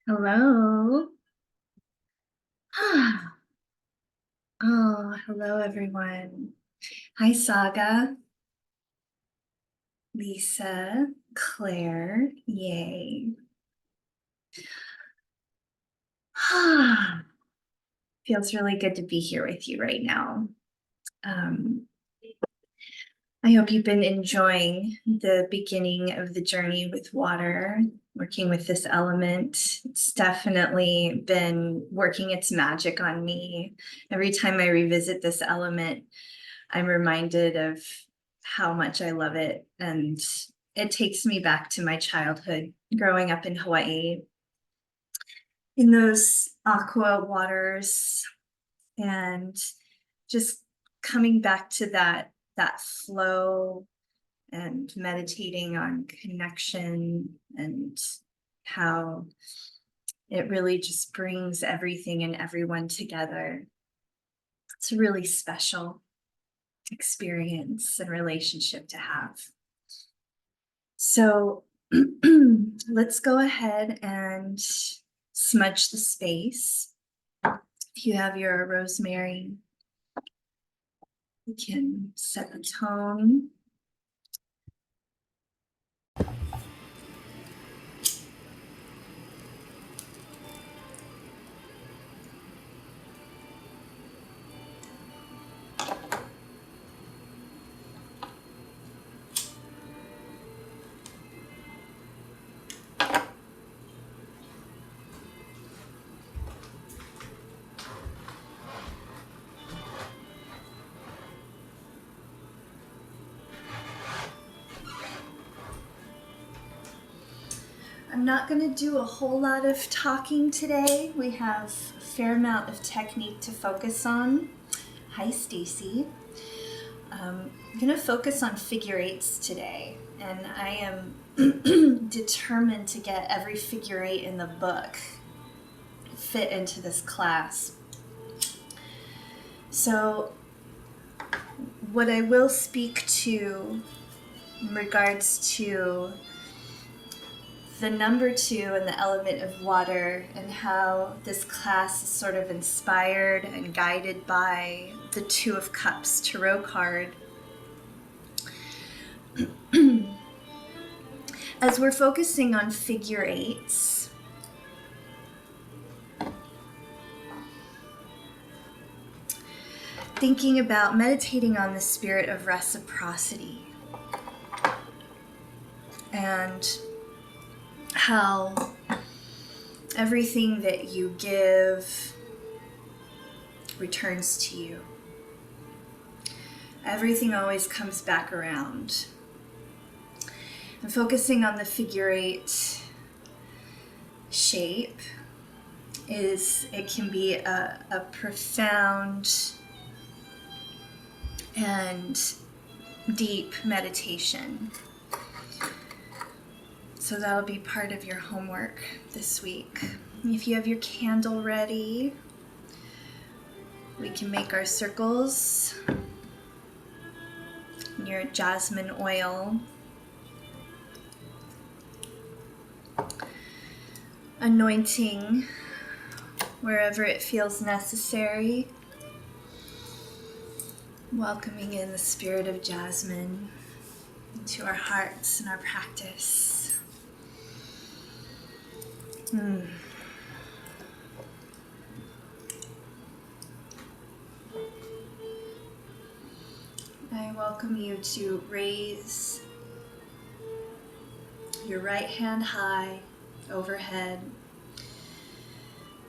Hello. Oh, hello, everyone. Hi, Saga, Lisa, Claire. Yay. Feels really good to be here with you right now. Um, I hope you've been enjoying the beginning of the journey with water, working with this element. It's definitely been working its magic on me. Every time I revisit this element, I'm reminded of how much I love it. And it takes me back to my childhood growing up in Hawaii in those aqua waters and just coming back to that flow and meditating on connection and how it really just brings everything and everyone together. It's a really special experience and relationship to have. So let's go ahead and smudge the space. If you have your rosemary, you can set the tone. I'm not going to do a whole lot of talking today. We have a fair amount of technique to focus on. Hi, Stacy. I'm going to focus on figure eights today, and I am determined to get every figure eight in the book fit into this class. So what I will speak to in regards to the number 2 and the element of water and how this class is sort of inspired and guided by the 2 of Cups tarot card. As we're focusing on figure eights, thinking about meditating on the spirit of reciprocity and how everything that you give returns to you. Everything always comes back around. And focusing on the figure eight shape it can be a profound and deep meditation. So that'll be part of your homework this week. If you have your candle ready, we can make our circles. Your jasmine oil. Anointing wherever it feels necessary. Welcoming in the spirit of jasmine into our hearts and our practice. I welcome you to raise your right hand high overhead,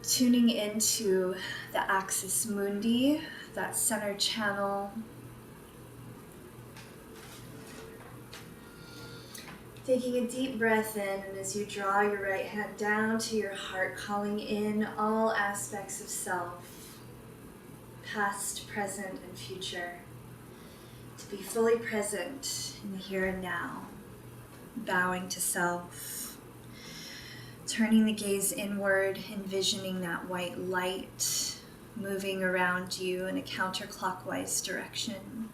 tuning into the axis mundi, that center channel. Taking a deep breath in, and as you draw your right hand down to your heart, calling in all aspects of self, past, present, and future, to be fully present in the here and now, bowing to self, turning the gaze inward, envisioning that white light moving around you in a counterclockwise direction.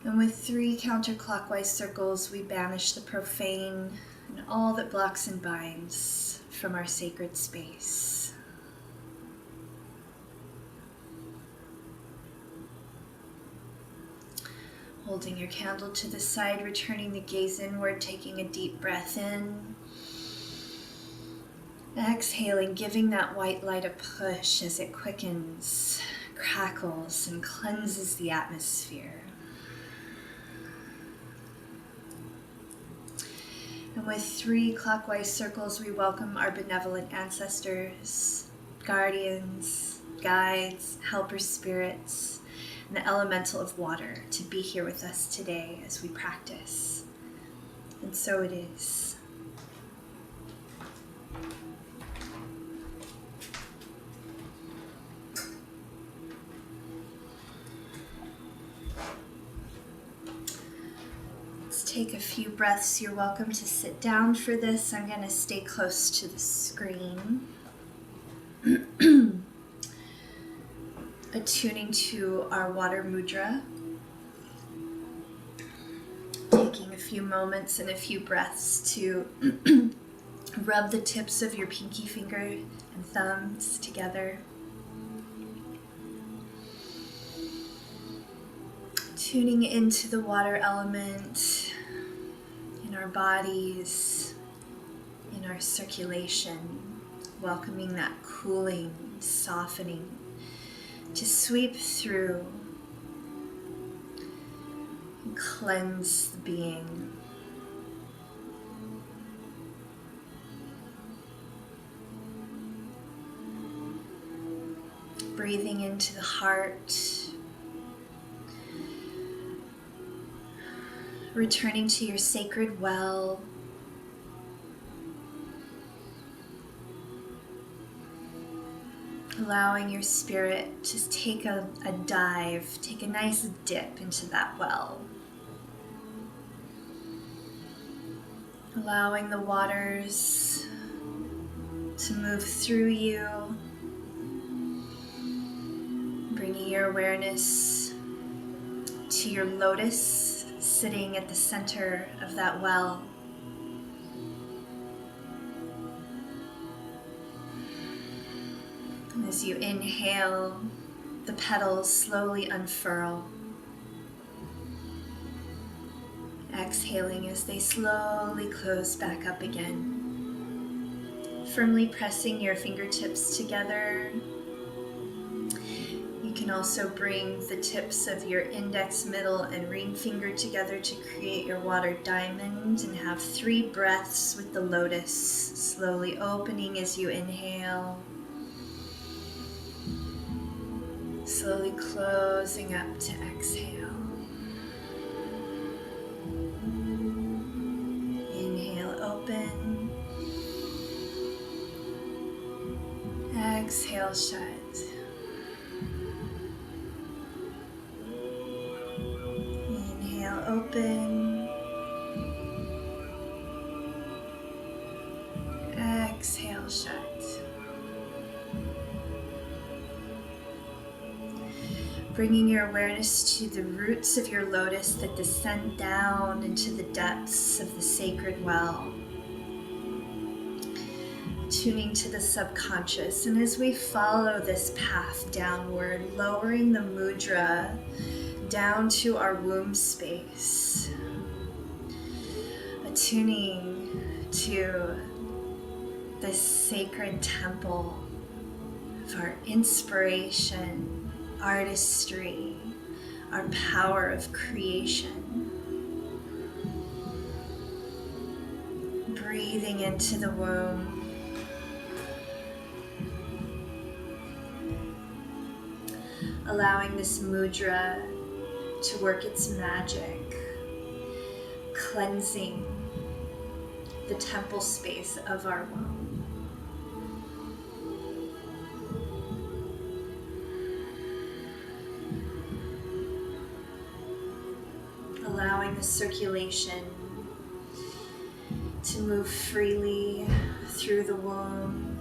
And with 3 counterclockwise circles, we banish the profane and all that blocks and binds from our sacred space. Holding your candle to the side, returning the gaze inward, taking a deep breath in. Exhaling, giving that white light a push as it quickens, crackles, and cleanses the atmosphere. And with 3 clockwise circles, we welcome our benevolent ancestors, guardians, guides, helper spirits, and the elemental of water to be here with us today as we practice. And so it is. Let's take a few breaths. You're welcome to sit down for this. I'm going to stay close to the screen. Attuning to our water mudra, taking a few moments and a few breaths to rub the tips of your pinky finger and thumbs together. Tuning into the water element in our bodies, in our circulation, welcoming that cooling, softening to sweep through and cleanse the being. Breathing into the heart, returning to your sacred well. Allowing your spirit to take a dive, take a nice dip into that well. Allowing the waters to move through you, bringing your awareness to your lotus sitting at the center of that well. As you inhale, the petals slowly unfurl. Exhaling as they slowly close back up again. Firmly pressing your fingertips together. You can also bring the tips of your index, middle, and ring finger together to create your water diamond and have 3 breaths with the lotus, slowly opening as you inhale. Slowly closing up to exhale. Inhale, open. Exhale, shut. Inhale, open. Exhale, shut. Bringing your awareness to the roots of your lotus that descend down into the depths of the sacred well. Tuning to the subconscious. And as we follow this path downward, lowering the mudra down to our womb space. Attuning to this sacred temple of our inspiration, artistry, our power of creation. Breathing into the womb. Allowing this mudra to work its magic, cleansing the temple space of our womb. Allowing the circulation to move freely through the womb.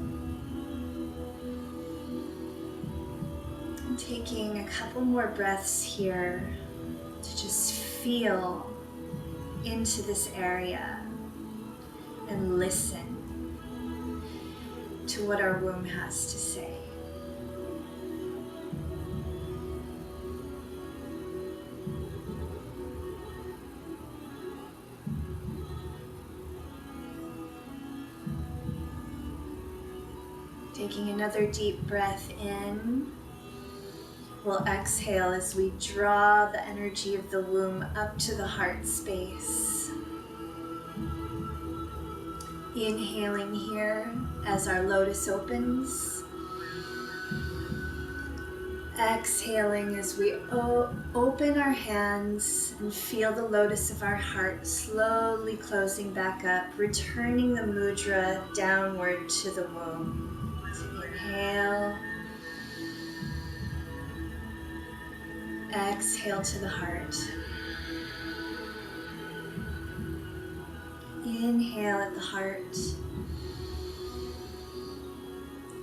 And taking a couple more breaths here to just feel into this area, and listen to what our womb has to say. Taking another deep breath in. We'll exhale as we draw the energy of the womb up to the heart space. Inhaling here as our lotus opens. Exhaling as we open our hands and feel the lotus of our heart slowly closing back up, returning the mudra downward to the womb. So inhale. Exhale to the heart. Inhale at the heart.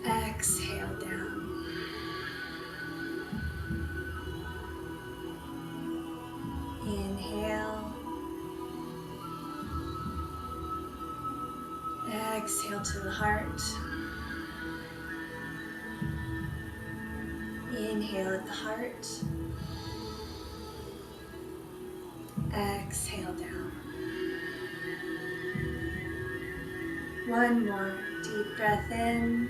Exhale down. Inhale. Exhale to the heart. Inhale at the heart. Exhale down. One more deep breath in.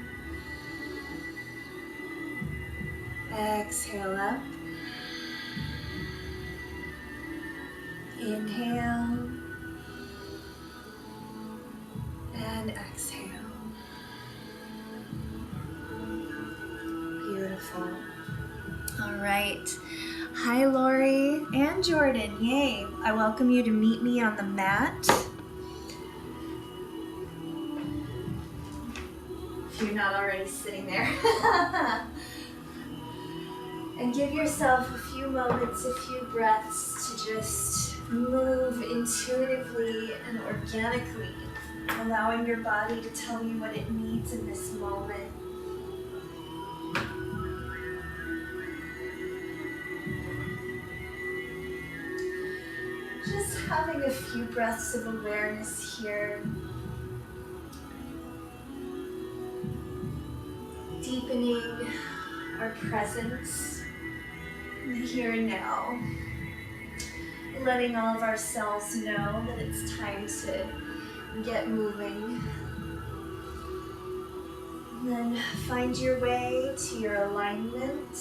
Exhale up. Inhale. And exhale. Beautiful. All right. Hi, Lori and Jordan. Yay. I welcome you to meet me on the mat. If you're not already sitting there. And give yourself a few moments, a few breaths to just move intuitively and organically, allowing your body to tell you what it needs in this moment. Just having a few breaths of awareness here. Deepening our presence in the here and now. Letting all of our cells know that it's time to get moving. And then find your way to your alignment.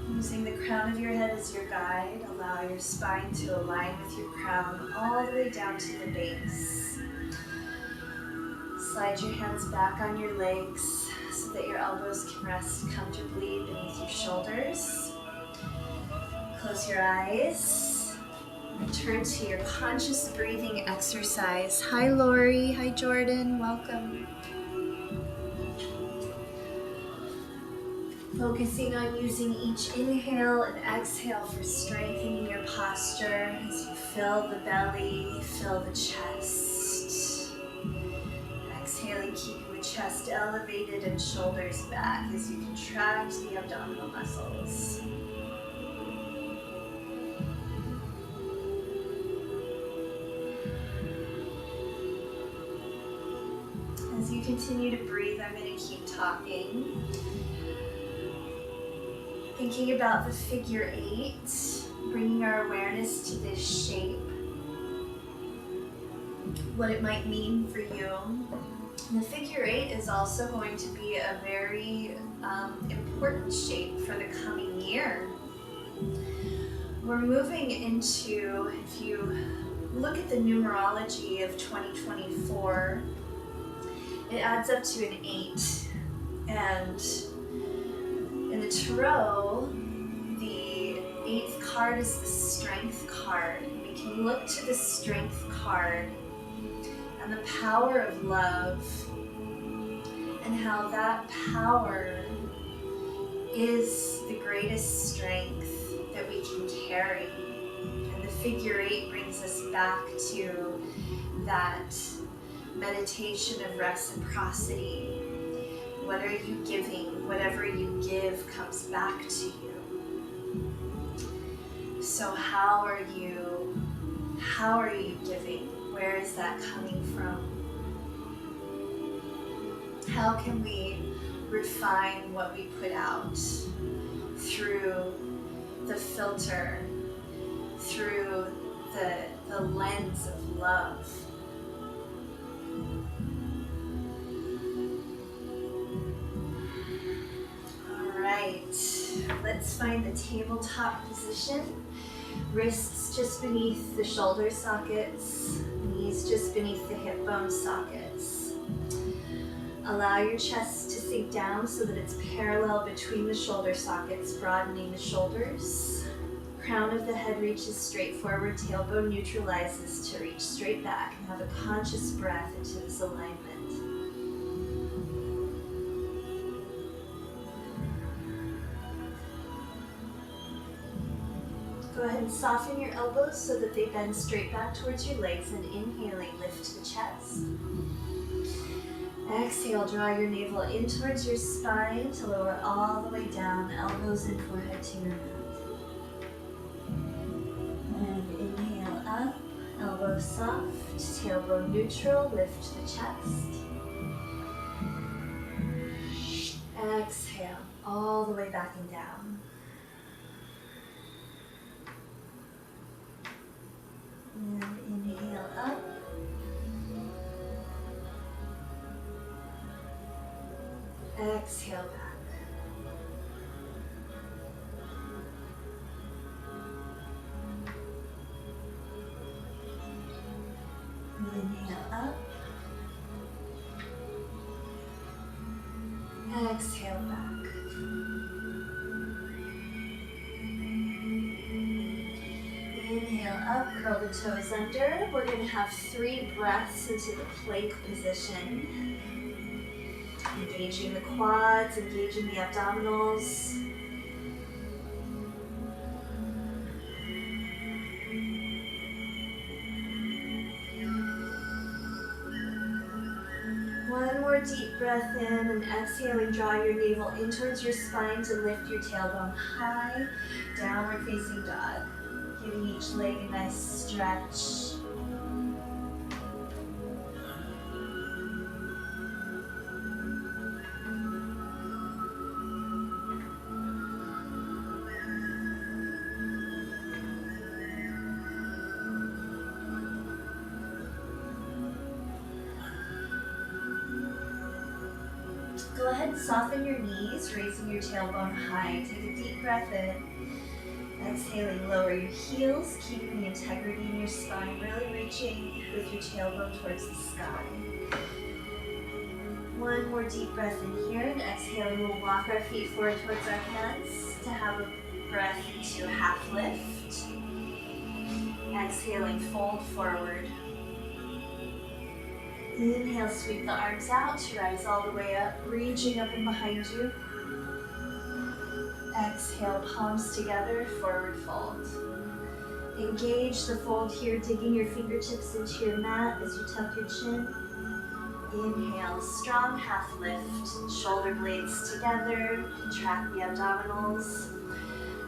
Using the crown of your head as your guide, allow your spine to align with your crown all the way down to the base. Slide your hands back on your legs so that your elbows can rest comfortably beneath your shoulders. Close your eyes. Return to your conscious breathing exercise. Hi, Lori. Hi, Jordan. Welcome. Focusing on using each inhale and exhale for strengthening your posture as you fill the belly, fill the chest. Exhaling, keeping the chest elevated and shoulders back as you contract the abdominal muscles. As you continue to breathe, I'm going to keep talking. Thinking about the figure 8, bringing our awareness to this shape, what it might mean for you. And the figure 8 is also going to be a very important shape for the coming year. We're moving into, if you look at the numerology of 2024, it adds up to an 8. And in the tarot, the 8th card is the Strength card. We can look to the Strength card and the power of love and how that power is the greatest strength that we can carry. And the figure 8 brings us back to that meditation of reciprocity. What are you giving? Whatever you give comes back to you. So how are you giving? Where is that coming from? How can we refine what we put out through the filter, through the lens of love? All right, let's find the tabletop position. Wrists just beneath the shoulder sockets, knees just beneath the hip bone sockets. Allow your chest to sink down so that it's parallel between the shoulder sockets, broadening the shoulders. Crown of the head reaches straight forward, tailbone neutralizes to reach straight back, and have a conscious breath into this alignment. Go ahead and soften your elbows so that they bend straight back towards your legs, and inhaling, lift the chest. Exhale, draw your navel in towards your spine to lower all the way down, elbows and forehead to your mat. And inhale up, elbows soft, tailbone neutral, lift the chest. Exhale, all the way back and down. And inhale up. Exhale back. Inhale up. Exhale back. Inhale up, curl the toes under. We're going to have 3 breaths into the plank position. Engaging the quads, engaging the abdominals. One more deep breath in, and exhaling, draw your navel in towards your spine to lift your tailbone high, downward facing dog. Giving each leg a nice stretch. Go ahead and soften your knees, raising your tailbone high. Take a deep breath in. Exhaling, lower your heels, keeping the integrity in your spine, really reaching with your tailbone towards the sky. One more deep breath in here, and exhaling, we'll walk our feet forward towards our hands to have a breath into half lift. Exhaling, fold forward. Inhale, sweep the arms out to rise all the way up, reaching up and behind you. Exhale, palms together, forward fold. Engage the fold here, digging your fingertips into your mat as you tuck your chin. Inhale, strong half lift, shoulder blades together, contract the abdominals.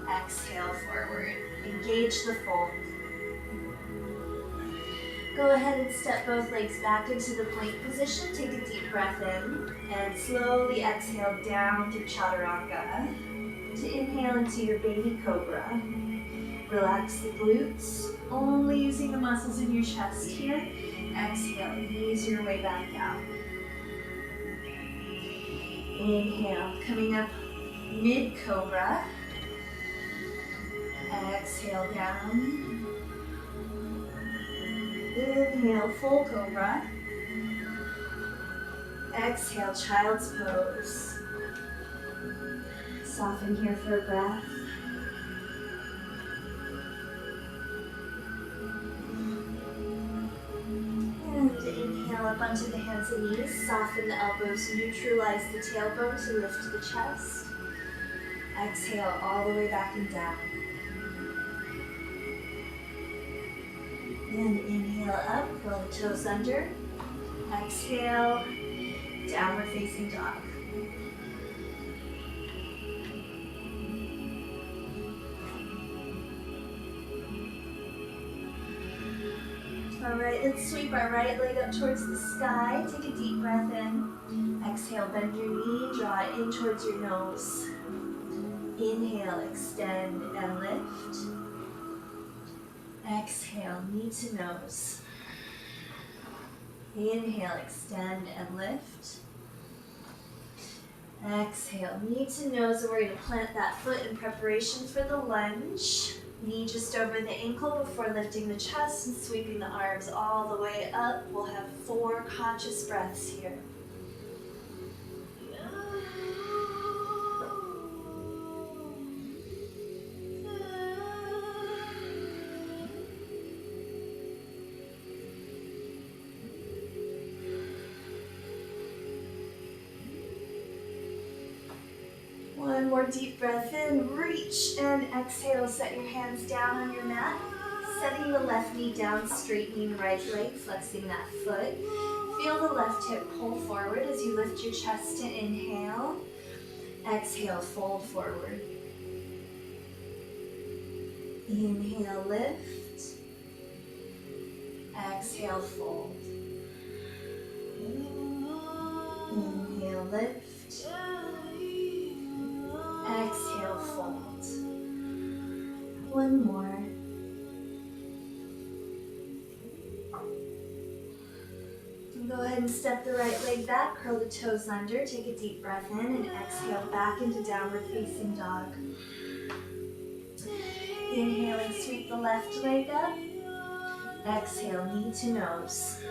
Exhale, forward. Engage the fold. Go ahead and step both legs back into the plank position. Take a deep breath in and slowly exhale down through chaturanga to inhale into your baby cobra. Relax the glutes, only using the muscles in your chest here. Exhale, ease your way back out. Inhale, coming up mid-cobra. Exhale down. Inhale, full cobra. Exhale, child's pose. Soften here for a breath. And inhale up onto the hands and knees. Soften the elbows, neutralize the tailbone to lift the chest. Exhale all the way back and down. And inhale up, roll the toes under. Exhale, downward facing dog. All right, let's sweep our right leg up towards the sky. Take a deep breath in. Exhale, bend your knee, draw it in towards your nose. Inhale, extend and lift. Exhale, knee to nose. Inhale, extend and lift. Exhale, knee to nose, and we're going to plant that foot in preparation for the lunge. Knee just over the ankle before lifting the chest and sweeping the arms all the way up. We'll have 4 conscious breaths here. One more deep breath in, reach and exhale. Set your hands down on your mat. Setting the left knee down, straightening the right leg, flexing that foot. Feel the left hip pull forward as you lift your chest to inhale. Exhale, fold forward. Inhale, lift. Exhale, fold. Inhale, lift. Exhale, fold. One more. Go ahead and step the right leg back, curl the toes under, take a deep breath in, and exhale back into downward facing dog. Inhaling, sweep the left leg up. Exhale, knee to nose.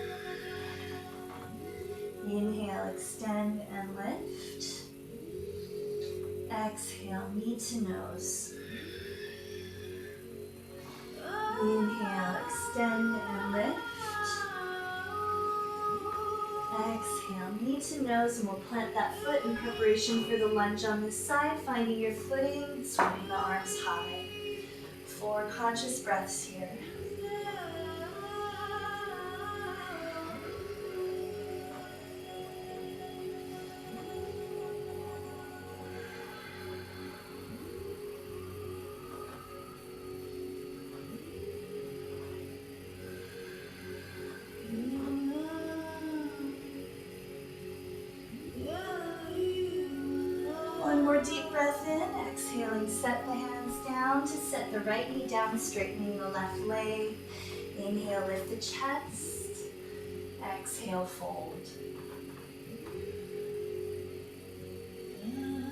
Inhale, extend and lift. Exhale, knee to nose. Inhale, extend and lift. Exhale, knee to nose, and we'll plant that foot in preparation for the lunge on this side, finding your footing, sweeping the arms high. 4 conscious breaths here. One more deep breath in, exhaling, set the hands down to set the right knee down, straightening the left leg. Inhale, lift the chest. Exhale, fold.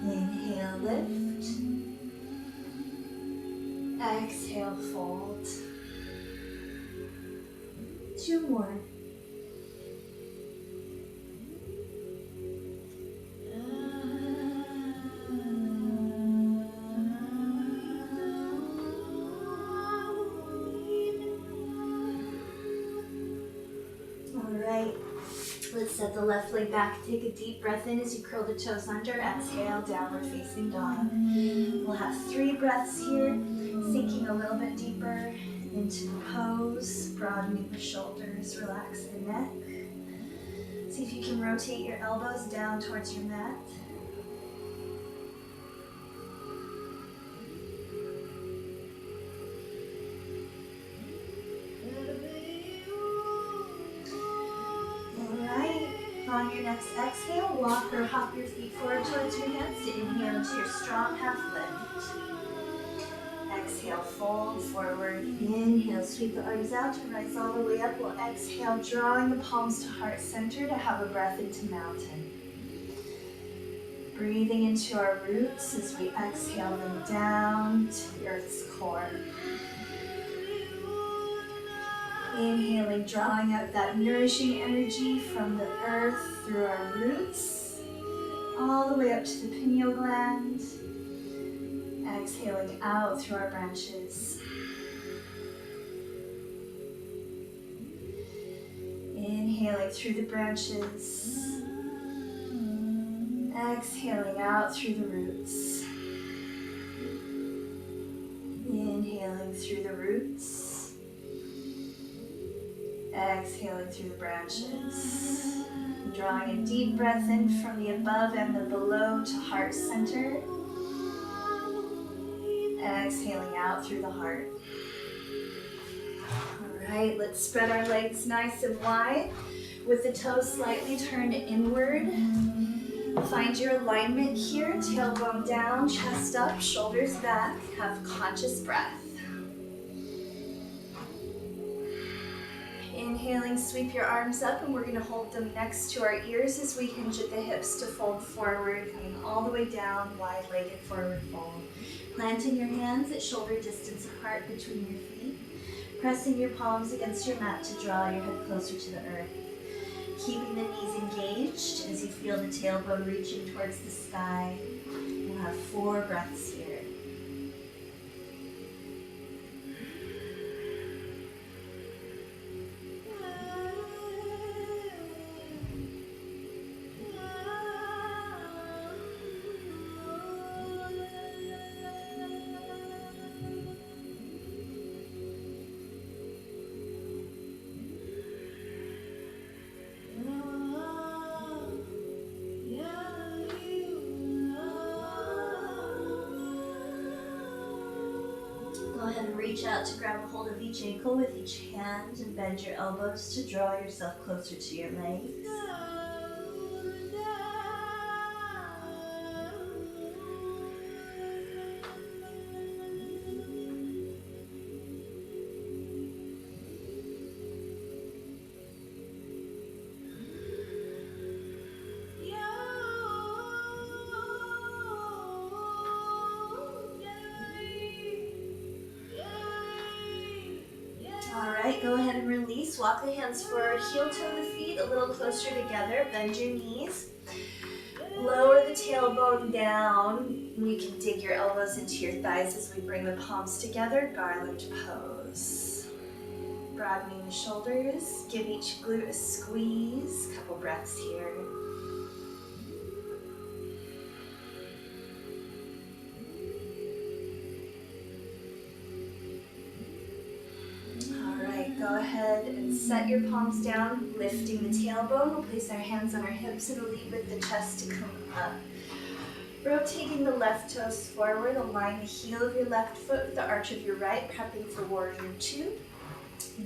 Inhale, lift. Exhale, fold. 2 more. Let's set the left leg back. Take a deep breath in as you curl the toes under. Exhale, downward facing dog. We'll have 3 breaths here, sinking a little bit deeper into the pose, broadening the shoulders, relax the neck. See if you can rotate your elbows down towards your mat. On your next exhale, walk or hop your feet forward towards your hands to inhale into your strong half lift. Exhale, fold forward. Inhale, sweep the arms out to rise all the way up. We'll exhale, drawing the palms to heart center to have a breath into mountain. Breathing into our roots as we exhale them down to the earth's core. Inhaling, drawing up that nourishing energy from the earth through our roots, all the way up to the pineal gland. Exhaling out through our branches. Inhaling through the branches. Exhaling out through the roots. Inhaling through the roots. Exhaling through the branches. Drawing a deep breath in from the above and the below to heart center. Exhaling out through the heart. All right, let's spread our legs nice and wide with the toes slightly turned inward. Find your alignment here, tailbone down, chest up, shoulders back. Have conscious breath. Inhaling, sweep your arms up, and we're going to hold them next to our ears as we hinge at the hips to fold forward, coming all the way down, wide-legged forward fold. Planting your hands at shoulder distance apart between your feet. Pressing your palms against your mat to draw your head closer to the earth. Keeping the knees engaged as you feel the tailbone reaching towards the sky. We'll have 4 breaths here. Go ahead and reach out to grab a hold of each ankle with each hand and bend your elbows to draw yourself closer to your legs. Alright, go ahead and release. Walk the hands forward, heel toe the feet a little closer together, bend your knees. Lower the tailbone down. You can dig your elbows into your thighs as we bring the palms together, garland pose. Broadening the shoulders, give each glute a squeeze. Couple breaths here. Go ahead and set your palms down, lifting the tailbone. We'll place our hands on our hips and lead with the chest to come up. Rotating the left toes forward, align the heel of your left foot with the arch of your right, prepping for warrior 2.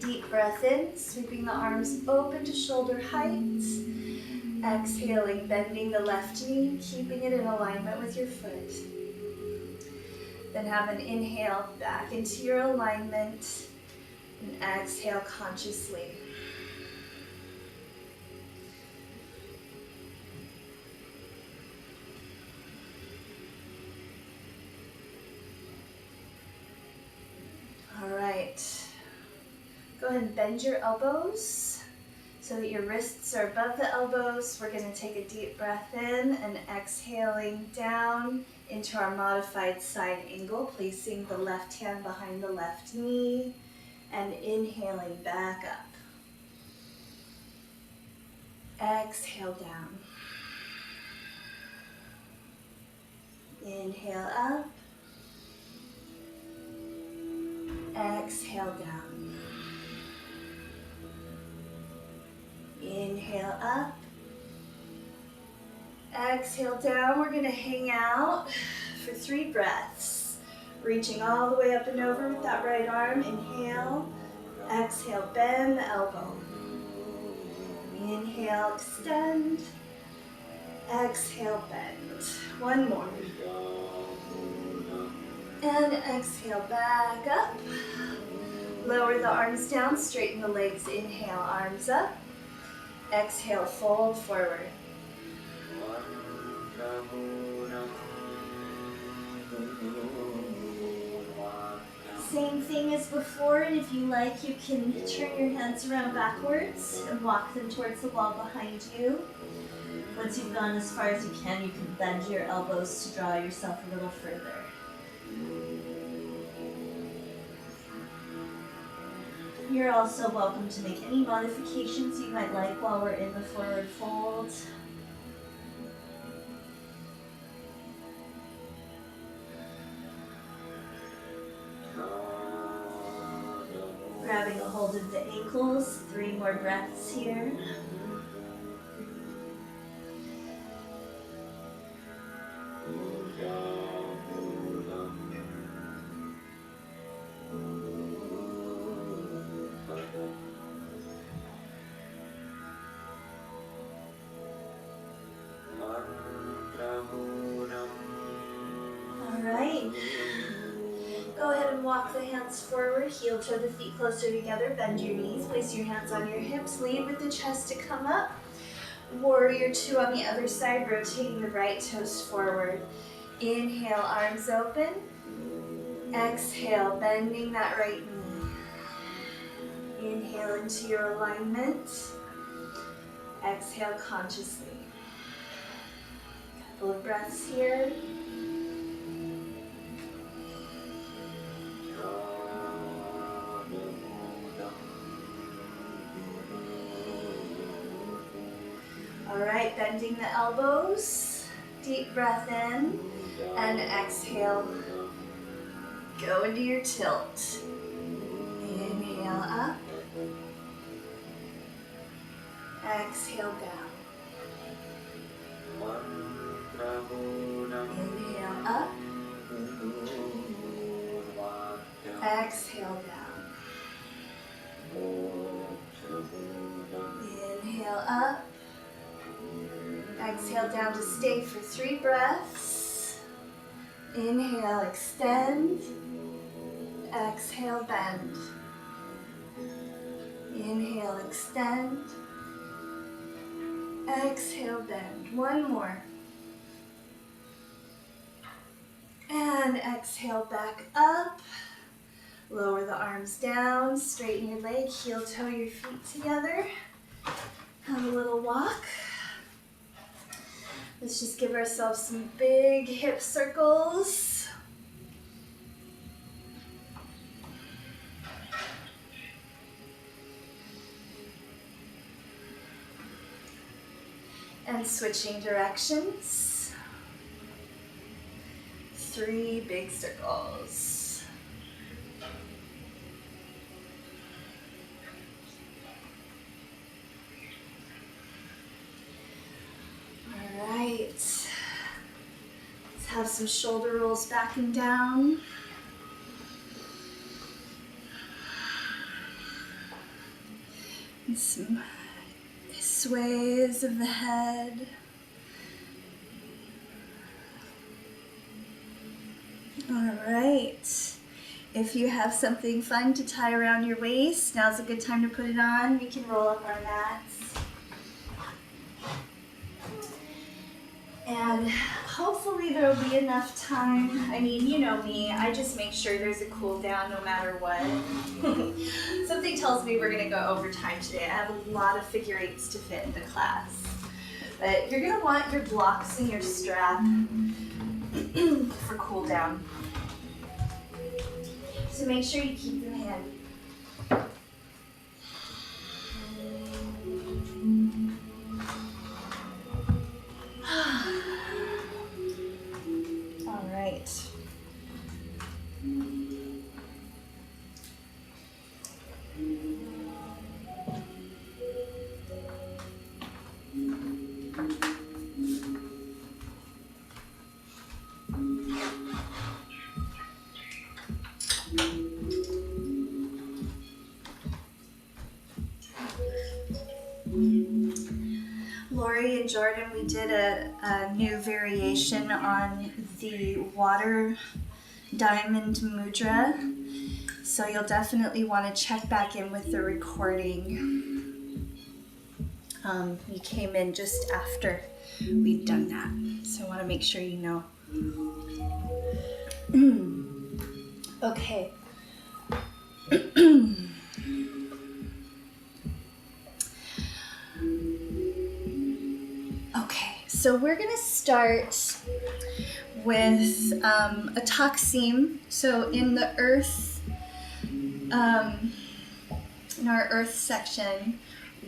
Deep breath in, sweeping the arms open to shoulder height. Exhaling, bending the left knee, keeping it in alignment with your foot. Then have an inhale back into your alignment. And exhale consciously. All right. Go ahead and bend your elbows so that your wrists are above the elbows. We're going to take a deep breath in and exhaling down into our modified side angle, placing the left hand behind the left knee. And inhaling back up. Exhale down. Inhale up. Exhale down. Inhale up. Exhale down. We're going to hang out for 3 breaths. Reaching all the way up and over with that right arm. Inhale. Exhale, bend the elbow. Inhale, extend. Exhale, bend. One more. And exhale, back up. Lower the arms down, straighten the legs. Inhale, arms up. Exhale, fold forward. Same thing as before, and if you like, you can turn your hands around backwards and walk them towards the wall behind you. Once you've gone as far as you can bend your elbows to draw yourself a little further. You're also welcome to make any modifications you might like while we're in the forward fold. Grabbing a hold of the ankles, 3 more breaths here. hands forward, heel toe the feet closer together, bend your knees, place your hands on your hips, lead with the chest to come up. Warrior two on the other side, rotating the right toes forward. Inhale, arms open. Exhale, bending that right knee. Inhale into your alignment. Exhale consciously. Couple of breaths here. All right, bending the elbows. Deep breath in and exhale. Go into your tilt. Inhale up. Exhale down. Inhale up. Exhale down. Inhale up. Exhale down to stay for 3 breaths. Inhale, extend. Exhale, bend. Inhale, extend. Exhale, bend. One more. And exhale back up. Lower the arms down, straighten your leg, heel toe your feet together. Have a little walk. Let's just give ourselves some big hip circles. And switching directions. 3 big circles. All right. Let's have some shoulder rolls back and down. And some sways of the head. All right. If you have something fun to tie around your waist, now's a good time to put it on. We can roll up our mats. And hopefully there'll be enough time. I mean, you know me, I just make sure there's a cool down no matter what. Something tells me we're gonna go over time today. I have a lot of figure eights to fit into class. But you're gonna want your blocks and your strap for cool down. So make sure you keep them handy. All right. Lori and Jordan, we did a new variation on the water diamond mudra, so you'll definitely want to check back in with the recording. You came in just after we'd done that, so I want to make sure you know. Okay. Okay, so we're gonna start with a taksim. So in the earth, in our earth section,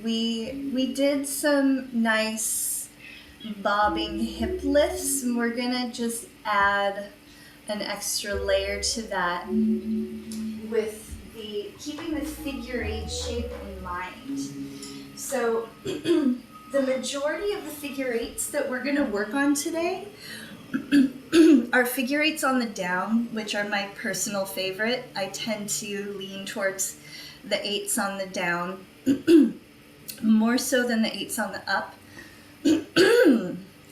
we did some nice bobbing hip lifts, and we're gonna just add an extra layer to that with keeping the figure eight shape in mind. So the majority of the figure eights that we're gonna work on today are figure eights on the down, which are my personal favorite. I tend to lean towards the eights on the down more so than the eights on the up.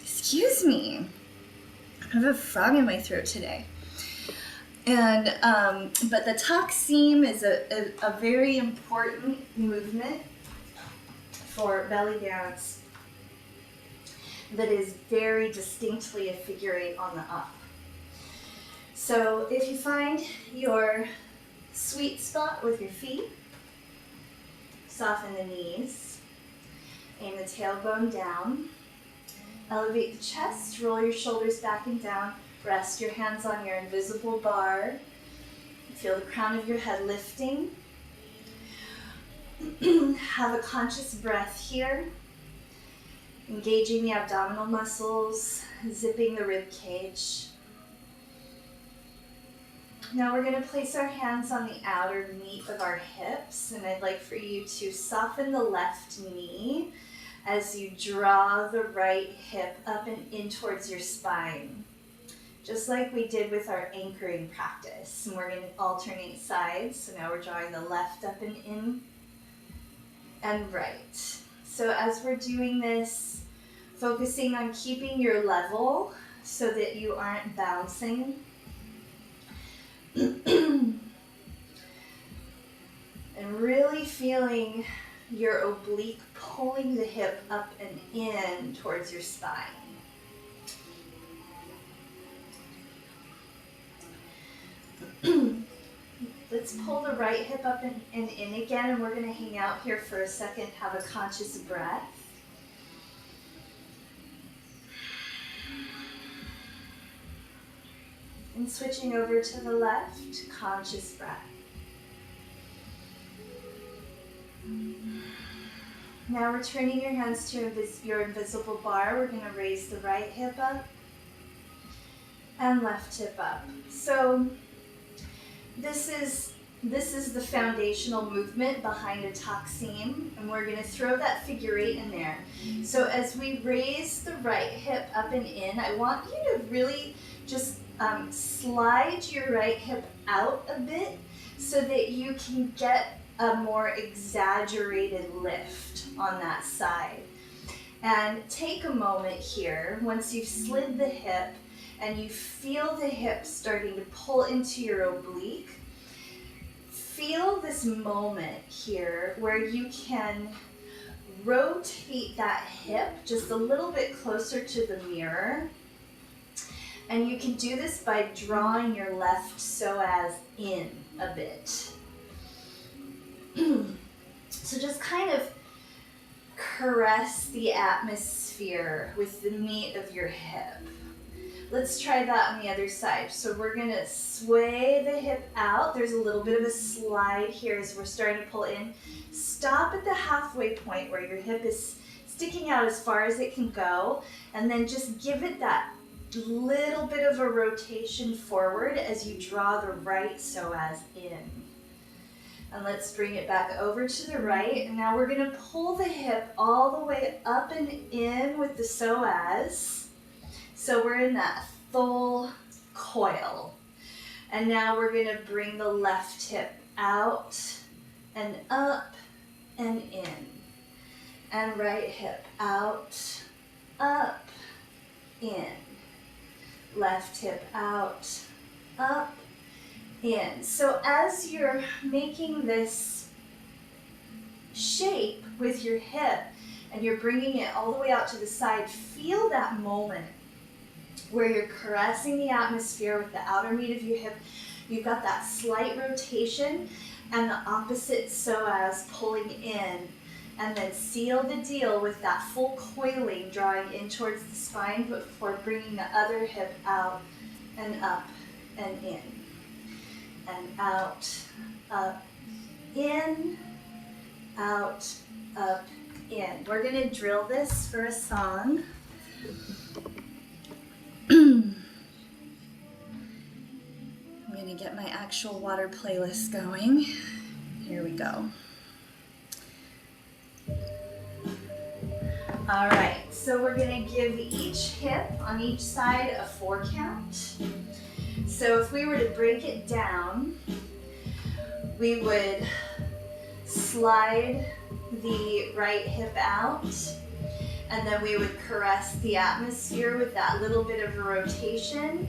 Excuse me. I have a frog in my throat today. And but the tuck seam is a very important movement for belly dance that is very distinctly a figure eight on the up. So if you find your sweet spot with your feet, soften the knees, aim the tailbone down, elevate the chest, roll your shoulders back and down, rest your hands on your invisible bar, feel the crown of your head lifting. Have a conscious breath here, engaging the abdominal muscles, zipping the rib cage. Now we're going to place our hands on the outer meat of our hips, and I'd like for you to soften the left knee as you draw the right hip up and in towards your spine, just like we did with our anchoring practice. And we're going to alternate sides. So now we're drawing the left up and in and right. So as we're doing this, focusing on keeping your level so that you aren't bouncing. And really feeling your oblique pulling the hip up and in towards your spine. Let's pull the right hip up and in again, and we're going to hang out here for a second, have a conscious breath. And switching over to the left, conscious breath. Now returning your hands to your invisible bar, we're going to raise the right hip up and left hip up. So this is the foundational movement behind a tuck seam, and we're going to throw that figure eight in there. So as we raise the right hip up and in, I want you to really just slide your right hip out a bit so that you can get a more exaggerated lift on that side. And take a moment here, once you've slid the hip and you feel the hip starting to pull into your oblique, feel this moment here where you can rotate that hip just a little bit closer to the mirror. And you can do this by drawing your left psoas in a bit. So just kind of caress the atmosphere with the meat of your hip. Let's try that on the other side. So we're going to sway the hip out. There's a little bit of a slide here as we're starting to pull in. Stop at the halfway point where your hip is sticking out as far as it can go, and then just give it that little bit of a rotation forward as you draw the right psoas in. And let's bring it back over to the right. And now we're going to pull the hip all the way up and in with the psoas. So we're in that full coil. And now we're going to bring the left hip out and up and in. And right hip out, up, in. Left hip out, up, in. So as you're making this shape with your hip and you're bringing it all the way out to the side, feel that moment where you're caressing the atmosphere with the outer meat of your hip. You've got that slight rotation and the opposite psoas pulling in. And then seal the deal with that full coiling, drawing in towards the spine before bringing the other hip out and up and in. And out, up, in, out, up, in. We're going to drill this for a song. I'm going to get my actual water playlist going. Here we go. All right, so we're going to give each hip on each side a 4 count. So if we were to break it down, we would slide the right hip out, and then we would caress the atmosphere with that little bit of a rotation.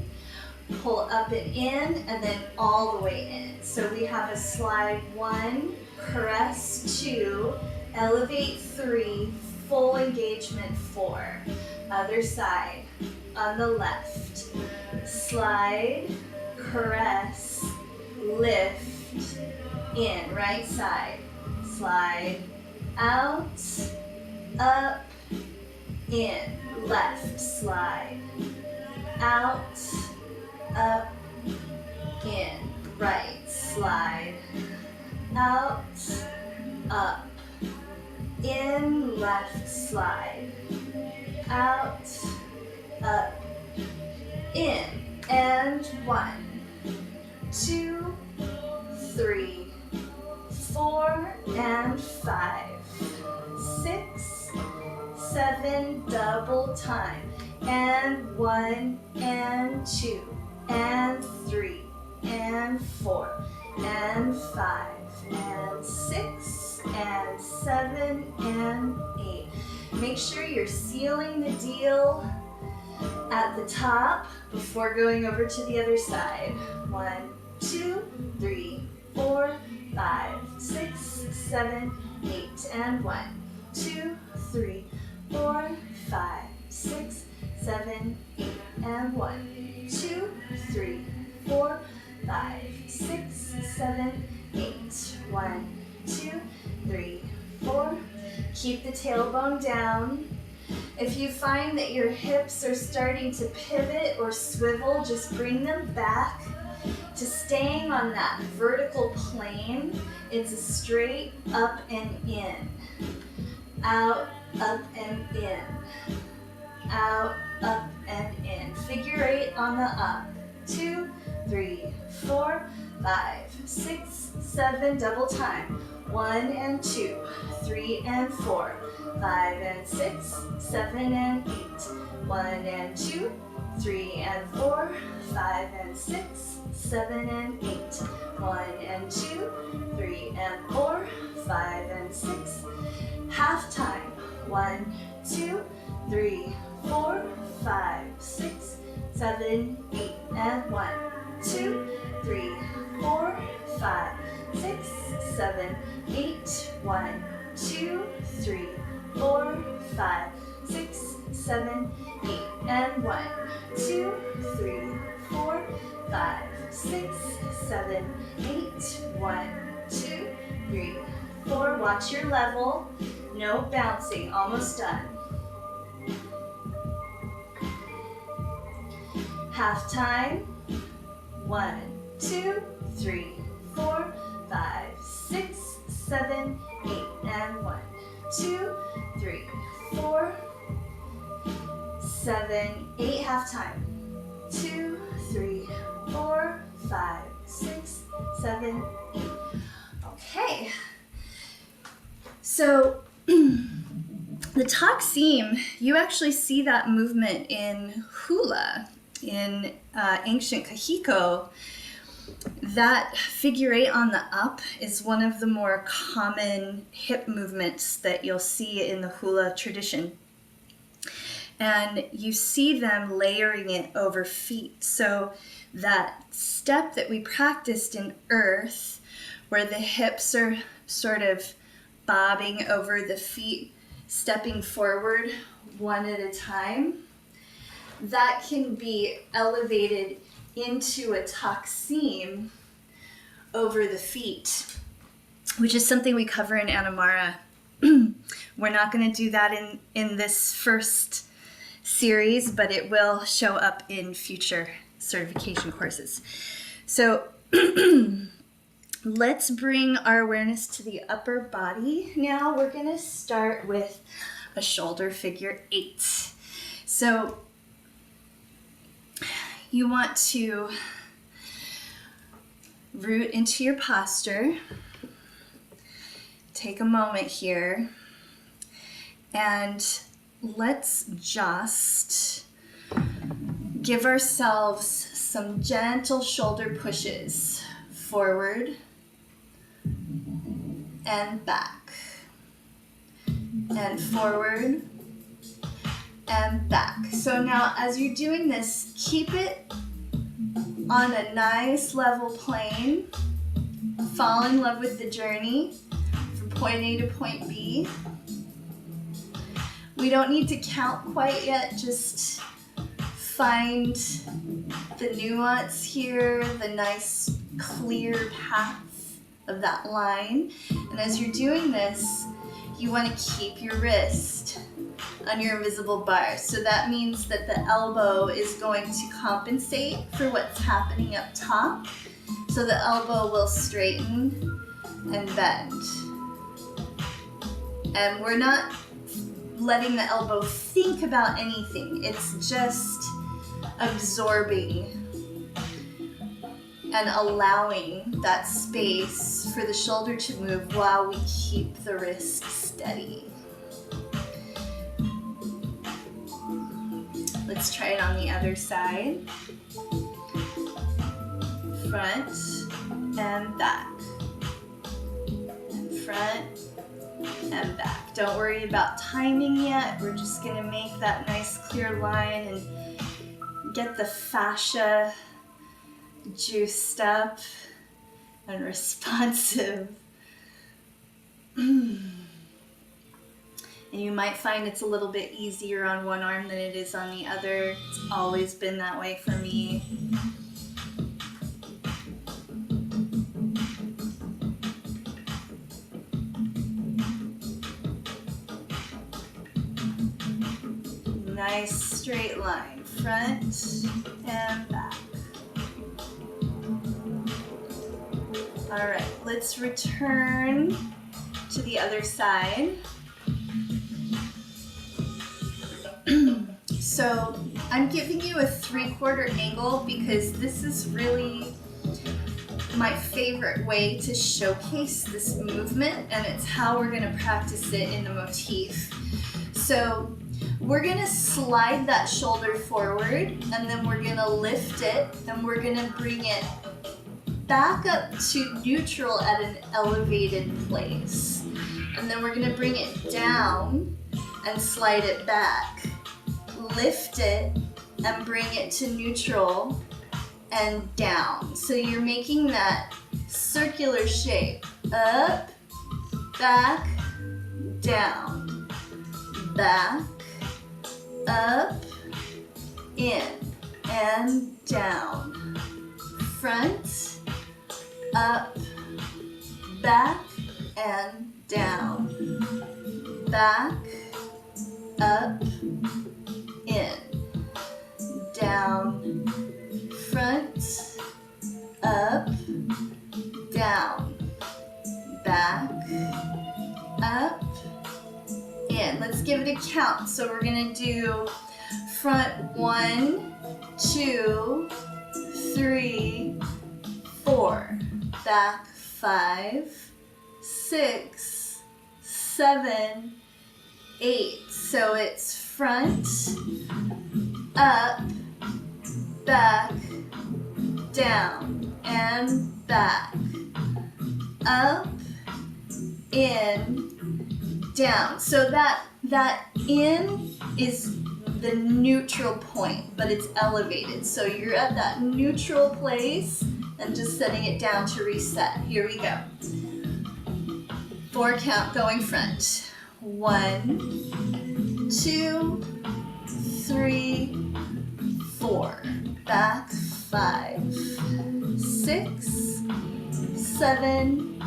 pull up and in, and then all the way in. So we have a slide 1, press 2, elevate 3, full engagement 4. Other side, on the left. Slide, press, lift, in, right side. Slide, out, up, in, left, slide, out, up, in, right, slide, out, up, in, left, slide, out, up, in, and 1, 2, 3, 4, and 5, 6, 7, double time, and 1, and 2, and 3, and 4, and 5, and 6, and 7, and 8. Make sure you're sealing the deal at the top before going over to the other side. 1, 2, 3, 4, 5, 6, 7, 8, and 1, 2, 3, 4, 5, 6, 7, 8, and 1, 2, 3, 4, 5, 6, 7, 8, 1, 2, 3, 4. Keep the tailbone down. If you find that your hips are starting to pivot or swivel, just bring them back to staying on that vertical plane. It's a straight up and in, out, up and in, out, up and in. Figure 8 on the up. 2, 3, 4, 5, 6, 7, double time. 1 and 2, 3 and 4, 5 and 6, 7 and 8. 1 and 2, 3 and 4, 5 and 6, 7 and 8. 1 and 2, 3 and 4, 5 and 6. Half time. 1, 2, 3, 4, 5, 6, 7, 8, and 1, 2, 3, 4, 5, 6, 7, 8. 1, 2, 3, 4, 5, 6, 7, 8, and 1, 2, 3, 4, 5, 6, 7, 8. 1, 2, 3, 4. Watch your level. No bouncing. Almost done. Half time. 1, 2, 3, 4, 5, 6, 7, 8, and 1, 2, 3, 4, 7, 8. Half time. 2, 3, 4, 5, 6, 7, 8. Okay. So the taksim, you actually see that movement in hula, in ancient Kahiko. That figure 8 on the up is one of the more common hip movements that you'll see in the hula tradition. And you see them layering it over feet. So that step that we practiced in earth, where the hips are sort of bobbing over the feet, stepping forward one at a time, that can be elevated into a taksim over the feet, which is something we cover in Anamara. We're not going to do that in this first series, but it will show up in future certification courses. So let's bring our awareness to the upper body. Now we're going to start with a shoulder figure 8. So you want to root into your posture. Take a moment here and let's just give ourselves some gentle shoulder pushes forward and back and forward and back. So now as you're doing this, keep it on a nice level plane. Fall in love with the journey from point A to point B. We don't need to count quite yet, just find the nuance here, the nice clear path of that line. And as you're doing this, you want to keep your wrist on your invisible bar. So that means that the elbow is going to compensate for what's happening up top. So the elbow will straighten and bend. And we're not letting the elbow think about anything. It's just absorbing and allowing that space for the shoulder to move while we keep the wrist steady. Let's try it on the other side. Front and back. And front and back. Don't worry about timing yet. We're just gonna make that nice clear line and get the fascia juiced up and responsive. And you might find it's a little bit easier on one arm than it is on the other. It's always been that way for me. Nice straight line, front and back. All right, let's return to the other side. So I'm giving you a 3/4 angle because this is really my favorite way to showcase this movement, and it's how we're gonna practice it in the motif. So we're gonna slide that shoulder forward, and then we're gonna lift it, and we're gonna bring it back up to neutral at an elevated place. And then we're gonna bring it down and slide it back. Lift it and bring it to neutral and down. So you're making that circular shape. Up, back, down. Back, up, in, and down. Front, up, back, and down. Back, up, in, down, front, up, down, back, up, in. Let's give it a count. So we're gonna do front 1, 2, 3, 4, back 5, 6, 7, 8. So it's front, up, back, down, and back, up, in, down. So that in is the neutral point, but it's elevated. So you're at that neutral place and just setting it down to reset. Here we go. 4 count going front. 1, 2, 3, 4. Back 5, 6, 7,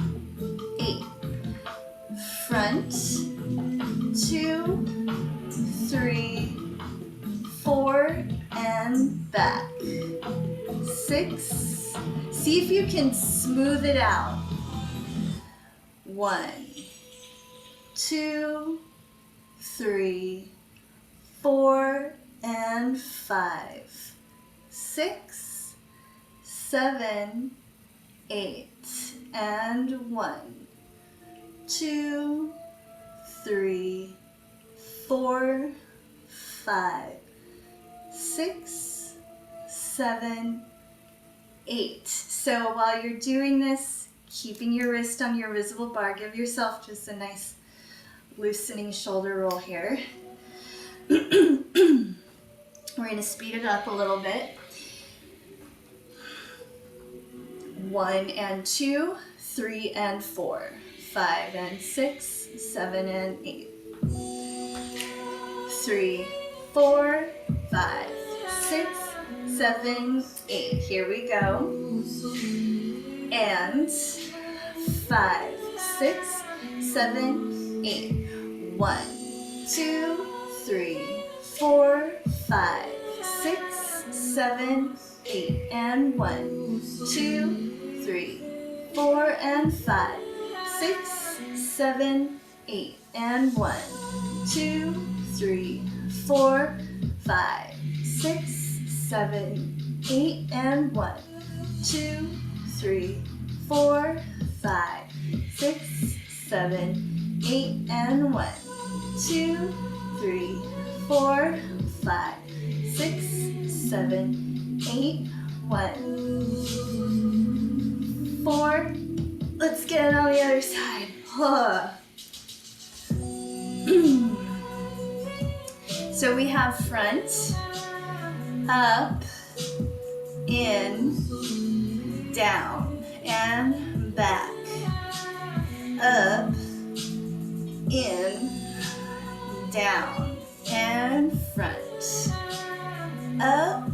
8. Front 2, 3, 4, and back. 6. See if you can smooth it out. 1, 2, 3, 4, and 5, 6, 7, 8, and 1, 2, 3, 4, 5, 6, 7, 8. So while you're doing this, keeping your wrist on your visible bar, give yourself just a nice loosening shoulder roll here. We're going to speed it up a little bit. 1 and 2, 3 and 4, 5 and 6, 7 and 8. 3, 4, 5, 6, 7, 8. Here we go. And 5, 6, 7, 8. 1, 2, 3, 4, 5, 6, 7, 8. And 1, 2, 3, 4 and 5, 6, 7, 8. And 1, 2, 3, 4, 5, 6, 7, 8. And 1, 2, 3, 4, 5, 6, 7, 8. And 1, 2, 3, 4, 5, 6, 7, 8. 1, 4. Let's get it on the other side. So we have front, up, in, down, and back. Up, in, down, and front. Up,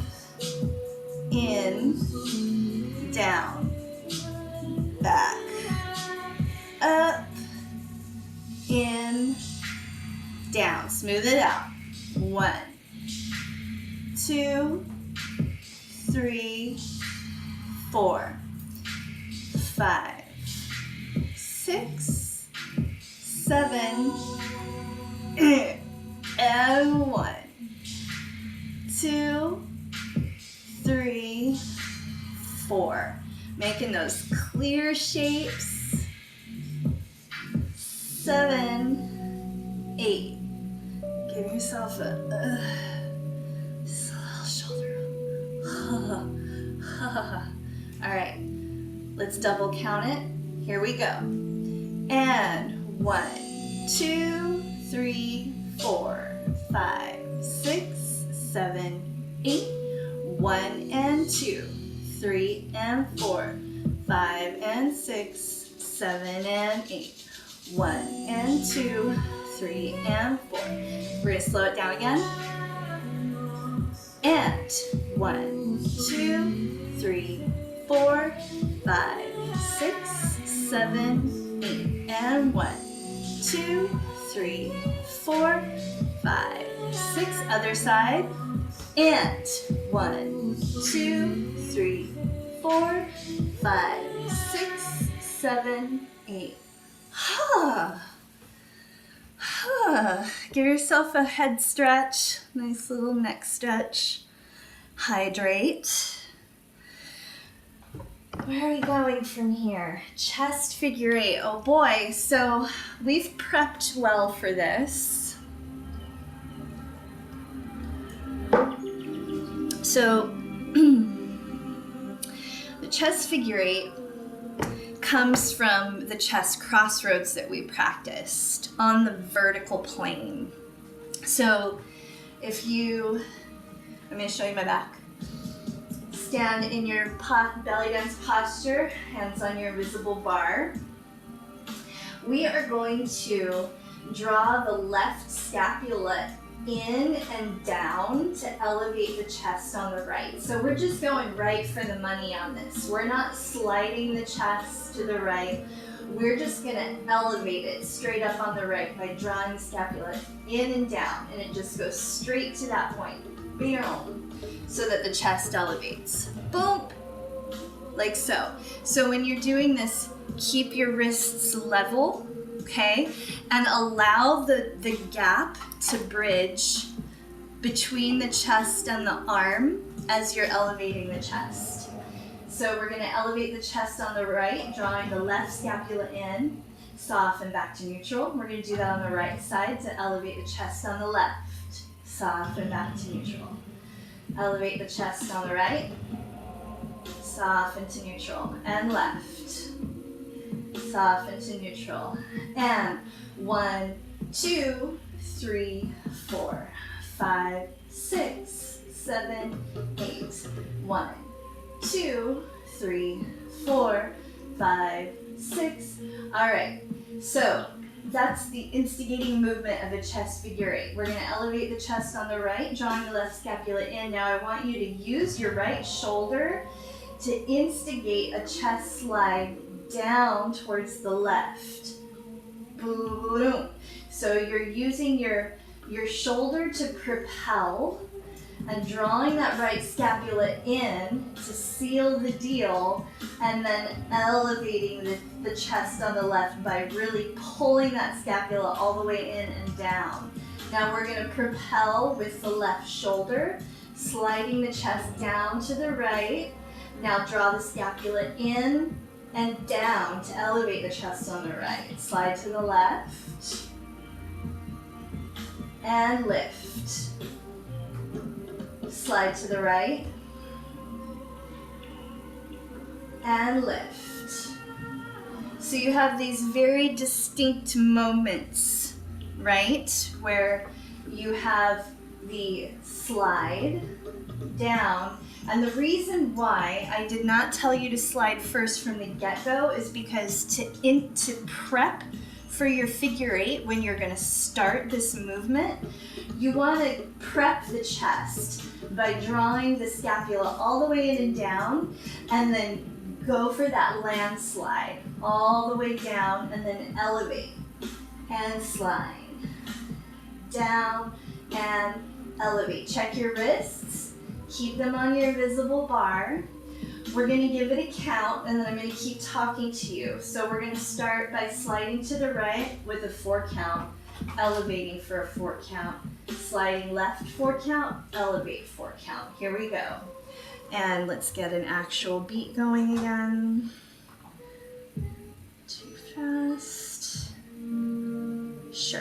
in, down, back. Up, in, down. Smooth it out. 1, 2, 3, 4, 5, 6, 7, and 1, 2, 3, 4. Making those clear shapes. 7, 8. Give yourself a just a little shoulder roll. All right, let's double count it. Here we go. And 1, 2, 3, 4, 5, 6, 7, 8. 1 and 2, 3 and 4, 5 and 6, 7 and 8. 1 and 2, 3 and 4. We're going to slow it down again. And 1, 2, 3, 4, 5, 6, 7, 8. And 1, 2, 3, 4, 5, 6. Other side. And 1, 2, 3, 4, 5, 6, 7, 8. Give yourself a head stretch, nice little neck stretch. Hydrate. Where are we going from here? Chest figure 8. Oh boy, so we've prepped well for this. So the chest figure 8 comes from the chest crossroads that we practiced on the vertical plane. So if you, I'm going to show you my back. Stand in your belly dance posture, hands on your invisible bar. We are going to draw the left scapula in and down to elevate the chest on the right. So we're just going right for the money on this. We're not sliding the chest to the right. We're just gonna elevate it straight up on the right by drawing the scapula in and down, and it just goes straight to that point. Boom, so that the chest elevates. Boom, like so. So when you're doing this, keep your wrists level, okay? And allow the gap to bridge between the chest and the arm as you're elevating the chest. So we're gonna elevate the chest on the right, drawing the left scapula in, soften back to neutral. We're gonna do that on the right side to elevate the chest on the left, soften back to neutral. Elevate the chest on the right, soften to neutral, and left. Soften to neutral. And 1, 2, 3, 4, 5, 6, 7, 8. 1, 2, 3, 4, 5, 6. All right, so that's the instigating movement of a chest figure 8. We're going to elevate the chest on the right, drawing the left scapula in. Now I want you to use your right shoulder to instigate a chest slide down towards the left. Boom. So you're using your shoulder to propel and drawing that right scapula in to seal the deal, and then elevating the chest on the left by really pulling that scapula all the way in and down. Now we're going to propel with the left shoulder, sliding the chest down to the right. Now draw the scapula in and down to elevate the chest on the right. Slide to the left and lift. Slide to the right and lift. So you have these very distinct moments, right? Where you have the slide down. And the reason why I did not tell you to slide first from the get-go is because to prep for your figure 8, when you're going to start this movement, you want to prep the chest by drawing the scapula all the way in and down, and then go for that landslide all the way down, and then elevate and slide down and elevate. Check your wrists, keep them on your visible bar. We're going to give it a count, and then I'm going to keep talking to you. So we're going to start by sliding to the right with a 4 count, elevating for a 4 count, sliding left 4 count, elevate 4 count. Here we go. And let's get an actual beat going again. Too fast. Sure.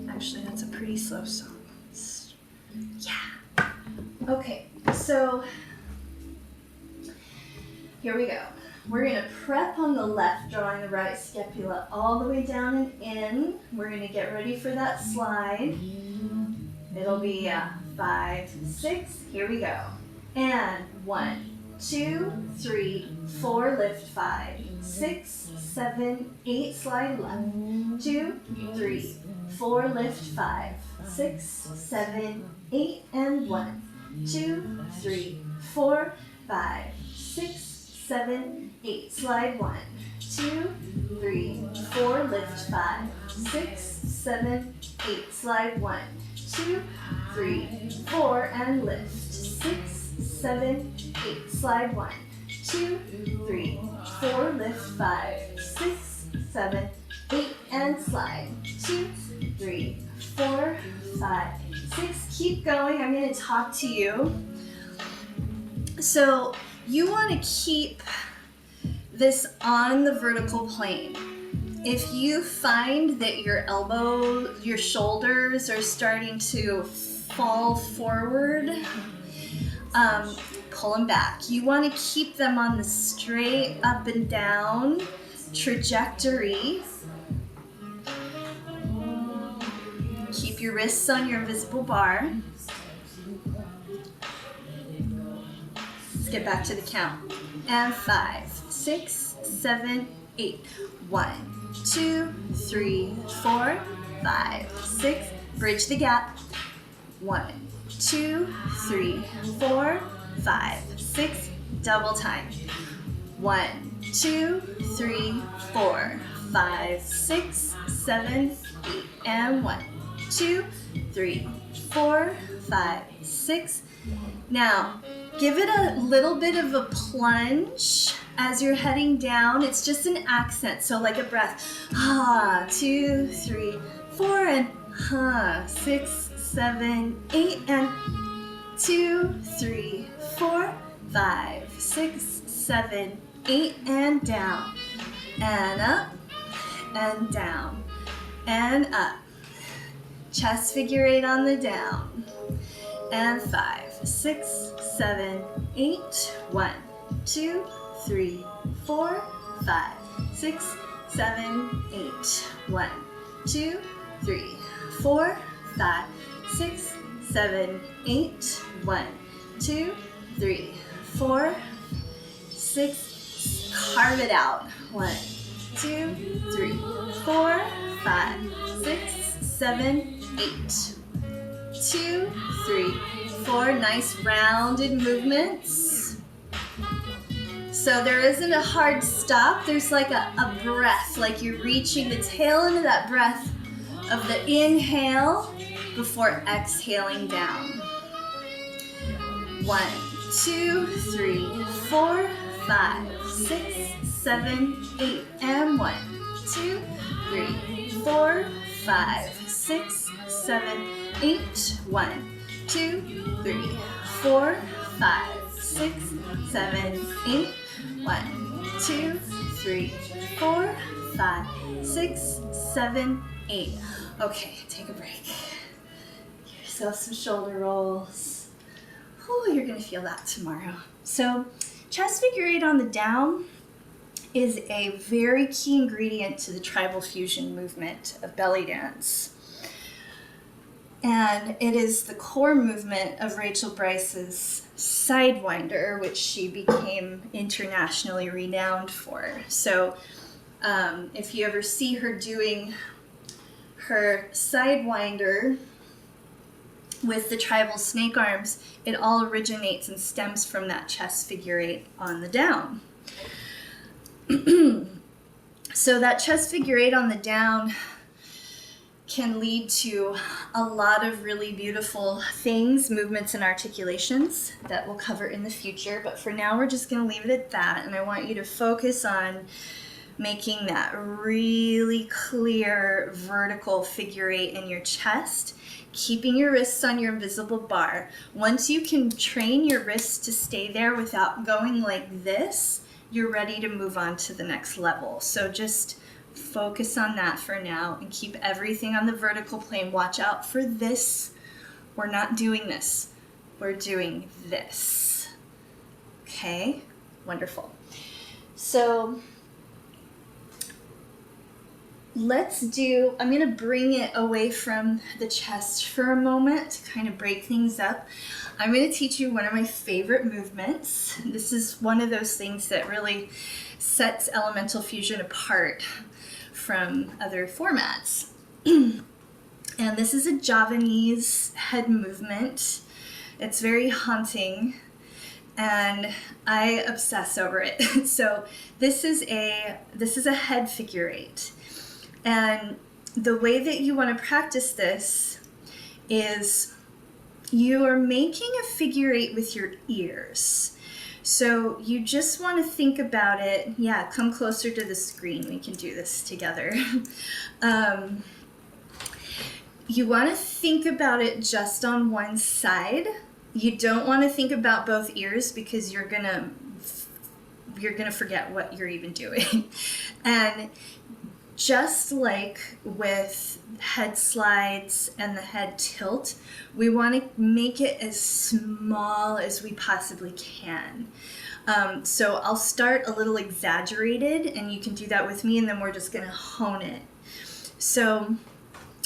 Actually, that's a pretty slow song. Yeah. Okay, so here we go. We're going to prep on the left, drawing the right scapula all the way down and in. We're going to get ready for that slide. It'll be 5, 6. Here we go. And 1, 2, 3, 4, lift 5, 6, 7, 8, slide left. 2, 3, 4, lift 5, 6, 7, 8, and 1, 2, 3, 4, 5, 6, 7, 8. Slide 1, 2, 3, 4, lift 5, 6, 7, 8. Slide 1, 2, 3, 4, and lift 6, 7, 8. Slide 1, 2, 3, 4, lift 5, 6, 7, 8, and slide 2, 3, 4, 5, 6. Keep going. I'm going to talk to you. So you want to keep this on the vertical plane. If you find that your shoulders are starting to fall forward, pull them back. You want to keep them on the straight up and down trajectory. Keep your wrists on your visible bar. Let's get back to the count. And 5, 6, 7, 8. 1, 2, 3, 4, 5, 6. Bridge the gap. 1, 2, 3, 4, 5, 6. Double time. 1, 2, 3, 4, 5, 6, 7, 8. And 1, 2, 3, 4, 5, 6. Now, give it a little bit of a plunge as you're heading down. It's just an accent, so like a breath. 2, 3, 4, and 6, 7, 8, and 2, 3, 4, 5, 6, 7, 8, and down, and up, and down, and up. Chest figure 8 on the down. And 5, 6, 7, 8. 1, 2, 3, 4, 5, 6, 7, 8. 1, 2, 3, 4, 5, 6, 7, 8. 1, 2, 3, 4, 6. Carve it out. 1, 2, 3, 4, 5, 6, 7, 8. 2, 3, 4. Nice rounded movements. So there isn't a hard stop. There's like a breath, like you're reaching the tail end of that breath of the inhale before exhaling down. 1, 2, 3, 4, 5, 6, 7, 8. And 1, 2, 3, 4, 5, 6, 7, 8. 1, 2, 3, 4, 5, 6, 7, 8. 1, 2, 3, 4, 5, 6, 7, 8. Okay, take a break. Give yourself some shoulder rolls. Oh, you're gonna feel that tomorrow. So, chest figure 8 on the down is a very key ingredient to the tribal fusion movement of belly dance. And it is the core movement of Rachel Bryce's Sidewinder, which she became internationally renowned for. So if you ever see her doing her Sidewinder with the tribal snake arms, it all originates and stems from that chest figure 8 on the down. So that chest figure 8 on the down can lead to a lot of really beautiful things, movements and articulations that we'll cover in the future. But for now, we're just going to leave it at that. And I want you to focus on making that really clear vertical figure 8 in your chest, keeping your wrists on your invisible bar. Once you can train your wrists to stay there without going like this, you're ready to move on to the next level. So just focus on that for now and keep everything on the vertical plane. Watch out for this. We're not doing this. We're doing this. Okay, wonderful. So let's do, I'm going to bring it away from the chest for a moment to kind of break things up. I'm going to teach you one of my favorite movements. This is one of those things that really sets elemental fusion apart from other formats. And this is a Javanese head movement. It's very haunting and I obsess over it. So this is a head figure 8. And the way that you want to practice this is you are making a figure 8 with your ears. So you just want to think about it. Yeah, come closer to the screen. We can do this together. You want to think about it just on one side. You don't want to think about both ears because you're gonna forget what you're even doing. And just like with head slides and the head tilt, we want to make it as small as we possibly can. So I'll start a little exaggerated and you can do that with me, and then we're just going to hone it. So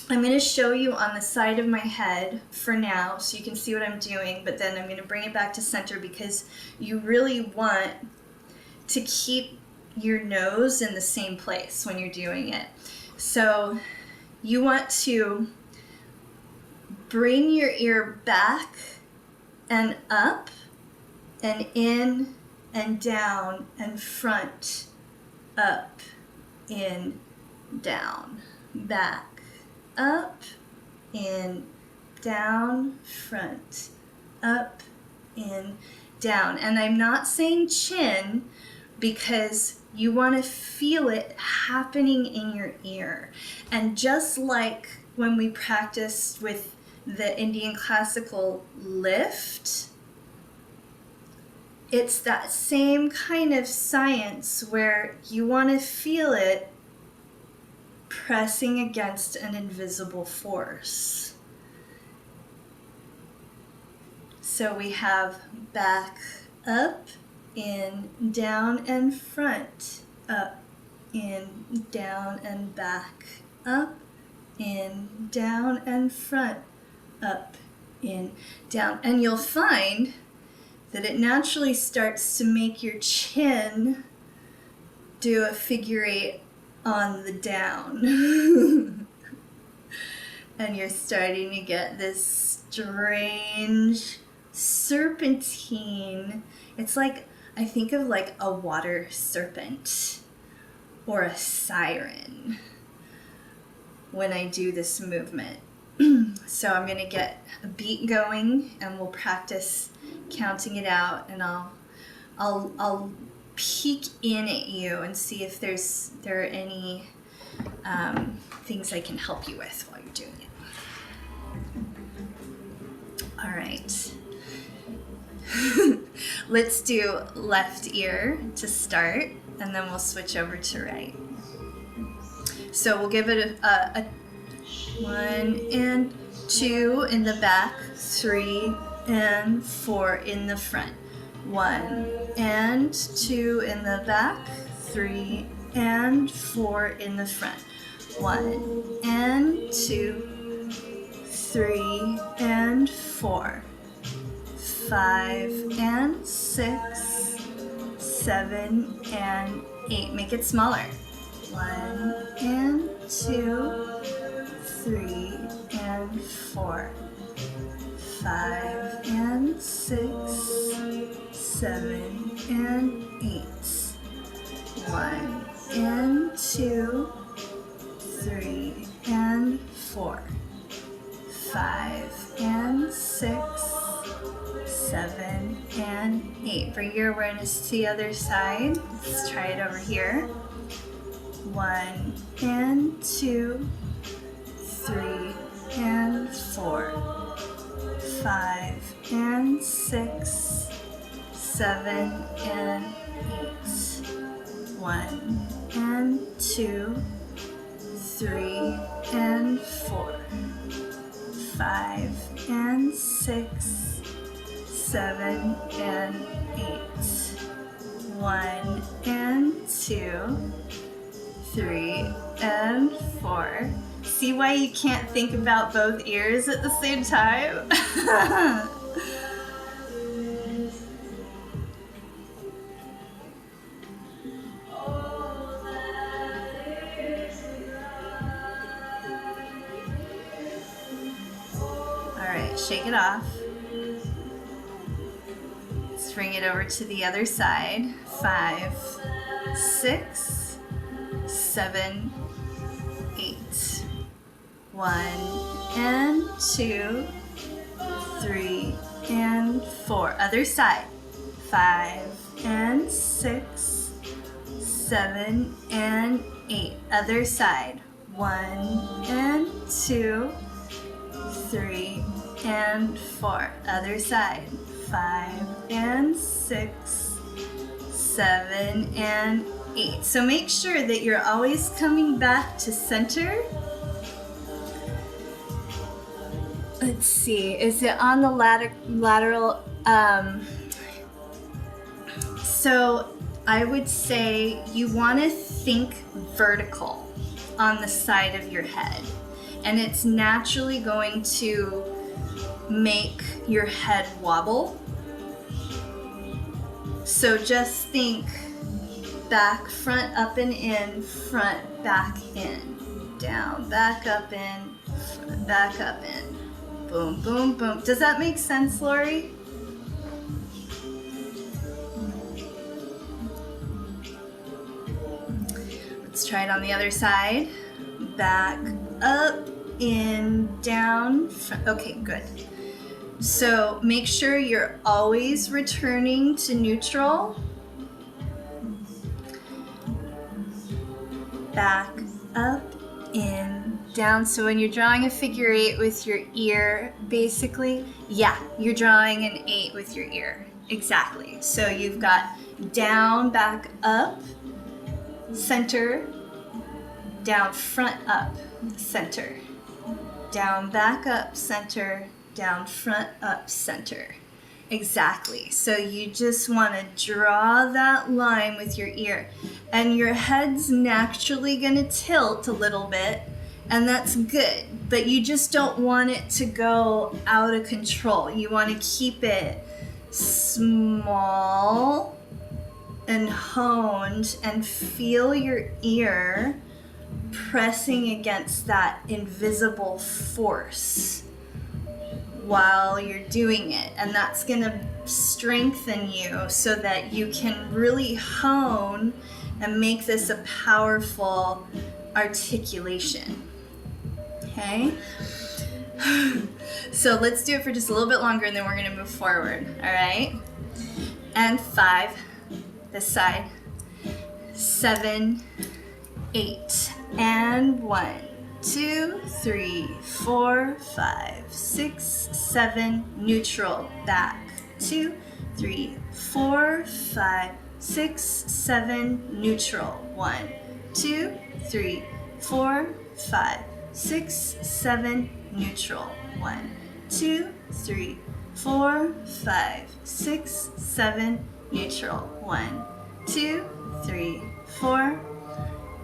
I'm going to show you on the side of my head for now so you can see what I'm doing, but then I'm going to bring it back to center because you really want to keep your nose in the same place when you're doing it. So you want to bring your ear back and up and in and down and front, up, in, down, back, up, in, down, front, up, in, down. And I'm not saying chin because you want to feel it happening in your ear. And just like when we practiced with the Indian classical lift, it's that same kind of science where you want to feel it pressing against an invisible force. So we have back, up, in, down, and front, up, in, down, and back, up, in, down, and front, up, in, down. And you'll find that it naturally starts to make your chin do a figure 8 on the down. And you're starting to get this strange serpentine. It's like, I think of like a water serpent or a siren when I do this movement. So I'm gonna get a beat going and we'll practice counting it out, and I'll peek in at you and see if there are any things I can help you with while you're doing it. All right. Let's do left ear to start, and then we'll switch over to right. So we'll give it a 1 and 2 in the back, 3 and 4 in the front. 1 and 2 in the back, 3 and 4 in the front. 1 and 2, 3 and 4, 5 and 6, 7 and 8. Make it smaller. 1 and 2, 3 and 4, 5 and 6, 7 and 8. 1 and 2, 3 and 4, 5 and 6, 7 and 8. Bring your awareness to the other side. Let's try it over here. 1 and 2, 3 and 4, 5 and 6, 7 and 8. 1 and 2, 3 and 4, 5 and 6, 7 and 8. 1 and 2, 3 and 4. See why you can't think about both ears at the same time? Alright, shake it off. Let's bring it over to the other side. 5, 6, 7, 8. 1 and 2, 3 and 4. Other side. 5 and 6, 7 and 8. Other side. 1 and 2, 3 and 4. Other side. 5 and 6, 7 and 8. So make sure that you're always coming back to center. Let's see, is it on the lateral? So I would say you want to think vertical on the side of your head, and it's naturally going to make your head wobble. So just think back, front, up and in, front, back, in, down, back, up, in, front, back, up, in. Boom, boom, boom. Does that make sense, Lori? Let's try it on the other side. Back, up, in, down, front. Okay, good. So make sure you're always returning to neutral. Back, up, in, down. So when you're drawing a figure 8 with your ear, basically, yeah, you're drawing an 8 with your ear. Exactly. So you've got down, back, up, center, down, front, up, center, down, back, up, center, down, front, up, center. Exactly. So you just want to draw that line with your ear, and your head's naturally going to tilt a little bit, and that's good, but you just don't want it to go out of control. You want to keep it small and honed, and feel your ear pressing against that invisible force while you're doing it. And that's going to strengthen you so that you can really hone and make this a powerful articulation. Okay? So let's do it for just a little bit longer and then we're going to move forward. All right? And 5, this side, 7, 8, and 1, 2, 3, 4, 5, 6, 7, neutral, back, 2, 3, 4, 5, 6, 7, neutral, 1, 2, 3, 4, 5, 6, 7, neutral, 1, 2, 3, 4, 5, 6, 7, neutral, 1, 2, 3, 4,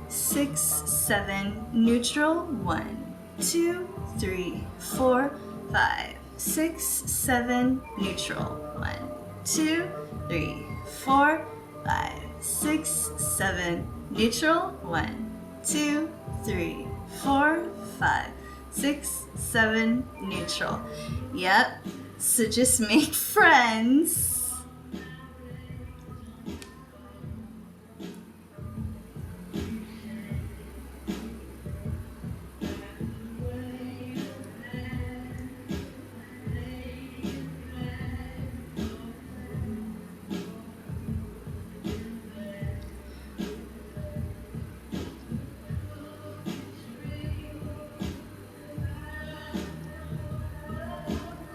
6, 7, neutral, 1, 2, 3, 4, 5, 6, 7, neutral, 1, 2, 3, 4, 5, 6, 7, neutral, 1, 2, 3, 4, 5, 6, 7, neutral. Yep, so just make friends.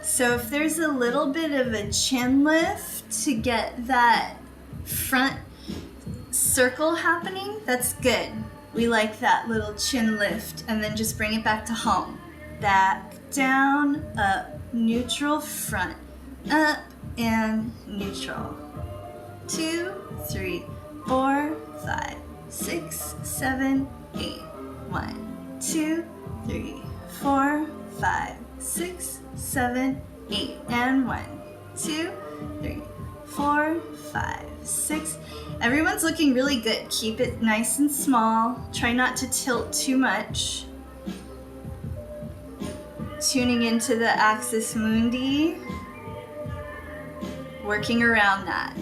So if there's a little bit of a chin lift to get that front circle happening, that's good. We like that little chin lift, and then just bring it back to home. Back, down, up, neutral, front, up, and neutral. 2, 3, 4, 5, 6, 7, 8. 1, 2, 3, 4, 5, 6, 7, 8, and 1, 2, 3, 4, 5, 6. Everyone's looking really good. Keep it nice and small. Try not to tilt too much. Tuning into the axis mundi. Working around that.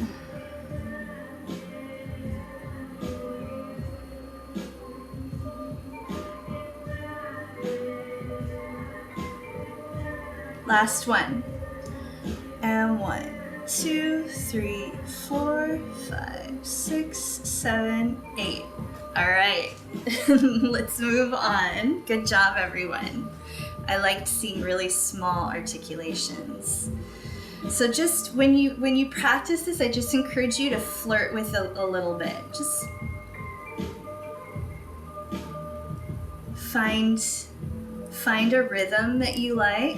Last one. And 1, 2, 3, 4, 5, 6, 7, 8. All right, let's move on. Good job, everyone. I liked seeing really small articulations. So just when you practice this, I just encourage you to flirt with a little bit. Just find a rhythm that you like.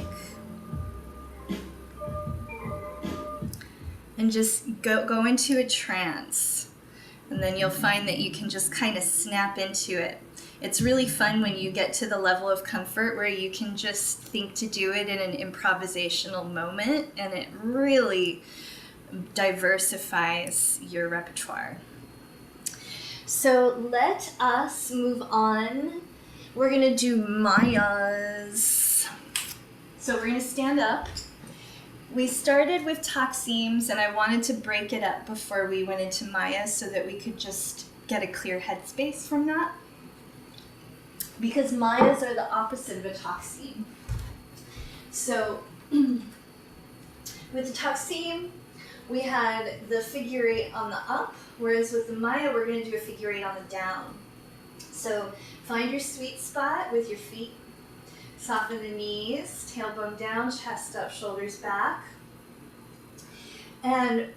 And just go into a trance. And then you'll find that you can just kind of snap into it. It's really fun when you get to the level of comfort where you can just think to do it in an improvisational moment, and it really diversifies your repertoire. So let us move on. We're gonna do Mayas. So we're gonna stand up. We started with Takseems, and I wanted to break it up before we went into Maya so that we could just get a clear headspace from that. Because Mayas are the opposite of a Takseem. So with the Takseem, we had the figure 8 on the up, whereas with the Maya, we're going to do a figure 8 on the down. So find your sweet spot with your feet. Soften the knees, tailbone down, chest up, shoulders back. And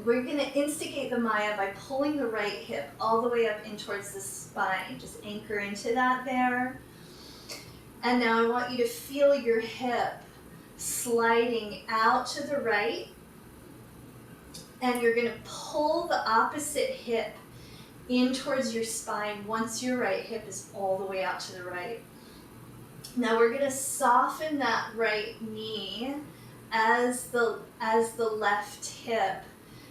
we're going to instigate the Maya by pulling the right hip all the way up in towards the spine. Just anchor into that there. And now I want you to feel your hip sliding out to the right. And you're going to pull the opposite hip in towards your spine once your right hip is all the way out to the right. Now we're going to soften that right knee as the left hip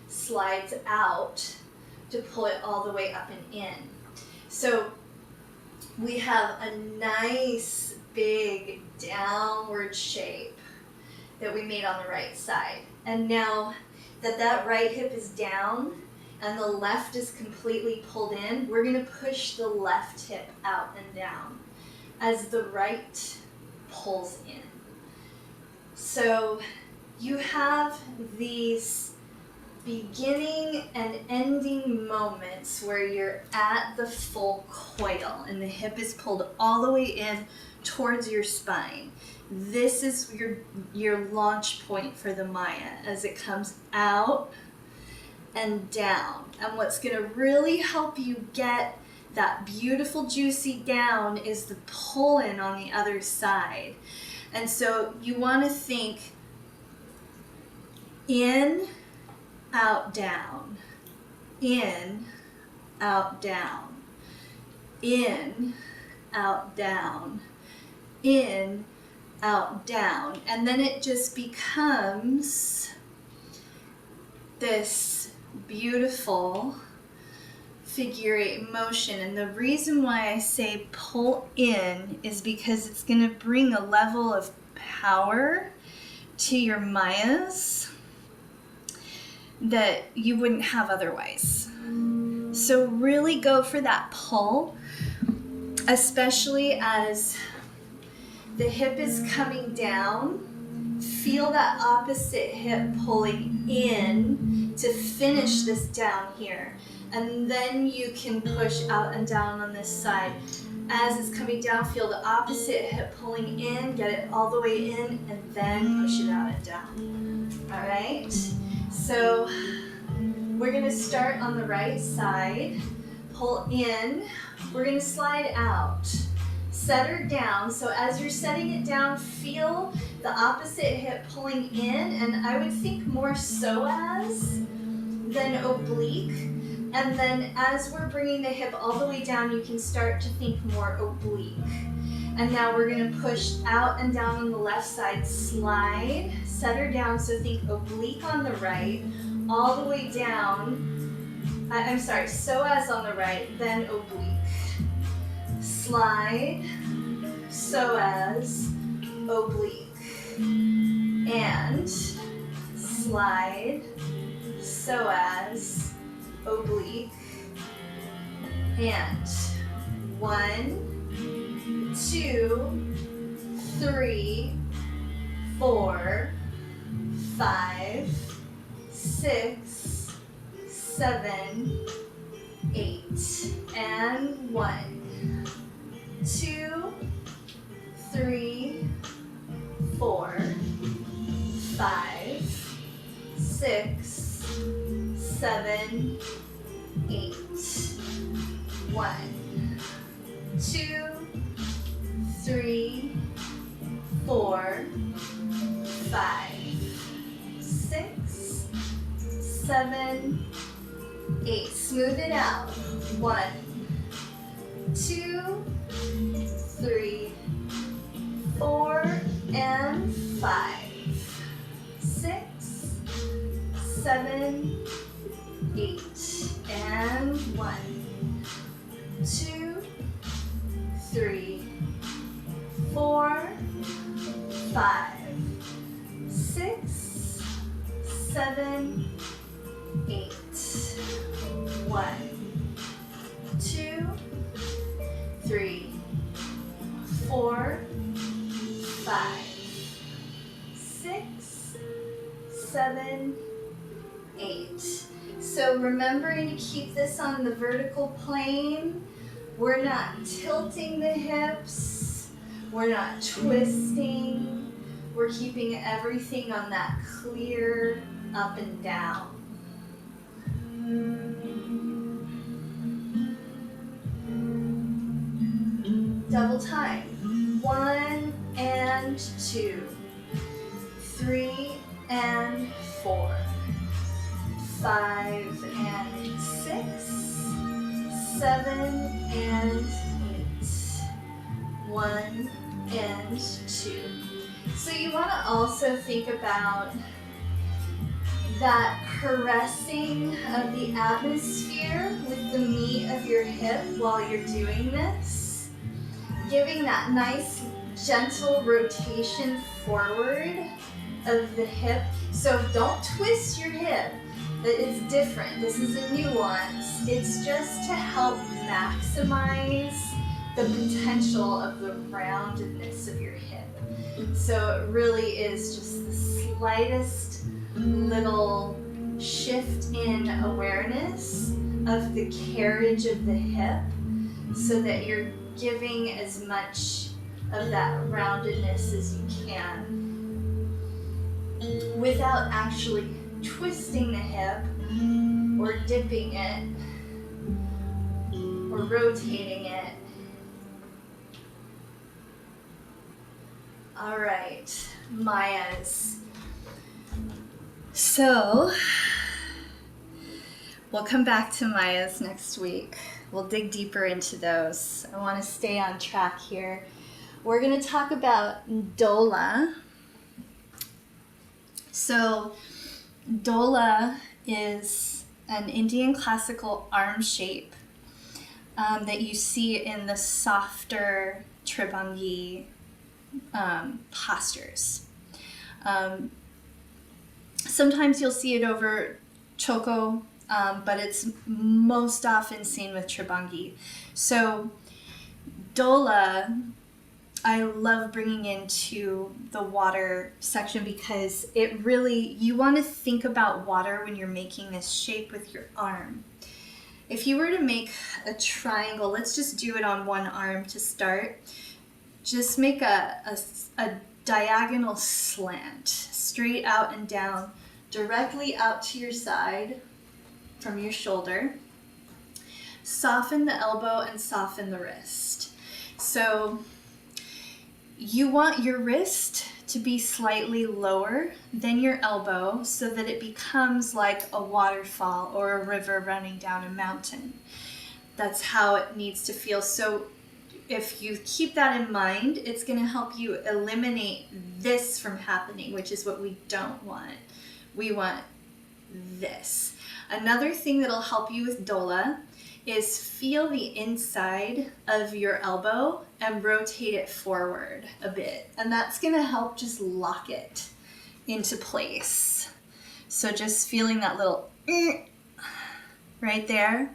slides out to pull it all the way up and in. So we have a nice big downward shape that we made on the right side. And now that right hip is down and the left is completely pulled in, we're gonna push the left hip out and down as the right pulls in. So you have these beginning and ending moments where you're at the full coil and the hip is pulled all the way in towards your spine. This is your launch point for the Maya as it comes out and down. And what's going to really help you get that beautiful juicy down is the pull in on the other side. And so you want to think in, out, down, in, out, down, in, out, down, in, out, down. And then it just becomes this beautiful figure eight motion. And the reason why I say pull in is because it's going to bring a level of power to your Mayas that you wouldn't have otherwise. So really go for that pull, especially as the hip is coming down. Feel that opposite hip pulling in to finish this down here. And then you can push out and down on this side. As it's coming down, feel the opposite hip pulling in, get it all the way in, and then push it out and down. All right? So we're gonna start on the right side, pull in, we're gonna slide out, set her down. So as you're setting it down, feel the opposite hip pulling in, and I would think more psoas than oblique. And then as we're bringing the hip all the way down, you can start to think more oblique. And now we're gonna push out and down on the left side, slide, set her down, so think oblique on the right, all the way down, I'm sorry, psoas on the right, then oblique. Slide, psoas, oblique. And slide, psoas, oblique. And 1, 2, 3, 4, 5, 6, 7, 8. And 1, 2, 3, 4, 5, 6, 7, 8. 1, 2, 3, 4, 5, 6, 7, 8. Smooth it out. 1, 2, 3, 4, and 5, 6, 7, 8. And 1, 2, 3, 4, 5, 6, 7, 8. 1, 2, 3, 4, 5, 6, 7, 8. So remembering to keep this on the vertical plane. We're not tilting the hips. We're not twisting. We're keeping everything on that clear up and down. Double time. 1 and 2, 3 and 4, 5 and 6, 7 and 8, 1 and 2. So you want to also think about that caressing of the atmosphere with the meat of your hip while you're doing this. Giving that nice gentle rotation forward of the hip. So don't twist your hip. It's different. This is a nuance. It's just to help maximize the potential of the roundedness of your hip. So it really is just the slightest little shift in awareness of the carriage of the hip so that you're giving as much of that roundedness as you can without actually twisting the hip or dipping it or rotating it. All right, Mayas. So we'll come back to Mayas next week. We'll dig deeper into those. I want to stay on track here. We're going to talk about Dola. So Dola is an Indian classical arm shape that you see in the softer Tribangi postures. Sometimes you'll see it over Choko, but it's most often seen with Tribangi. So Dola, I love bringing into the water section because it really, you want to think about water when you're making this shape with your arm. If you were to make a triangle, let's just do it on one arm to start. Just make a diagonal slant, straight out and down, directly out to your side from your shoulder. Soften the elbow and soften the wrist. So you want your wrist to be slightly lower than your elbow so that it becomes like a waterfall or a river running down a mountain. That's how it needs to feel. So if you keep that in mind, it's going to help you eliminate this from happening, which is what we don't want. We want this. Another thing that'll help you with Dola is feel the inside of your elbow and rotate it forward a bit. And that's going to help just lock it into place. So just feeling that little right there.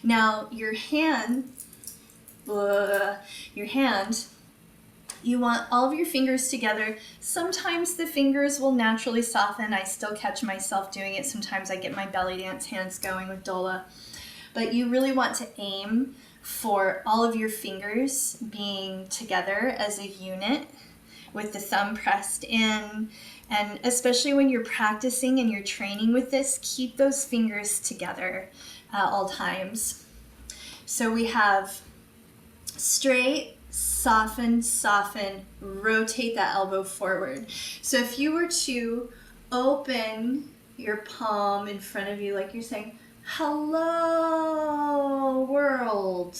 Now your hand, you want all of your fingers together. Sometimes the fingers will naturally soften. I still catch myself doing it. Sometimes I get my belly dance hands going with Dola. But you really want to aim for all of your fingers being together as a unit with the thumb pressed in. And especially when you're practicing and you're training with this, keep those fingers together at all times. So we have straight, soften, soften, rotate that elbow forward. So if you were to open your palm in front of you like you're saying, hello world,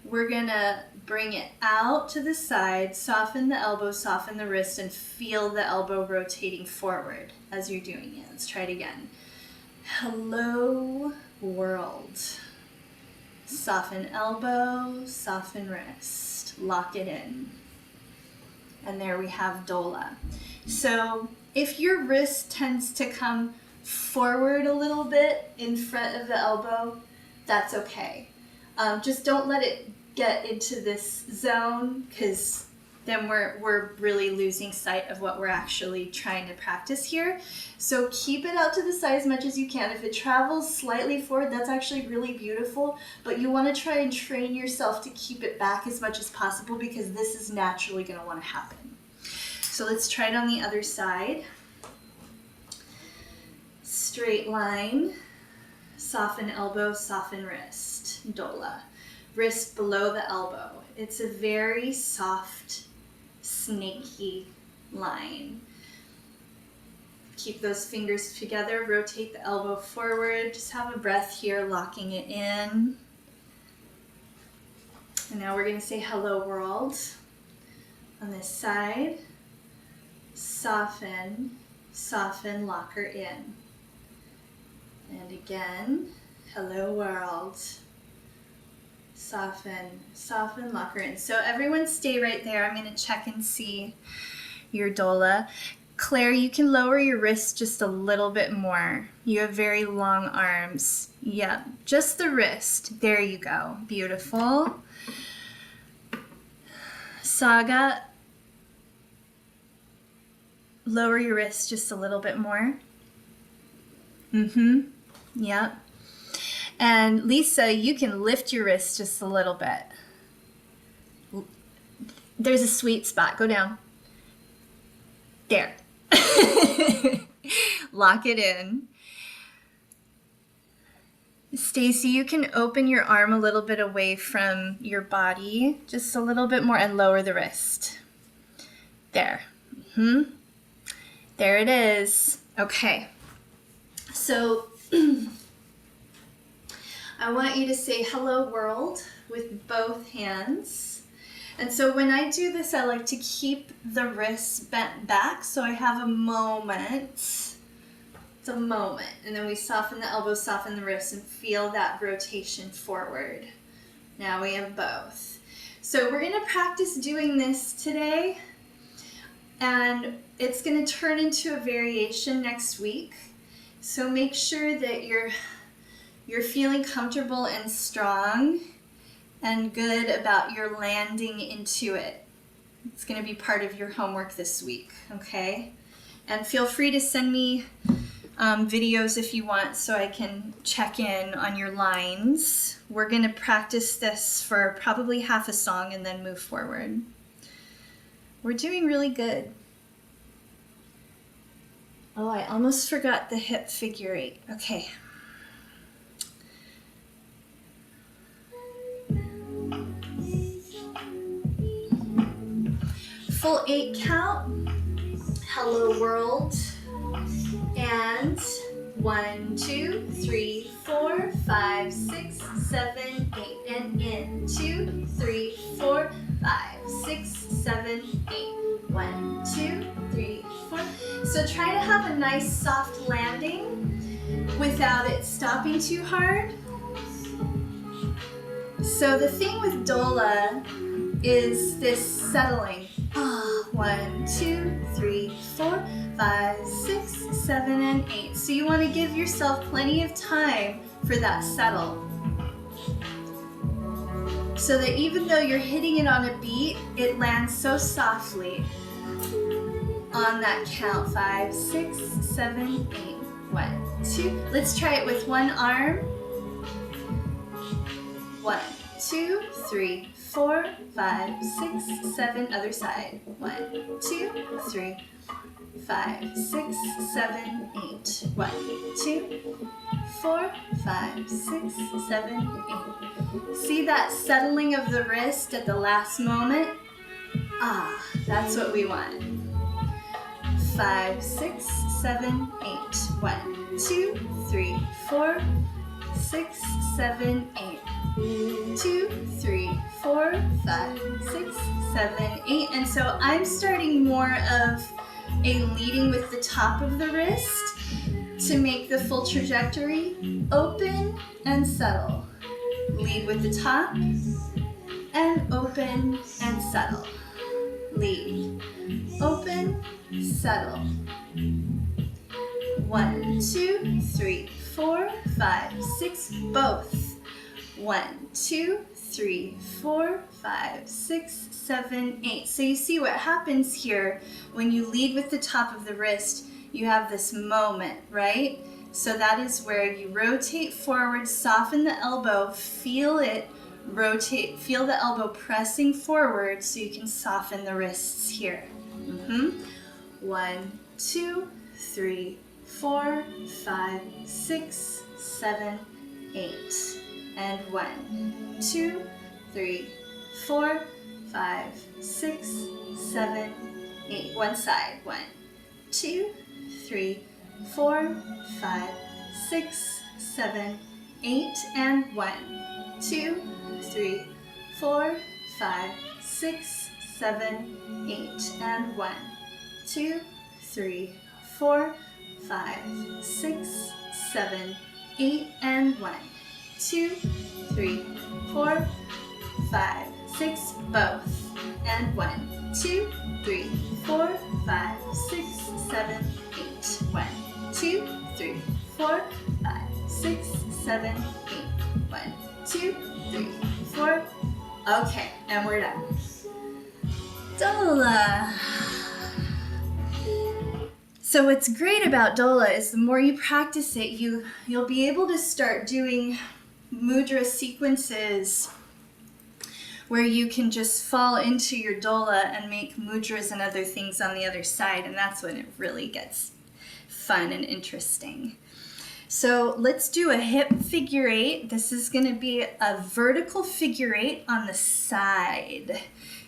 we're gonna bring it out to the side, soften the elbow, soften the wrist, and feel the elbow rotating forward as you're doing it. Let's try it again. Hello world. Soften elbow, soften wrist, lock it in. And there we have Dola. So if your wrist tends to come forward a little bit in front of the elbow, that's okay. Just don't let it get into this zone, because then we're really losing sight of what we're actually trying to practice here. So keep it out to the side as much as you can. If it travels slightly forward, that's actually really beautiful, but you want to try and train yourself to keep it back as much as possible, because this is naturally going to want to happen. So let's try it on the other side. Straight line, soften elbow, soften wrist, Dola. Wrist below the elbow. It's a very soft, snaky line. Keep those fingers together, rotate the elbow forward. Just have a breath here, locking it in. And now we're going to say hello world on this side. Soften, soften, lock her in. And again, hello world. Soften, soften, lock her in. So everyone stay right there. I'm going to check and see your doula. Claire, you can lower your wrist just a little bit more. You have very long arms. Yep, just the wrist. There you go. Beautiful. Saga, lower your wrist just a little bit more. Yep. And Lisa, you can lift your wrist just a little bit. There's a sweet spot. Go down. There. Lock it in. Stacy, you can open your arm a little bit away from your body, just a little bit more, and lower the wrist. There. There it is. Okay. So I want you to say hello world with both hands. And so when I do this, I like to keep the wrists bent back so I have a moment. It's a moment. And then we soften the elbows, soften the wrists, and feel that rotation forward. Now we have both. So we're going to practice doing this today. And it's going to turn into a variation next week. So make sure that you're feeling comfortable and strong and good about your landing into it. It's going to be part of your homework this week, okay? And feel free to send me videos if you want so I can check in on your lines. We're going to practice this for probably half a song and then move forward. We're doing really good. Oh, I almost forgot the hip figure 8. Okay. Full 8 count. Hello world. And 1, 2, 3, 4, 5, 6, 7, 8. And in 2, 3, 4, 5, 6, 7, 8. 1, 2, 3, 4. So try to have a nice soft landing without it stopping too hard. So the thing with doula is this settling. 1, 2, 3, 4, 5, 6, 7, and 8. So you want to give yourself plenty of time for that settle. So that even though you're hitting it on a beat, it lands so softly on that count. 5, 6, 7, 8. 1, 2. Let's try it with one arm. 1, 2, 3, 4, 5, 6, 7. Other side. 1, 2, 3, 5, 6, 7, 8. 1, 2, 4, 5, 6, 7, 8. See that settling of the wrist at the last moment? That's what we want. 5, 6, 7, 8. 1, 2, 3, 4, 6, 7, 8. 2, 3, 4, 5, 6, 7, 8. And so I'm starting more of a leading with the top of the wrist to make the full trajectory. Open and settle. Lead with the top and open and settle. Lead, open, settle. 1, 2, 3, 4, 5, 6. Both. 1, 2, 3, 4, 5, 6, 7, 8. So you see what happens here when you lead with the top of the wrist, you have this moment, right? So that is where you rotate forward, soften the elbow, feel it rotate, feel the elbow pressing forward so you can soften the wrists here. 1, 2, 3, 4, 5, 6, 7, 8. And 1, 2, 3, 4, 5, 6, 7, 8. One side. 1, 2, 3, 4, 5, 6, 7, 8. And 1, 2, 3, 4, 5, 6, 7, 8. And 1, 2, 3, 4, 5, 6, 7, 8, and 1, 2, 3, 4, 5, 6, both, and 1, 2, 3, 4, 5, 6, 7, 8, 1, 2, 3, 4, 5, 6, 7, 8, 1, 2, 3, 4. Okay, and we're done. Dola. So what's great about Dola is the more you practice it, you'll be able to start doing mudra sequences where you can just fall into your Dola and make mudras and other things on the other side, and that's when it really gets fun and interesting. So let's do a hip figure eight. This is going to be a vertical figure eight on the side.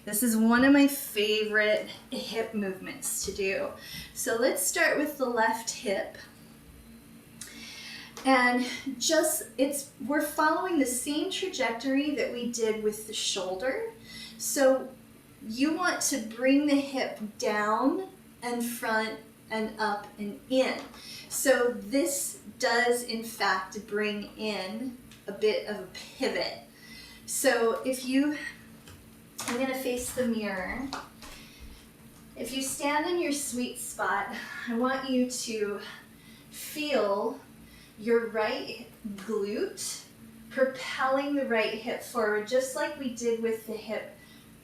This is one of my favorite hip movements to do. So let's start with the left hip. And we're following the same trajectory that we did with the shoulder. So you want to bring the hip down and front and up and in. So this does in fact bring in a bit of a pivot. So I'm going to face the mirror. If you stand in your sweet spot, I want you to feel your right glute propelling the right hip forward, just like we did with the hip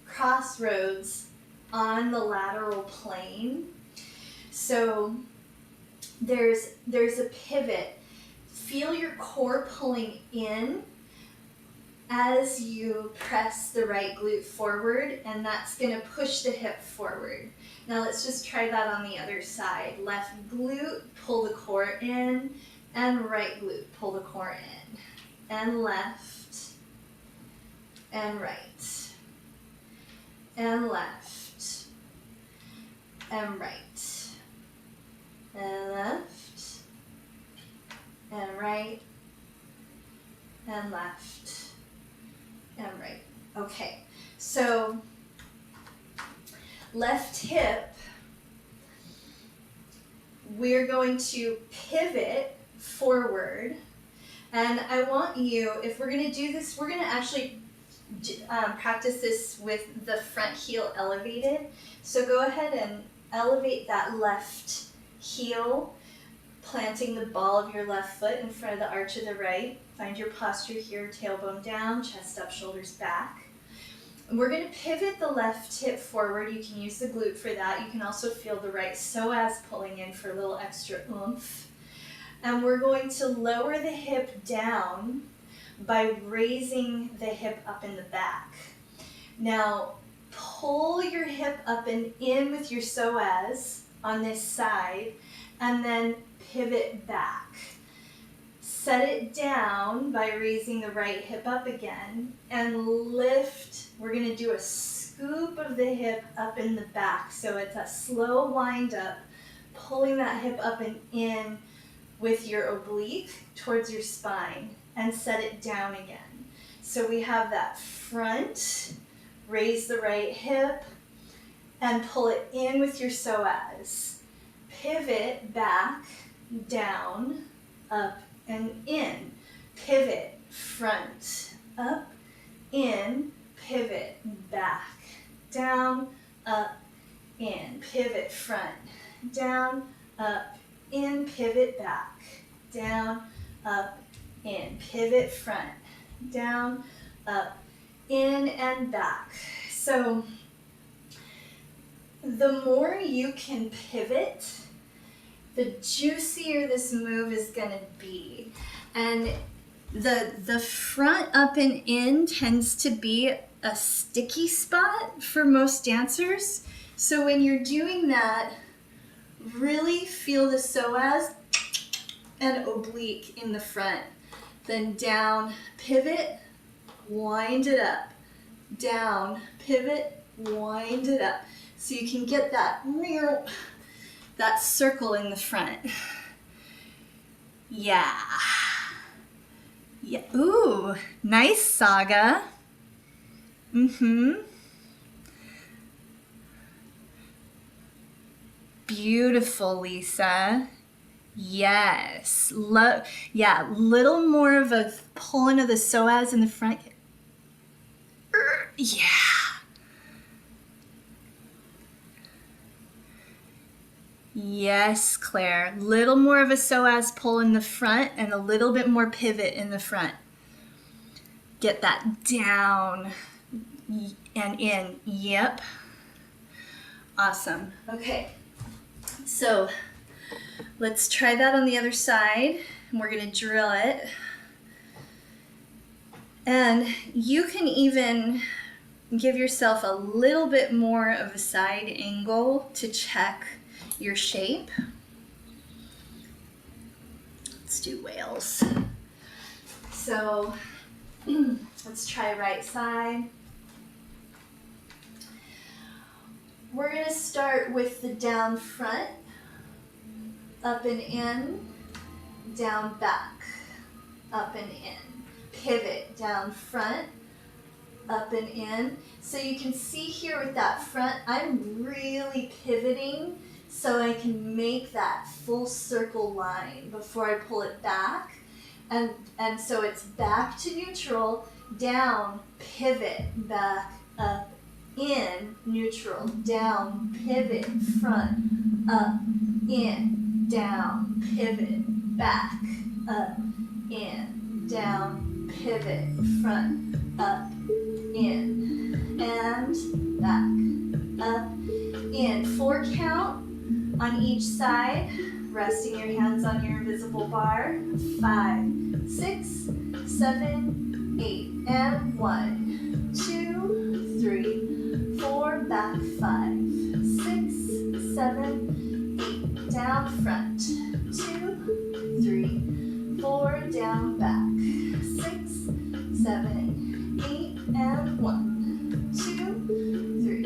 crossroads on the lateral plane. So there's a pivot. Feel your core pulling in as you press the right glute forward, and that's going to push the hip forward. Now let's just try that on the other side. Left glute, pull the core in, and right glute, pull the core in. And left, and right, and left, and right, and left, and right, and left, and right. Okay, so left hip, we're going to pivot forward, and I want you, if we're going to do this, we're going to actually practice this with the front heel elevated. So go ahead and elevate that left heel, planting the ball of your left foot in front of the arch of the right. Find your posture here, tailbone down, chest up, shoulders back. And we're going to pivot the left hip forward. You can use the glute for that. You can also feel the right psoas pulling in for a little extra oomph. And we're going to lower the hip down by raising the hip up in the back. Now, pull your hip up and in with your psoas on this side, and then pivot back. Set it down by raising the right hip up again, and lift. We're going to do a scoop of the hip up in the back. So it's a slow wind up, pulling that hip up and in with your oblique towards your spine, and set it down again. So we have that front, raise the right hip, and pull it in with your psoas. Pivot back, down, up, and in. Pivot, front, up, in, pivot, back, down, up, in. Pivot, front, down, up, in, pivot, back, down, up, in. Pivot, front, down, up, in, and back. So the more you can pivot, the juicier this move is going to be. And the front up and in tends to be a sticky spot for most dancers. So when you're doing that, really feel the psoas and oblique in the front. Then down, pivot, wind it up. Down, pivot, wind it up. So you can get that circle in the front. Yeah. Yeah. Ooh, nice, Saga. Beautiful, Lisa. Yes. Yeah, little more of a pulling of the psoas in the front. Yeah. Yes, Claire. Little more of a psoas pull in the front and a little bit more pivot in the front. Get that down and in. Yep. Awesome. Okay. So let's try that on the other side. We're going to drill it. And you can even give yourself a little bit more of a side angle to check your shape. Let's do whales. So let's try right side. We're going to start with the down front, up and in, down back, up and in. Pivot, down front, up and in. So you can see here with that front, I'm really pivoting so I can make that full circle line before I pull it back. And so it's back to neutral, down, pivot, back, up, in, neutral, down, pivot, front, up, in, down, pivot, back, up, in, down, pivot, front, up, in, and back, up, in. 4 count on each side, resting your hands on your invisible bar. 5, 6, 7, 8, and 1, 2, 3, 4, back, 5, 6, 7, 8, down front, 2, 3, 4, down back, 6, 7, 8, and 1, 2, 3,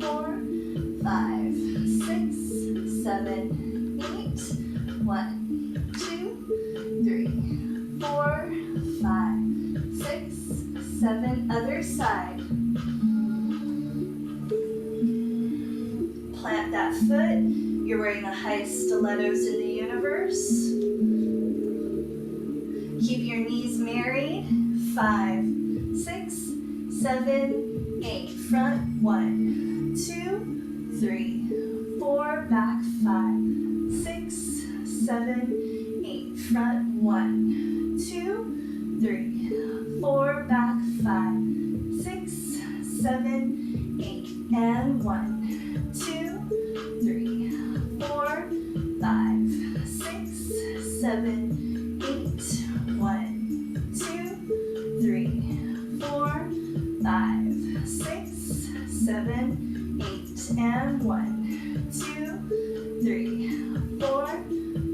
4, 5, 6, 7, 8, 1, 2, 3, 4, 5, 6, 7, other side. Plant that foot. You're wearing the highest stilettos in the universe. Keep your knees married. 5, 6, 7, 8. Front. 1, 2, 3, 4. Back. 5, 6, 7, 8. Front. 1, 2, 3, 4. Back. 5, 6, 7, 8. And 1, 2, 3, 4, 5, 6, 7, 8. 1, 2, 3, 4, 5, 6, 7, 8. And 1, 2, 3, 4,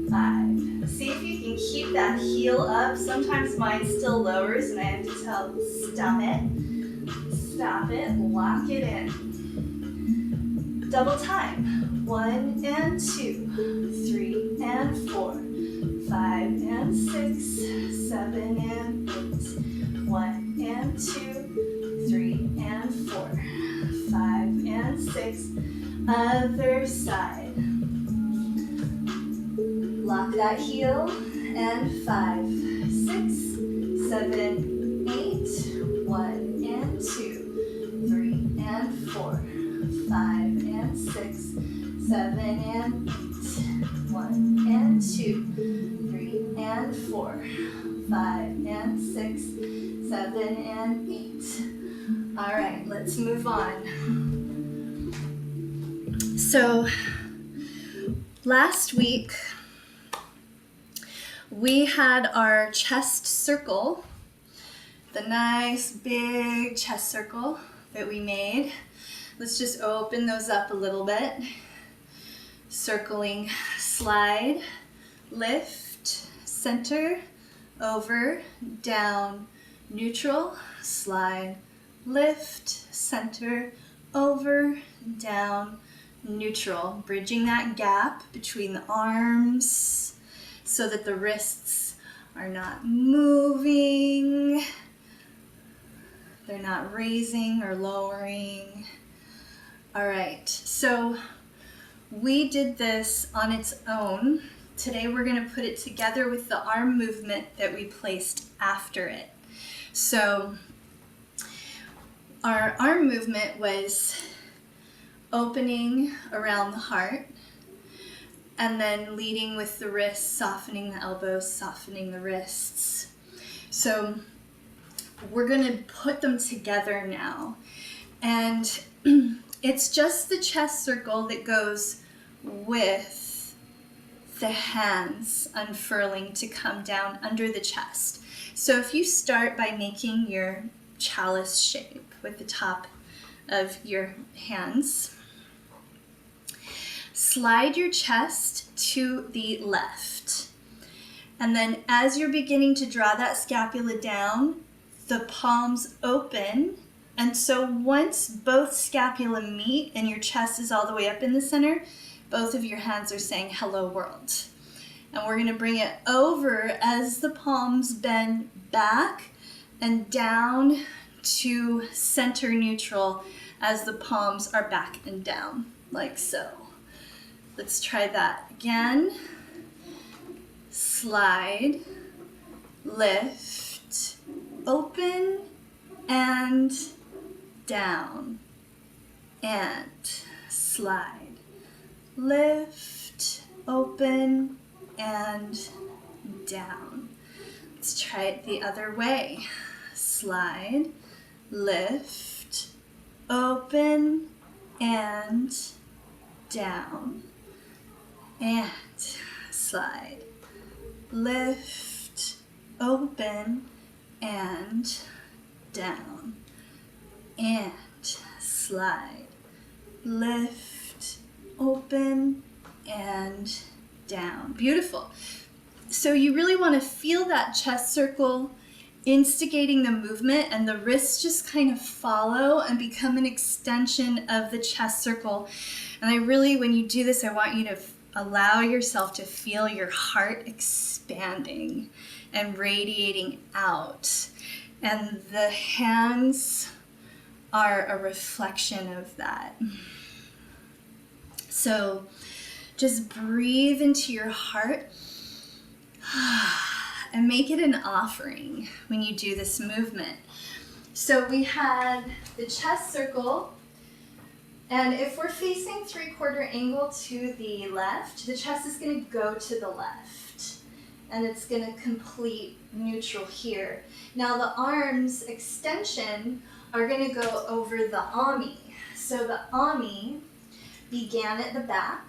5. See if you can keep that heel up. Sometimes mine still lowers and I have to tell stop it, lock it in. Double time. 1 and 2, 3 and 4, 5 and 6, 7 and 8, 1 and 2, 3 and 4, 5 and 6, other side. Lock that heel and 5, 6, 7, 8, 1 and 2, 3 and 4, 5 and 6, 7 and 8, 1 and 2, 3 and 4, 5 and 6, 7 and 8. All right, let's move on. So last week we had our chest circle, the nice big chest circle that we made. Let's just open those up a little bit. Circling, slide, lift, center, over, down, neutral, slide, lift, center, over, down, neutral. Bridging that gap between the arms so that the wrists are not moving. They're not raising or lowering. All right, so we did this on its own. Today we're going to put it together with the arm movement that we placed after it. So our arm movement was opening around the heart, and then leading with the wrists, softening the elbows, softening the wrists. So we're going to put them together now. And it's just the chest circle that goes with the hands unfurling to come down under the chest. So if you start by making your chalice shape with the top of your hands, slide your chest to the left. And then as you're beginning to draw that scapula down, the palms open. And so once both scapula meet and your chest is all the way up in the center, both of your hands are saying, hello world. And we're going to bring it over as the palms bend back and down to center neutral as the palms are back and down, like so. Let's try that again. Slide, lift, open, and down, and slide, lift, open, and down. Let's try it the other way. Slide, lift, open, and down, and slide, lift, open, and down, and slide, lift, open, and down. Beautiful. So you really want to feel that chest circle instigating the movement, and the wrists just kind of follow and become an extension of the chest circle. And I really, when you do this, I want you to allow yourself to feel your heart expanding and radiating out. And the hands are a reflection of that. So just breathe into your heart and make it an offering when you do this movement. So we had the chest circle, and if we're facing 3/4 angle to the left, the chest is going to go to the left, and it's going to complete neutral here. Now the arms extension are going to go over the Ami. So the Ami began at the back.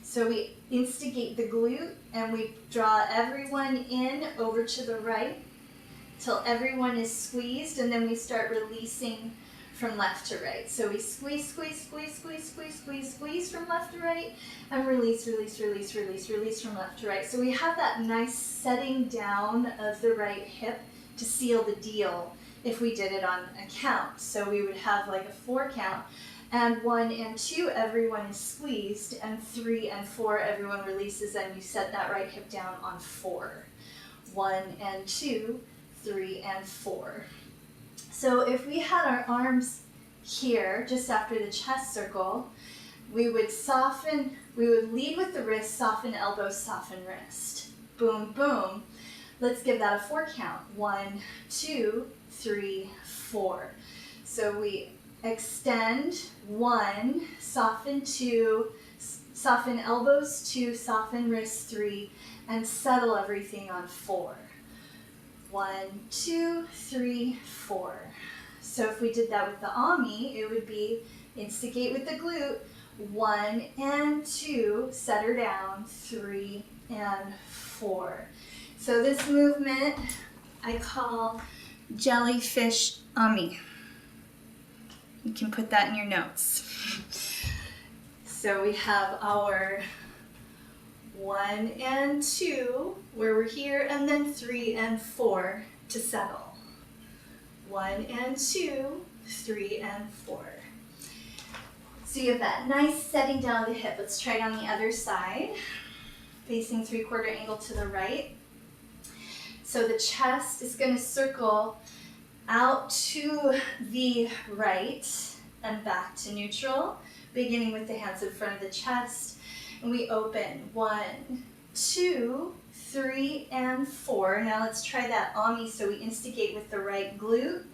So we instigate the glute and we draw everyone in over to the right till everyone is squeezed, and then we start releasing from left to right. So we squeeze, squeeze, squeeze, squeeze, squeeze, squeeze, squeeze from left to right, and release, release, release, release, release from left to right. So we have that nice setting down of the right hip to seal the deal if we did it on a count. So we would have like a 4 count, and 1 and 2, everyone is squeezed, and 3 and 4, everyone releases, and you set that right hip down on 4. 1 and 2, 3 and 4. So if we had our arms here, just after the chest circle, we would soften, we would lead with the wrist, soften elbow, soften wrist. Boom, boom. Let's give that a 4 count. 1, 2, 3, 4. So we extend 1, soften 2, soften elbows 2, soften wrists 3, and settle everything on 4. 1, 2, 3, 4. So if we did that with the Ami, it would be instigate with the glute, 1 and 2, set her down, 3 and 4. So this movement I call jellyfish Ami. You can put that in your notes. So we have our 1 and 2, where we're here, and then 3 and 4 to settle. 1 and 2, 3 and 4. So you have that nice setting down of the hip. Let's try it on the other side, facing 3/4 angle to the right. So the chest is going to circle out to the right and back to neutral. beginning with the hands in front of the chest. And we open 1, 2, 3, and 4. Now let's try that Ami, so we instigate with the right glute.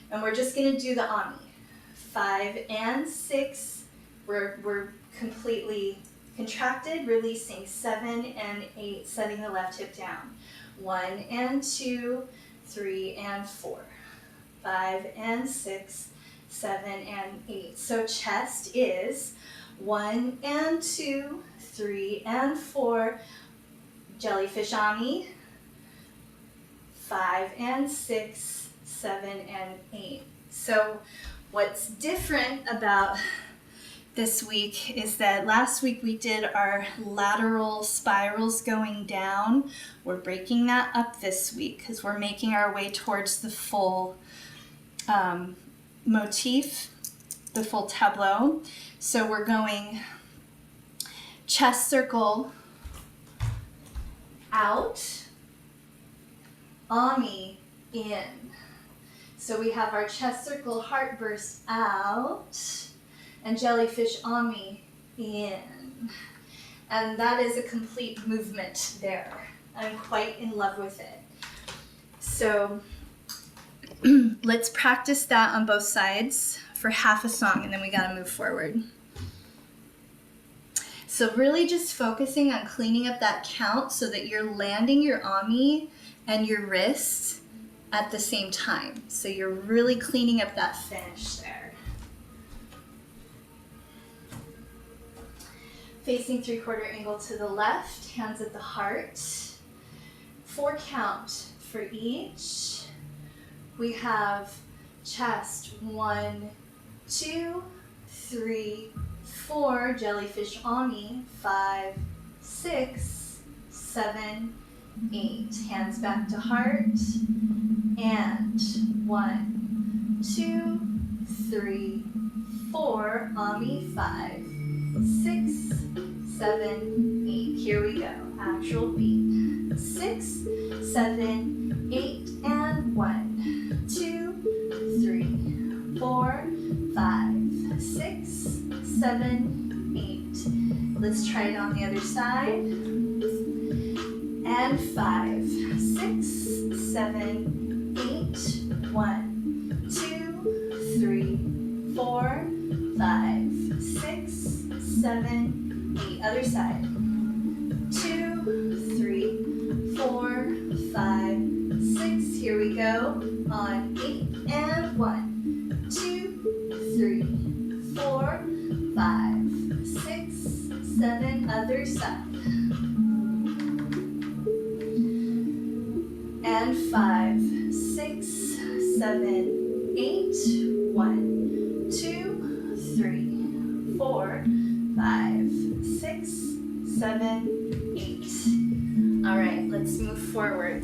And we're just going to do the Ami. 5 and 6. We're completely contracted, releasing. 7 and 8, setting the left hip down. 1 and 2, 3 and 4. 5 and 6, 7 and 8. So chest is 1 and 2, 3 and 4. Jellyfish Ami. 5 and 6, 7 and 8. So what's different about this week is that last week we did our lateral spirals going down. We're breaking that up this week because we're making our way towards the full motif, the full tableau. So we're going chest circle out, Ami in. So we have our chest circle heart burst out and jellyfish Ami in. And that is a complete movement there. I'm quite in love with it. So let's practice that on both sides for half a song, and then we gotta move forward. So really just focusing on cleaning up that count so that you're landing your Ami and your wrists at the same time. So you're really cleaning up that finish there. Facing 3/4 angle to the left, hands at the heart. 4 count for each. We have chest 1, 2, 3, 4, jellyfish Ami, 5, 6, 7, 8. Hands back to heart. And 1, 2, 3, 4, Ami, 5, 6, 7, 8. Here we go. Actual beat. 6, 7, 8, and 1, 2, 3, 4, 5, 6, 7, 8. Let's try it on the other side. And 5, 6, 7, 8. 1, 2, 3, 4, 5, 6, 7, 8. Other side. 2, 3, 4, 5, 6. Here we go. On 8 and 1, 2, 3, 4, 5, 6, 7. Other side. And 5, 6, 7, 8. 1, 2, 3, 4, 5, 6, 7, 8. All right, let's move forward.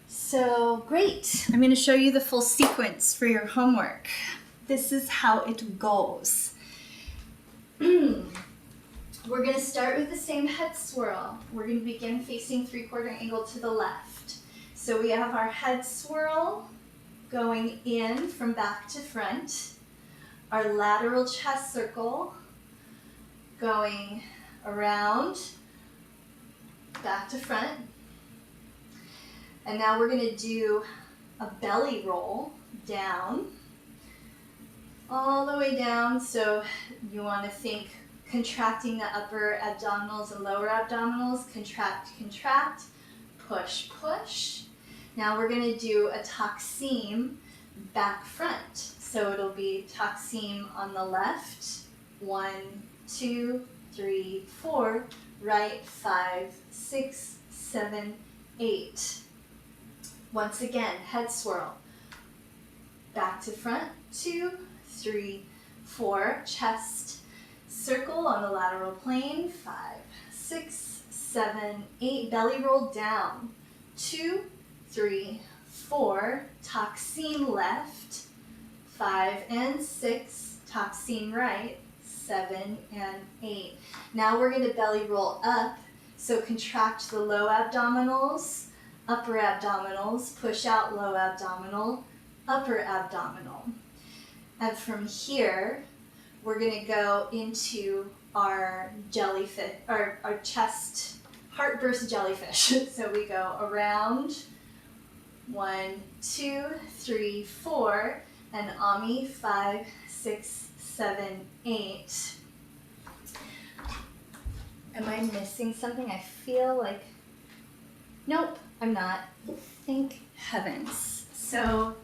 So great. I'm going to show you the full sequence for your homework. This is how it goes. We're going to start with the same head swirl. We're going to begin facing 3/4 angle to the left. So we have our head swirl going in from back to front. Our lateral chest circle going around, back to front. And now we're going to do a belly roll down, all the way down. So you want to think contracting the upper abdominals and lower abdominals, contract, contract, push, push. Now we're going to do a taksim back front. So it'll be taksim on the left, 1, 2, 3, 4, right, 5, 6, 7, 8. Once again, head swirl. Back to front, 2, 3, 4, chest circle on the lateral plane, 5, 6, 7, 8, belly roll down, 2, 3, 4, taksim left, 5 and 6, taksim right, 7 and 8. Now we're going to belly roll up, so contract the low abdominals, upper abdominals, push out low abdominal, upper abdominal. And from here, we're going to go into our jellyfish, our chest, heartburst jellyfish. So we go around 1, 2, 3, 4, and Ami 5, 6, 7, 8. Am I missing something? I feel like, nope, I'm not. Thank heavens. So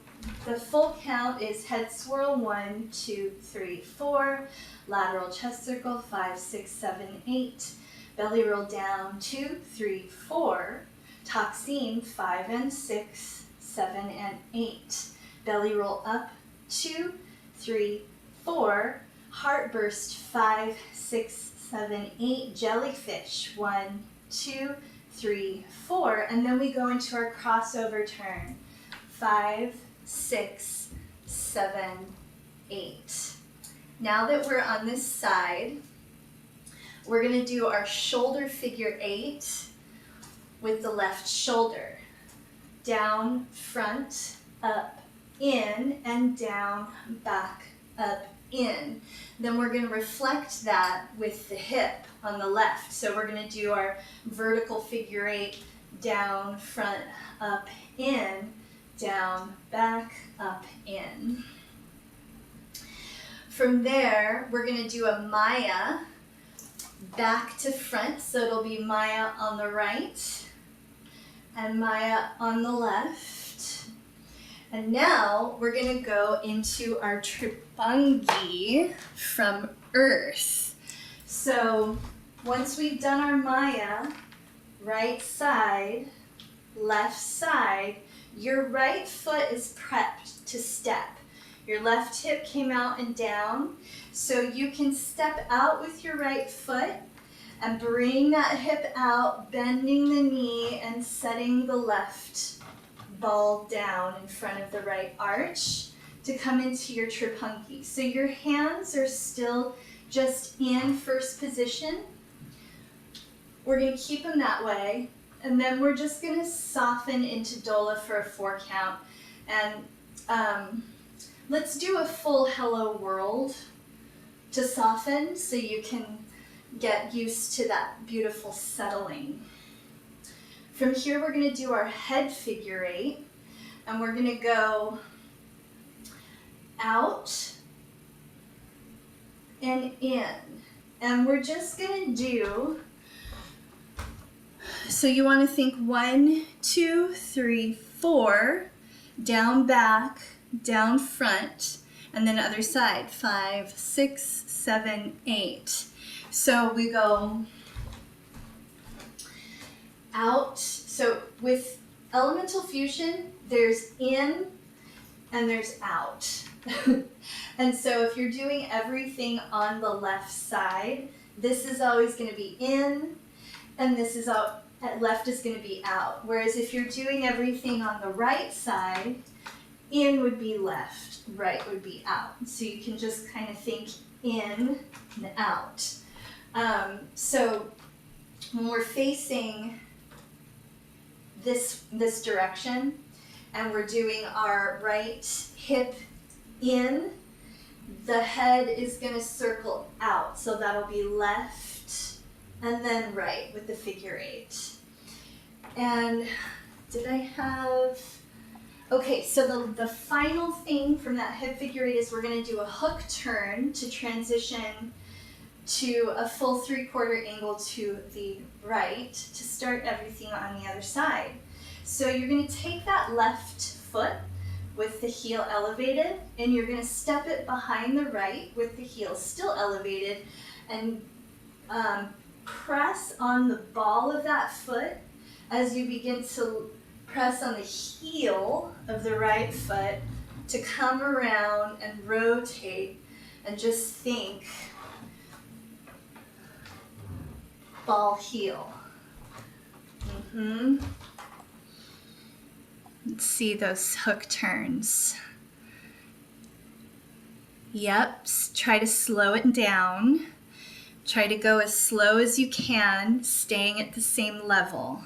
the full count is head swirl 1, 2, 3, 4, lateral chest circle 5, 6, 7, 8, belly roll down 2, 3, 4, toxine 5 and 6, 7 and 8, belly roll up 2, 3, 4, heart burst 5, 6, 7, 8, jellyfish 1, 2, 3, 4, and then we go into our crossover turn 5, 6, 7, 8. Now that we're on this side, we're going to do our shoulder figure 8 with the left shoulder. Down, front, up, in, and down, back, up, in. Then we're going to reflect that with the hip on the left. So we're going to do our vertical figure 8, down, front, up, in, down, back, up, in. From there, we're going to do a Maya back to front. So it'll be Maya on the right and Maya on the left. And now we're going to go into our Tripungi from Earth. So once we've done our Maya, right side, left side, your right foot is prepped to step. Your left hip came out and down, so you can step out with your right foot and bring that hip out, bending the knee and setting the left ball down in front of the right arch to come into your Tripungi. So your hands are still just in first position. We're going to keep them that way. And then we're just going to soften into Dola for a 4 count. And let's do a full hello world to soften so you can get used to that beautiful settling. From here, we're going to do our head figure 8. And we're going to go out and in. And we're just going to do, so you want to think 1, 2, 3, 4, down back, down front, and then other side, 5, 6, 7, 8. So we go out. So with elemental fusion, there's in and there's out. And so if you're doing everything on the left side, this is always going to be in, and this is out. Left is going to be out. Whereas if you're doing everything on the right side, in would be left, right would be out. So you can just kind of think in and out. So when we're facing this direction and we're doing our right hip in, the head is going to circle out. So that'll be left and then right with the figure 8. And did I have, okay, so the final thing from that hip figure 8 is we're going to do a hook turn to transition to a full 3/4 angle to the right to start everything on the other side. So you're going to take that left foot with the heel elevated, and you're going to step it behind the right with the heel still elevated, and press on the ball of that foot as you begin to press on the heel of the right foot to come around and rotate, and just think ball heel. Let's see those hook turns. Yep, try to slow it down. Try to go as slow as you can, staying at the same level.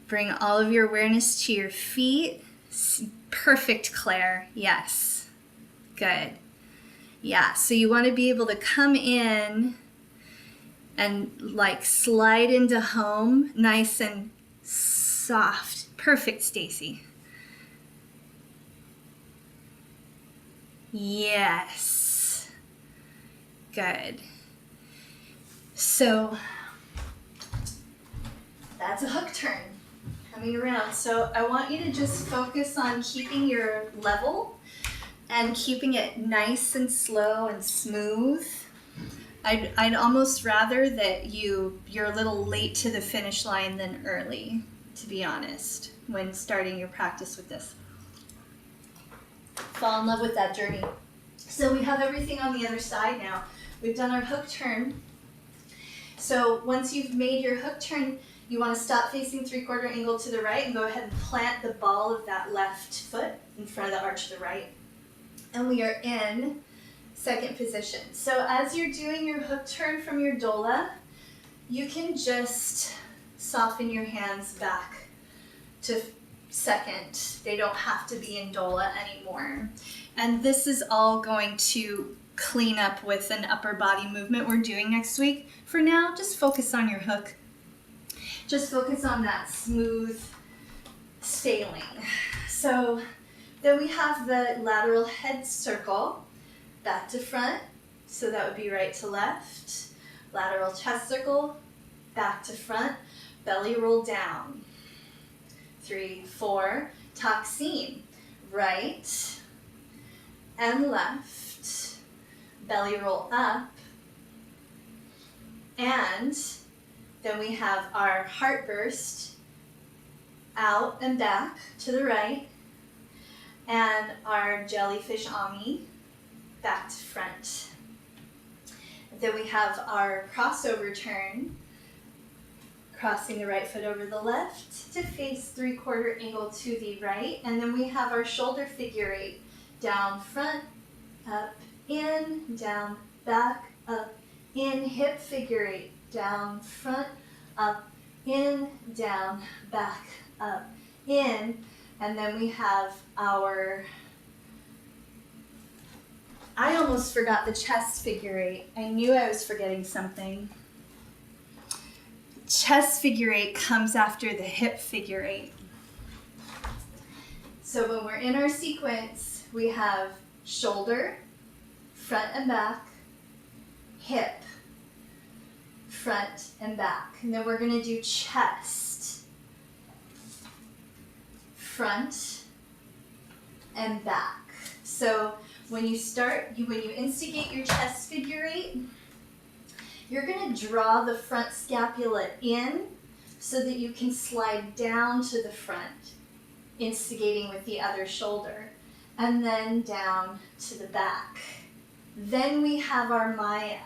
Bring all of your awareness to your feet. Perfect, Claire. Yes. Good. Yeah, so you want to be able to come in and like slide into home nice and soft. Perfect, Stacy. Yes. Good. So that's a hook turn coming around. So I want you to just focus on keeping your level and keeping it nice and slow and smooth. I'd almost rather that you're a little late to the finish line than early, to be honest, when starting your practice with this. Fall in love with that journey. So we have everything on the other side now. We've done our hook turn. So once you've made your hook turn, you want to stop facing 3/4 angle to the right and go ahead and plant the ball of that left foot in front of the arch to the right. And we are in second position. So as you're doing your hook turn from your dola, you can just soften your hands back to second. They don't have to be in dola anymore. And this is all going to clean up with an upper body movement we're doing next week. For now, just focus on your hook. Just focus on that smooth sailing. So then we have the lateral head circle, back to front, so that would be right to left. Lateral chest circle, back to front, belly roll down. 3, 4, taksim, right and left, belly roll up, and then we have our heart burst, out and back to the right, and our jellyfish ami, back to front. Then we have our crossover turn, crossing the right foot over the left to face 3/4 angle to the right. And then we have our shoulder figure 8, down, front, up, in, down, back, up, in, hip figure 8, down, front, up, in, down, back, up, in. And then we have our, I almost forgot the chest figure 8. I knew I was forgetting something. Chest figure 8 comes after the hip figure 8. So when we're in our sequence, we have shoulder, front and back, hip, front and back. And then we're going to do chest, front and back. So when you instigate your chest figure 8, you're going to draw the front scapula in so that you can slide down to the front, instigating with the other shoulder, and then down to the back. Then we have our Maya,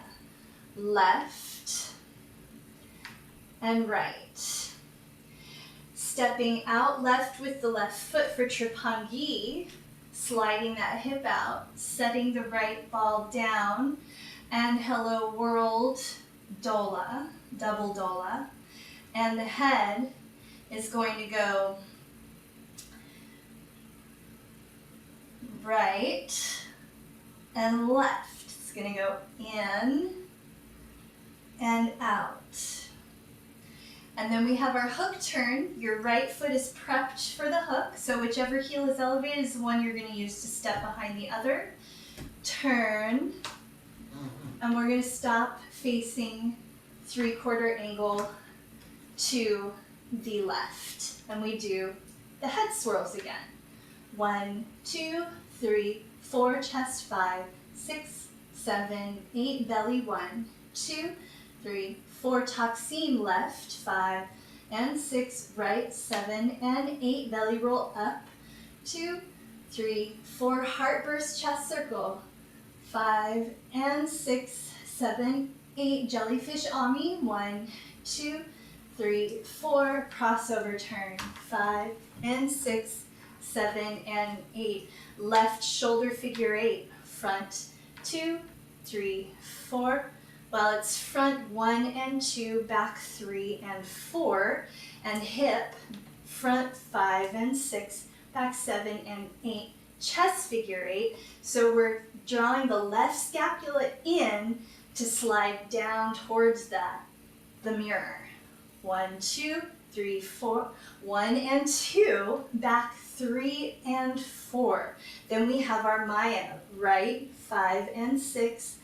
left and right. Stepping out left with the left foot for Tripangi, sliding that hip out, setting the right ball down, and hello world, dola, double dola. And the head is going to go right and left. It's going to go in and out. And then we have our hook turn. Your right foot is prepped for the hook, so whichever heel is elevated is the one you're going to use to step behind the other. Turn. And we're going to stop facing 3/4 angle to the left. And we do the head swirls again. 1, 2, 3, 4, chest 5, 6, 7, 8, belly 1, 2, 3, 4, taksim left, 5 and 6, right, 7 and 8, belly roll up, 2, 3, 4, heart burst chest circle, 5 and 6, 7, 8, jellyfish ami, 1, 2, 3, 4, crossover turn, 5 and 6, 7 and 8, left shoulder figure 8, front 2, 3, 4, well it's front 1 and 2, back 3 and 4, and hip, front 5 and 6, back 7 and 8. Chest figure 8. So we're drawing the left scapula in to slide down towards the mirror. 1, 2, 3, 4. 1 and 2, back 3 and 4. Then we have our Maya, right 5 and 6,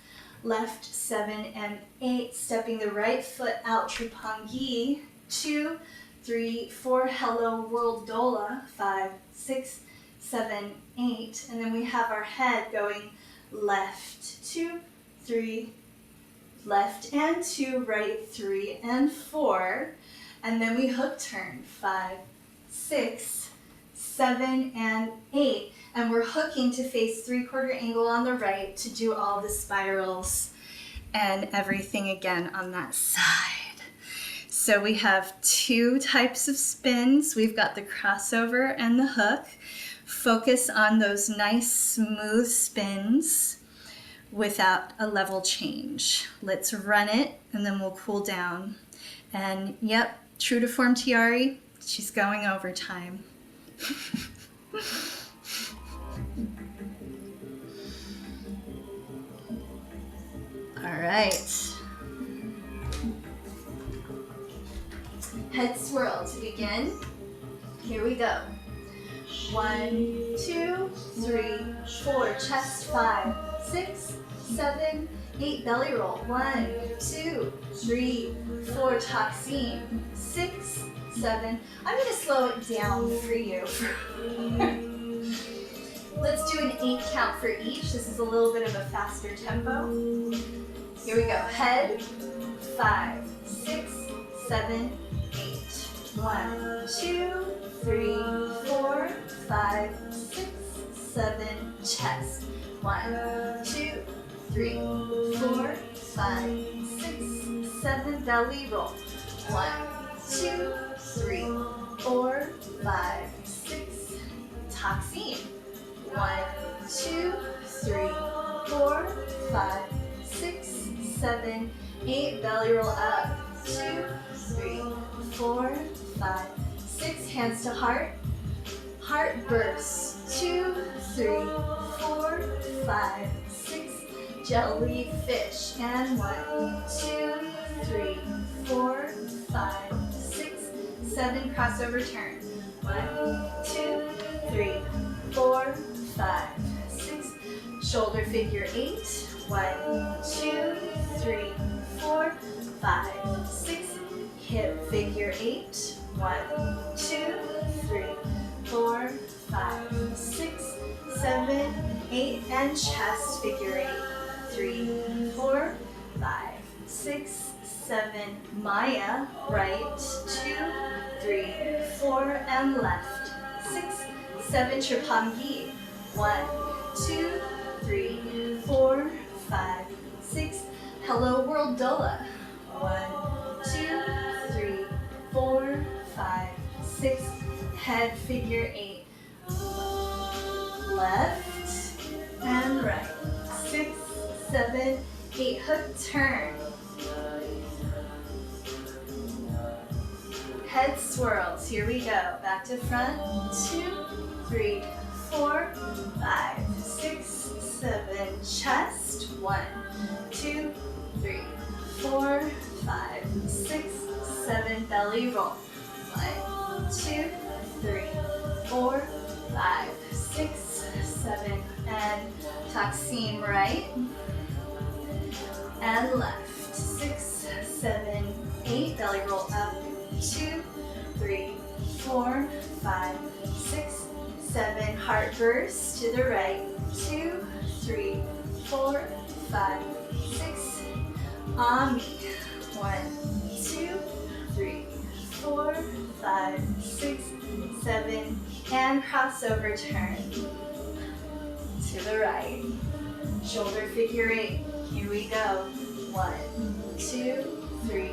left 7 and 8, stepping the right foot out, Tripangi, 2, 3, 4, Hello World Dola, 5, 6, 7, 8, and then we have our head going left 2, 3, left and 2, right 3 and 4, and then we hook turn 5, 6, 7, and 8, and we're hooking to face 3/4 angle on the right to do all the spirals and everything again on that side. So we have 2 types of spins. We've got the crossover and the hook. Focus on those nice smooth spins without a level change. Let's run it and then we'll cool down. And yep, true to form Tiari, she's going overtime. All right. Head swirl to begin. Here we go. 1, 2, 3, 4. Chest 5, 6, 7, 8. Belly roll. 1, 2, 3, 4. Toxine. 6, 7. I'm going to slow it down for you. Let's do an 8 count for each. This is a little bit of a faster tempo. Here we go. Head, 5, 6, 7, 8. 1, 2, 3, 4, 5, 6, 7. Chest. 1, 2, 3, 4, 5, 6, 7. Belly roll. 1, 2, 3, 4, 5, 6. Toxine. 1, 2, 3, 4, 5, 6, 7, 8. Belly roll up. 2, 3, 4, 5, 6. Hands to heart. Heart burst. 2, 3, 4, 5, 6. Jellyfish. And 1, 2, 3, 4, 5, 6, 7. Crossover turn. 1, 2, 3, 4, 5, 6. Shoulder figure 8. 1, 2, 3, 4, 5, 6. Hip figure 8. 1, 2, 3, 4, 5, 6, 7, 8. And chest figure 8. 3, 4, 5, 6, 7. Maya, right. 2, 3, 4, and left. 6, 7. Tripangi. 1, 2, 3, 4, 5, 6. Hello World Dola. 1, 2, 3, 4, 5, 6. Head figure 8. Left and right. 6, 7, 8. Hook turn. Head swirls. Here we go. Back to front. 2, 3, 4, 5, 6, 7. Chest. 1, 2, 3, 4, 5, 6, 7. Belly roll. 1, 2, 3, 4, 5, 6, 7. And toxine right and left. 6, 7, 8. Belly roll up. 2, 3, 4, 5, 6, 7. Heart burst to the right. 2, 3, 4, 5, 6. Ami. 1, 2, 3, 4, 5, 6, 7. And crossover turn to the right. Shoulder figure 8. Here we go. 1, 2, 3,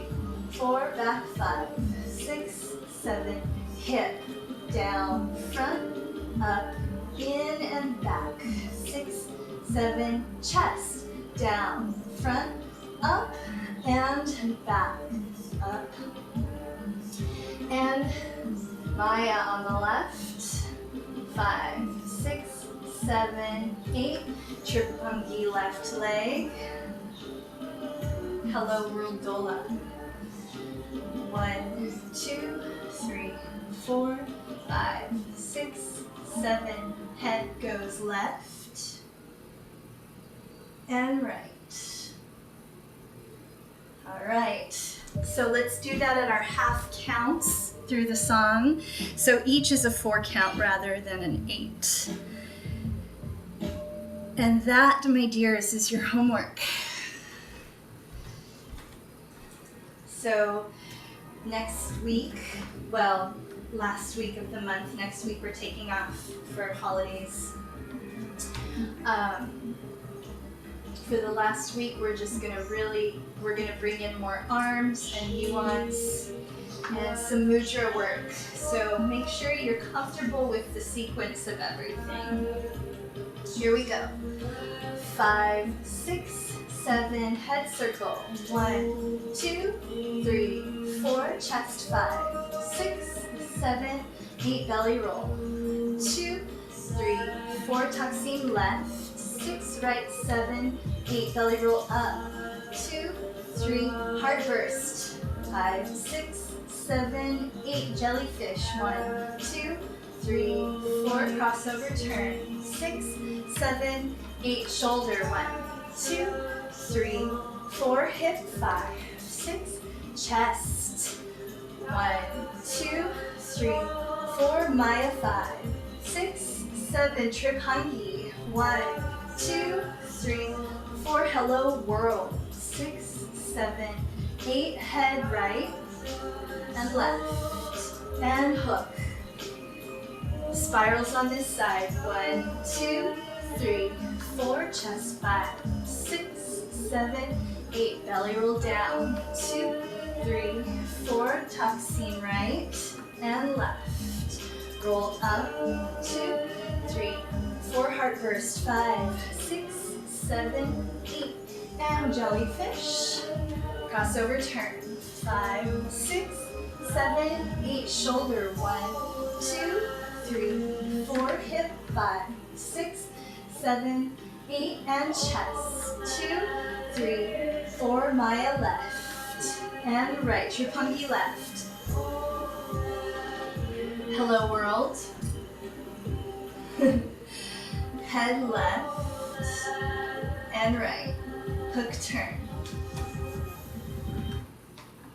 4. Back 5, 6, 7. Hip down, front, up, in and back. 6, 7. Chest down, front, up, and back. Up and Maya on the left. 5, 6, 7, 8. Tripungi left leg. Hello World Dola. 1, 2, 3, 4, 5, 6, 7. Head goes left and right. All right, so let's do that at our half counts through the song. So each is a 4 count rather than an 8. And that, my dears, is your homework. So next week, well, last week of the month, next week we're taking off for holidays. For the last week, we're gonna bring in more arms and nuance and some mudra work. So make sure you're comfortable with the sequence of everything. Here we go. 5, 6, 7, head circle. 1, 2, 3, 4, chest. 5, 6, 7, 8, belly roll. 2, 3, 4, tuck-seam left. 6, right, 7, 8, belly roll up. 2, 3, heart burst. 5, 6, 7, 8, jellyfish. 1, 2, 3, 4, crossover turn. 6, 7, 8, shoulder. 1, 2, 3, 4, hip. 5, 6, chest. 1, 2, 3, 4, Maya. 5, 6, 7, Tripungi. 1, 2, 3, 4, hello world. 6, 7, 8, head right and left and hook. Spirals on this side. 1, 2, 3, 4, chest. 5, 6, 7, 8, belly roll down. 2, 3, 4, tuck seam right and left. Roll up. 2, 3, 4, heart burst. 5, 6, 7, 8, and jellyfish. Crossover turn. 5, 6, 7, 8, shoulder. 1, 2, 3, 4, hip. 5, 6, 7, 8, and chest. 2, 3, 4, Maya left and right. Tripungi left. Hello world. Head left and right. Hook turn.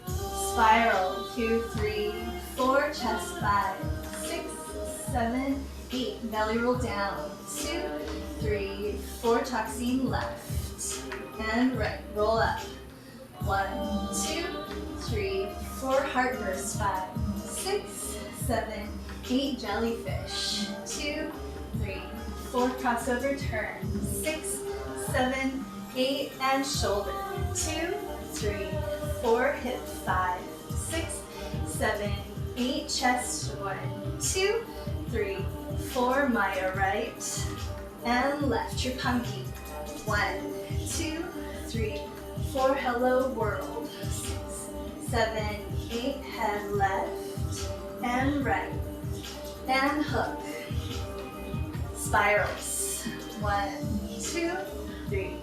Spiral. 2, 3, 4, chest. 5, 6, 7, 8, belly roll down. 2, 3, 4, tuck seam left and right. Roll up. 1, 2, 3, 4, heart burst. 5, 6, 7, 8, jellyfish. 2, 3, 4, crossover turn. 6, 7, 8, and shoulder. 2, 3, 4, hip. 5, 6, 7, 8, chest. 1, 2, 3, 4, Maya right and left. Tripungi. 1, 2, 3, 4, hello world. 6, 7, 8, head left and right and hook. Spirals. 1, 2, 3,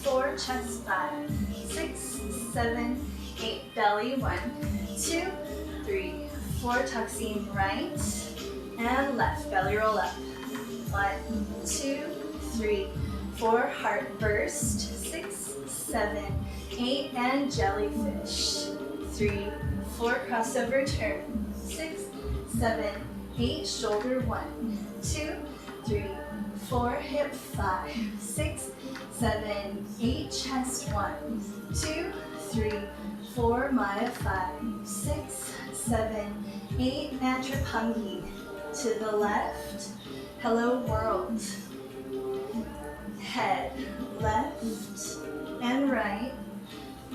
4, chest. 5, 6, 7, 8, belly. 1, 2, 3, 4, tuck seam right and left. Belly roll up. 1, 2, 3, 4, heart burst. 6, 7, 8, and jellyfish. 3, 4, crossover turn. 6, 7, 8, shoulder. 1, 2, 3, 4, hip. 5, 6, 7, 8, chest. 1, 2, 3, 4, Maya. 5, 6, 7, 8, and Tripungi. To the left. Hello world. Head left and right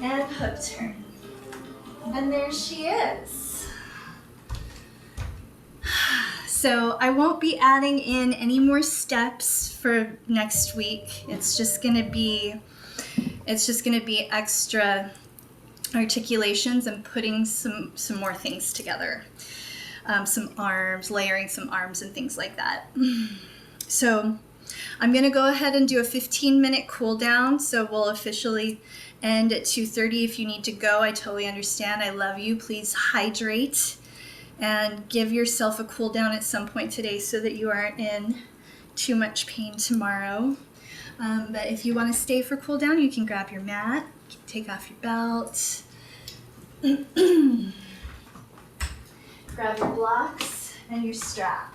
and hook turn. And there she is. So I won't be adding in any more steps for next week. It's just gonna be extra articulations and putting some more things together. some arms, layering some arms and things like that. So I'm gonna go ahead and do a 15-minute cool down. So we'll officially end at 2:30. If you need to go, I totally understand. I love you. Please hydrate and give yourself a cool down at some point today so that you aren't in too much pain tomorrow. But if you want to stay for cool down, you can grab your mat, take off your belt, grab your blocks and your strap.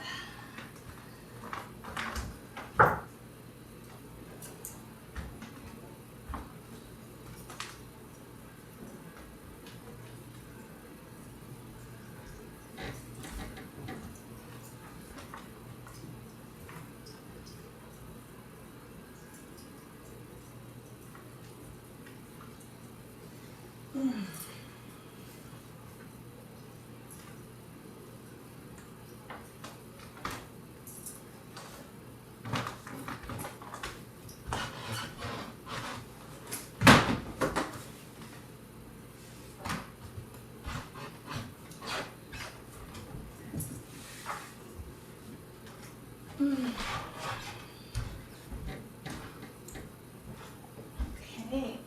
Okay.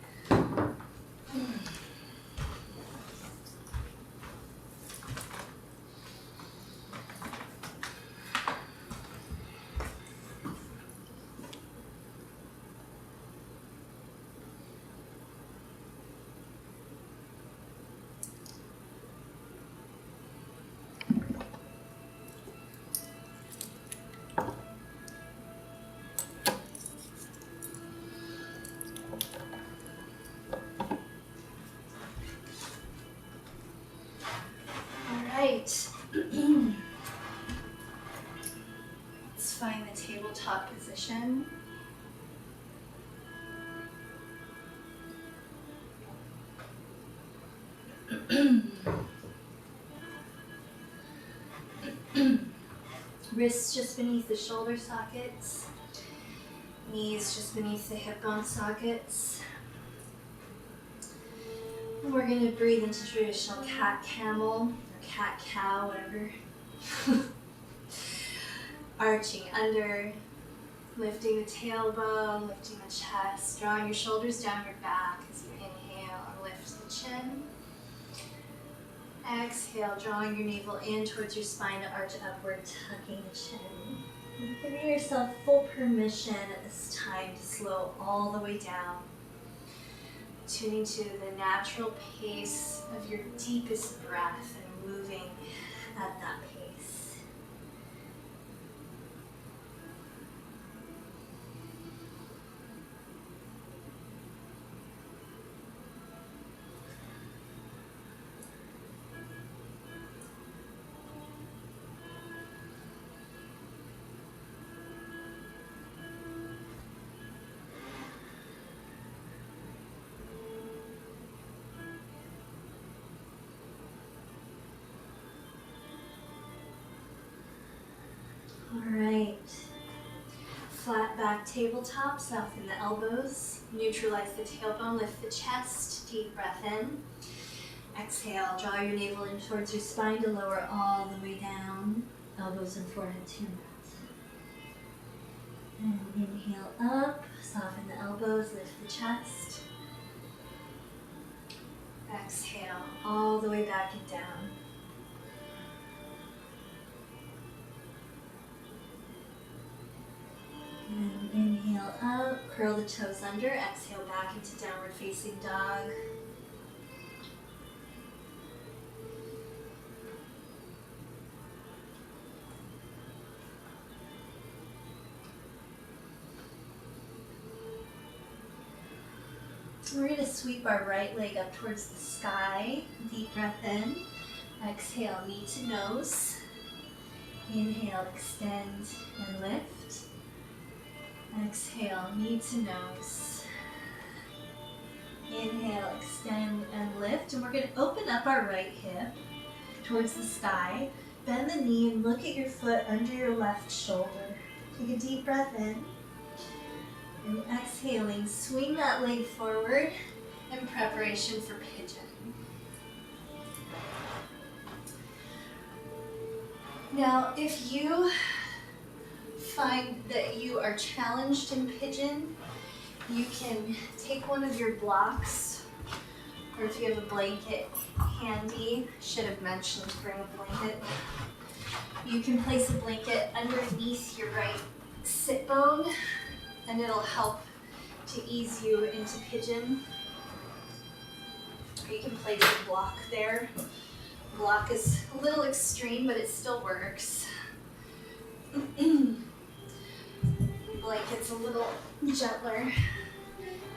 Right. Let's find the tabletop position. Wrists just beneath the shoulder sockets. Knees just beneath the hip bone sockets. And we're going to breathe into traditional cat-camel, or cat-cow, whatever. Arching under, lifting the tailbone, lifting the chest, drawing your shoulders down your back as you inhale and lift the chin. Exhale, drawing your navel in towards your spine to arch upward, tucking the chin. And giving yourself full permission at this time to slow all the way down. Tuning to the natural pace of your deepest breath and moving at that pace. Alright, flat back tabletop, soften the elbows, neutralize the tailbone, lift the chest, deep breath in. Exhale, draw your navel in towards your spine to lower all the way down, elbows and forehead to your mat. And inhale up, soften the elbows, lift the chest. Exhale, all the way back and down. And inhale up, curl the toes under, exhale back into downward facing dog. We're going to sweep our right leg up towards the sky. Deep breath in. Exhale, knee to nose. Inhale, extend and lift. Exhale, knee to nose. Inhale, extend and lift. And we're going to open up our right hip towards the sky. Bend the knee and look at your foot under your left shoulder. Take a deep breath in. And exhaling, swing that leg forward in preparation for pigeon. Now, if you find that you are challenged in pigeon, you can take one of your blocks, or if you have a blanket handy, should have mentioned to bring a blanket. You can place a blanket underneath your right sit bone, and it'll help to ease you into pigeon. Or you can place a block there. Block is a little extreme, but it still works. Blanket's a little gentler.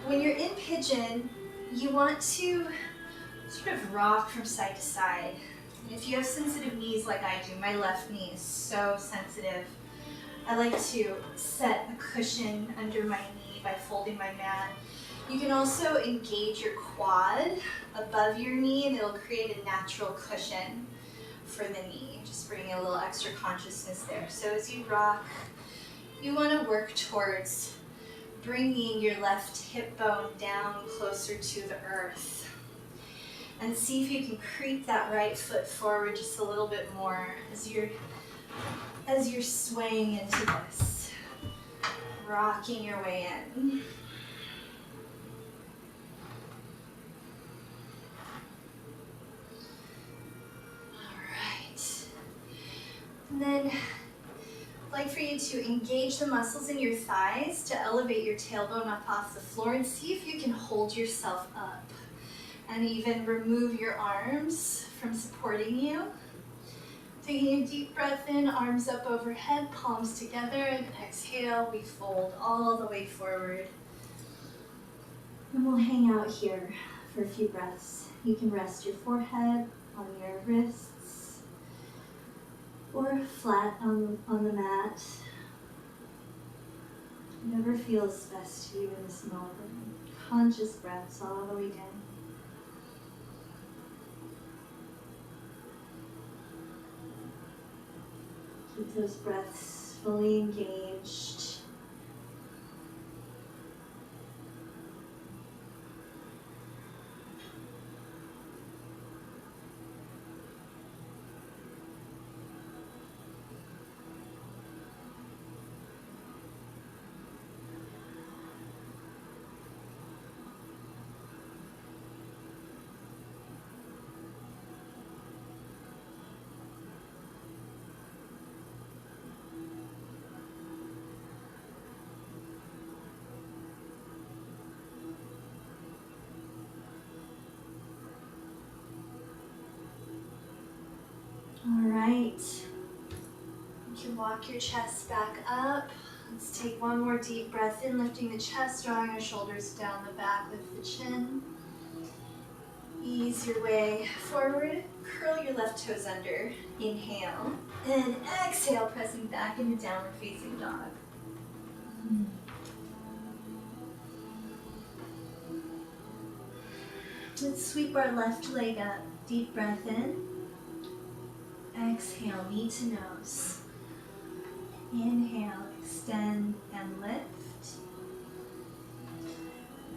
When you're in pigeon, you want to sort of rock from side to side. And if you have sensitive knees like I do, my left knee is so sensitive, I like to set a cushion under my knee by folding my mat. You can also engage your quad above your knee, and it'll create a natural cushion for the knee, just bringing a little extra consciousness there. So as you rock, you want to work towards bringing your left hip bone down closer to the earth. And see if you can creep that right foot forward just a little bit more as you're swaying into this, rocking your way in. And then I'd like for you to engage the muscles in your thighs to elevate your tailbone up off the floor, and see if you can hold yourself up and even remove your arms from supporting you. Taking a deep breath in, arms up overhead, palms together, and exhale, we fold all the way forward. And we'll hang out here for a few breaths. You can rest your forehead on your wrists, or flat on the mat. Whatever feels best to you in this moment. Conscious breaths all the way down. Keep those breaths fully engaged. All right, you can walk your chest back up. Let's take one more deep breath in, lifting the chest, drawing your shoulders down the back, lift the chin. Ease your way forward, curl your left toes under, inhale, and exhale, pressing back into downward facing dog. Let's sweep our left leg up, deep breath in. Exhale, knee to nose. Inhale, extend and lift.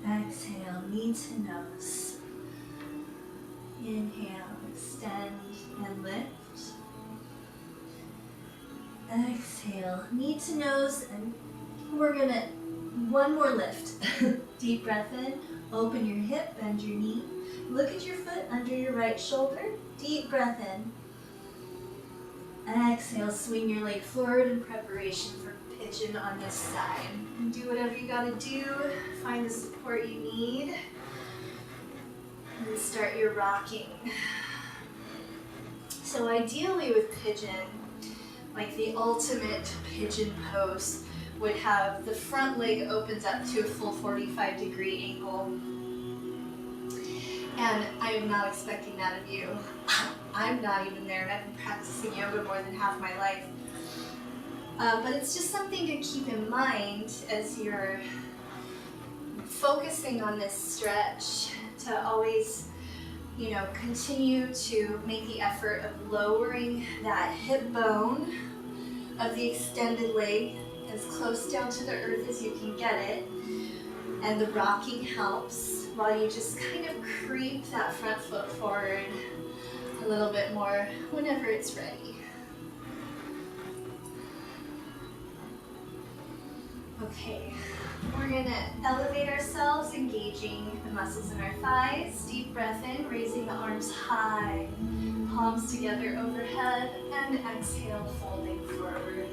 Exhale, knee to nose. Inhale, extend and lift. Exhale, knee to nose, and we're gonna, one more lift. Deep breath in, open your hip, bend your knee. Look at your foot under your right shoulder. Deep breath in. Exhale, swing your leg forward in preparation for pigeon on this side. And do whatever you gotta do, find the support you need, and start your rocking. So ideally with pigeon, like the ultimate pigeon pose would have the front leg opens up to a full 45-degree angle. And I am not expecting that of you. I'm not even there, and I've been practicing yoga more than half my life. But it's just something to keep in mind as you're focusing on this stretch, to always, continue to make the effort of lowering that hip bone of the extended leg as close down to the earth as you can get it. And the rocking helps while you just kind of creep that front foot forward a little bit more whenever it's ready. Okay, we're gonna elevate ourselves, engaging the muscles in our thighs. Deep breath in, raising the arms high, palms together overhead, and exhale, folding forward.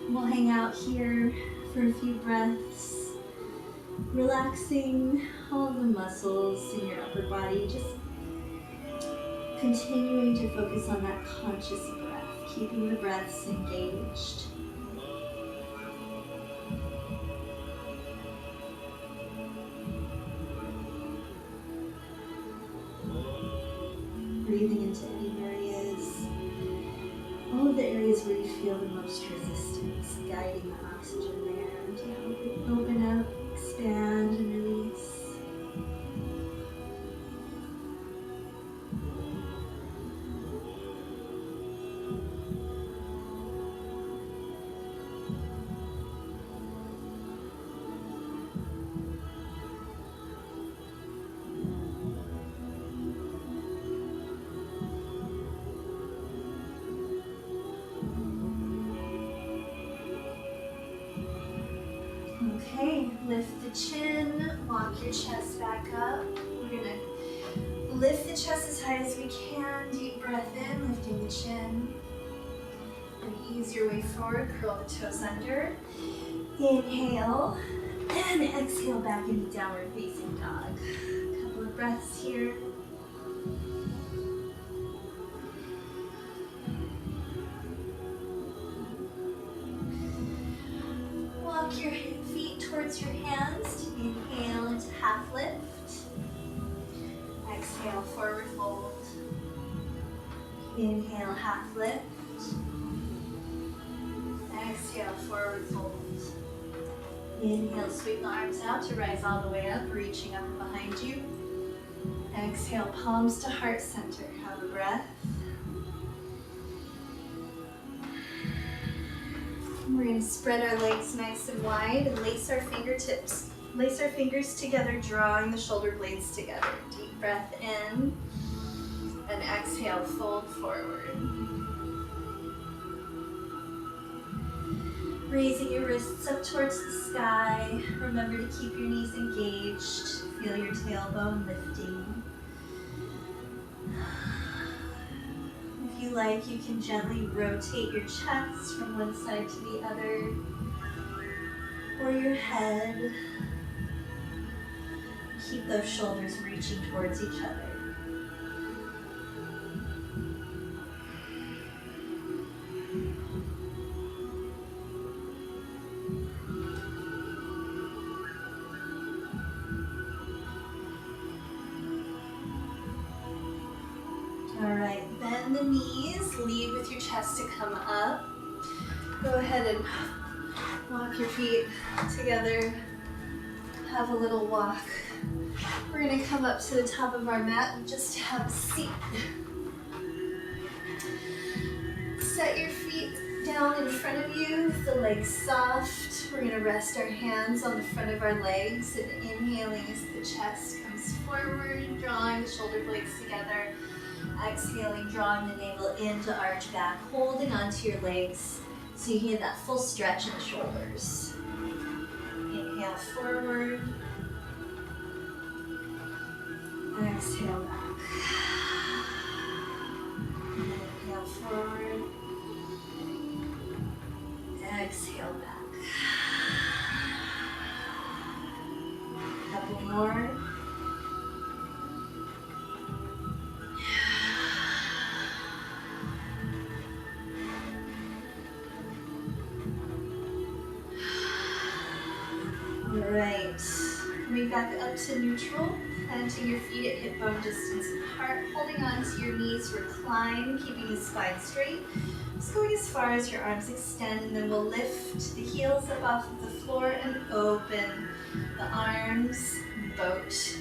We'll hang out here for a few breaths, relaxing all the muscles in your upper body, just continuing to focus on that conscious breath, keeping the breaths engaged. Breathing into any areas, all of the areas where you feel the most resistance, guiding the oxygen there to help it open up, expand, and release. Okay, lift the chin, walk your chest back up. We're gonna lift the chest as high as we can. Deep breath in, lifting the chin. And ease your way forward, curl the toes under. Inhale, and exhale back into downward facing dog. A couple of breaths here. Walk your feet towards your hands. Inhale into half lift. Exhale, forward fold. Inhale, half lift. Exhale, forward fold. Inhale, sweep the arms out to rise all the way up, reaching up and behind you. Exhale, palms to heart center. Have a breath. We're going to spread our legs nice and wide and lace our fingertips. Lace our fingers together, drawing the shoulder blades together. Deep breath in, and exhale, fold forward. Raising your wrists up towards the sky. Remember to keep your knees engaged. Feel your tailbone lifting. If you like, you can gently rotate your chest from one side to the other, or your head. Keep those shoulders reaching towards each other. Alright, bend the knees, lead with your chest to come up. Go ahead and walk your feet together. Have a little walk. We're going to come up to the top of our mat and just have a seat. Set your feet down in front of you with the legs soft. We're going to rest our hands on the front of our legs and inhaling as the chest comes forward, drawing the shoulder blades together. Exhaling, drawing the navel in to arch back, holding onto your legs so you get that full stretch in the shoulders. Inhale forward. Exhale back. Inhale forward. Exhale back. Couple more. Alright, coming back up to neutral, planting your feet at hip bone distance apart, holding on to your knees, recline, keeping the spine straight. Just going as far as your arms extend, and then we'll lift the heels up off of the floor and open the arms, boat.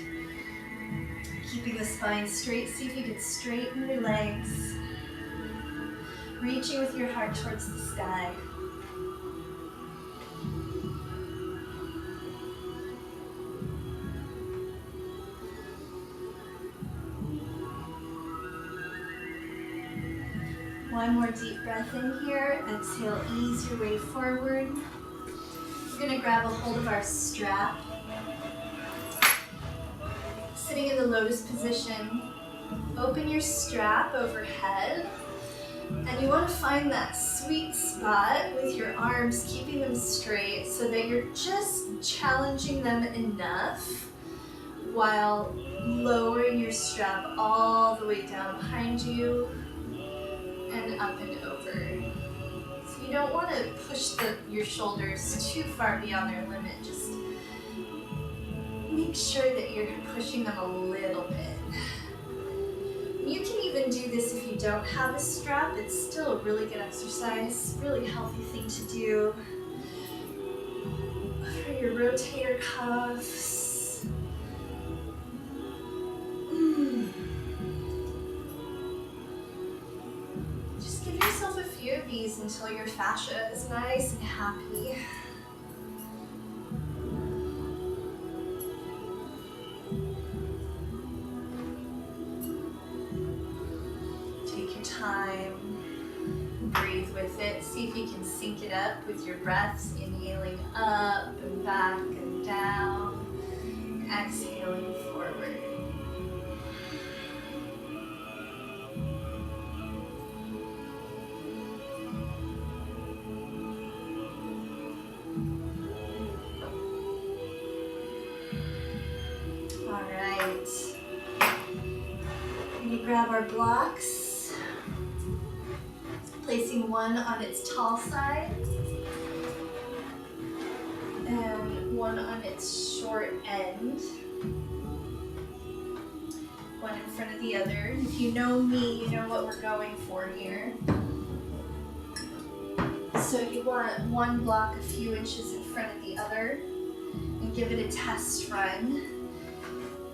Keeping the spine straight, see if you can straighten your legs. Reaching with your heart towards the sky. One more deep breath in here. Exhale, ease your way forward. We're We're gonna grab a hold of our strap. Sitting in the lotus position, open your strap overhead. And you want to find that sweet spot with your arms, keeping them straight so that you're just challenging them enough while lowering your strap all the way down behind you and up and over. So you don't want to push your shoulders too far beyond their limit. Just make sure that you're pushing them a little bit. You can even do this if you don't have a strap. It's still a really good exercise, really healthy thing to do for your rotator cuffs. Just give yourself a few of these until your fascia is nice and happy. Time. Breathe with it. See if you can sync it up with your breaths. Inhaling up and back and down. Exhaling forward. All right. We're going to grab our blocks. Placing one on its tall side and one on its short end. One in front of the other. If you know me, you know what we're going for here. So you want one block a few inches in front of the other and give it a test run.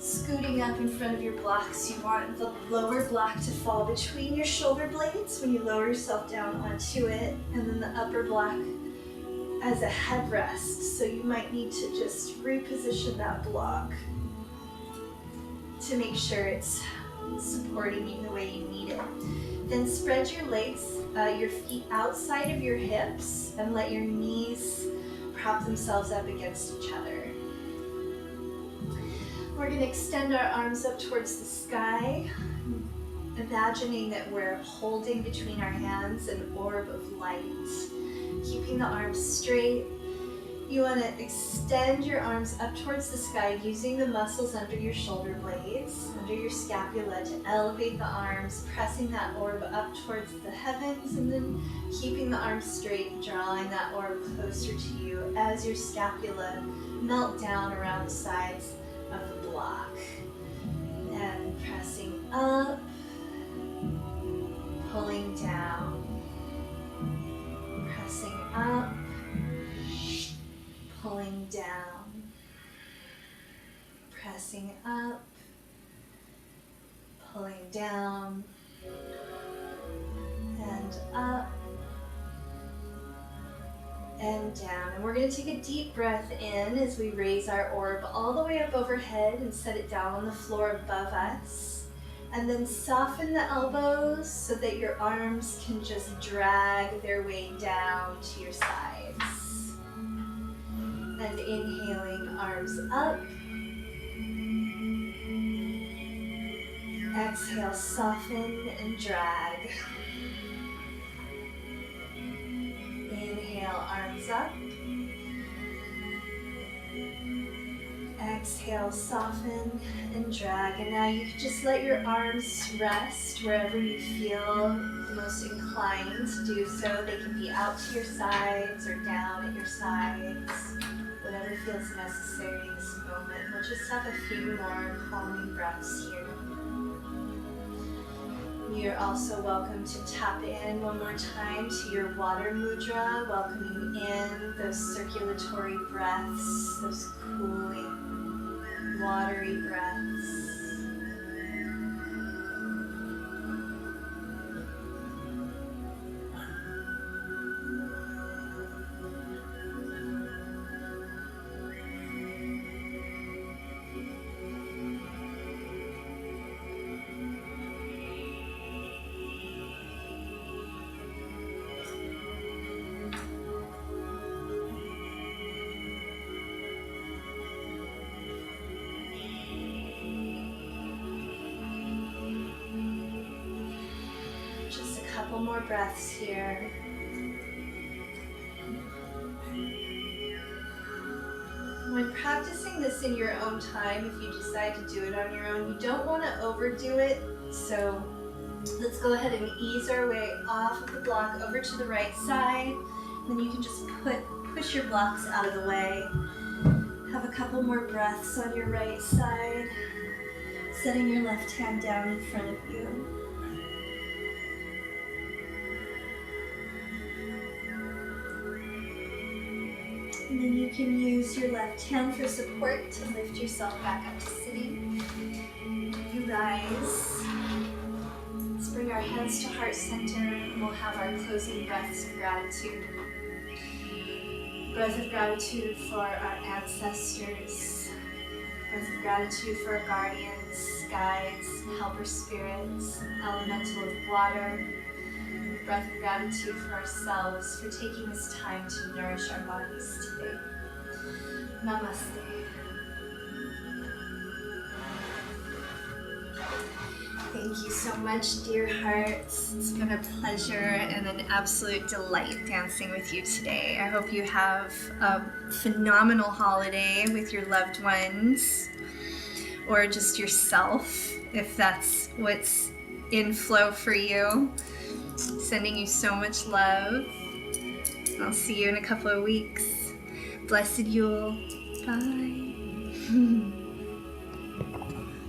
Scooting up in front of your blocks, you want the lower block to fall between your shoulder blades when you lower yourself down onto it, and then the upper block as a headrest. So you might need to just reposition that block to make sure it's supporting you the way you need it. Then spread your legs, your feet outside of your hips, and let your knees prop themselves up against each other. We're going to extend our arms up towards the sky, imagining that we're holding between our hands an orb of light, keeping the arms straight. You want to extend your arms up towards the sky using the muscles under your shoulder blades, under your scapula, to elevate the arms, pressing that orb up towards the heavens, and then keeping the arms straight, drawing that orb closer to you as your scapula melt down around the sides of the block. And pressing up, pulling down, pressing up, pulling down, pressing up, pulling down, and up, and down. And we're going to take a deep breath in as we raise our orb all the way up overhead and set it down on the floor above us. And then soften the elbows so that your arms can just drag their way down to your sides. And inhaling, arms up. Exhale, soften and drag. Inhale, arms up. Exhale, soften and drag. And now you can just let your arms rest wherever you feel the most inclined to do so. They can be out to your sides or down at your sides. Whatever feels necessary in this moment. We'll just have a few more calming breaths here. You're also welcome to tap in one more time to your water mudra, welcoming in those circulatory breaths, those cooling, watery breaths. couple more breaths here. When practicing this in your own time, if you decide to do it on your own, you don't want to overdo it. So let's go ahead and ease our way off of the block over to the right side. Then you can just push your blocks out of the way. Have a couple more breaths on your right side, setting your left hand down in front of you. And then you can use your left hand for support to lift yourself back up to sitting. You rise. Let's bring our hands to heart center and we'll have our closing breaths of gratitude. Breath of gratitude for our ancestors. Breath of gratitude for our guardians, guides, helper spirits, elemental of water. Breath of gratitude for ourselves for taking this time to nourish our bodies today. Namaste. Thank you so much, dear hearts. It's been a pleasure and an absolute delight dancing with you today. I hope you have a phenomenal holiday with your loved ones or just yourself, if that's what's in flow for you. Sending you so much love. I'll see you in a couple of weeks. Blessed Yule. Bye.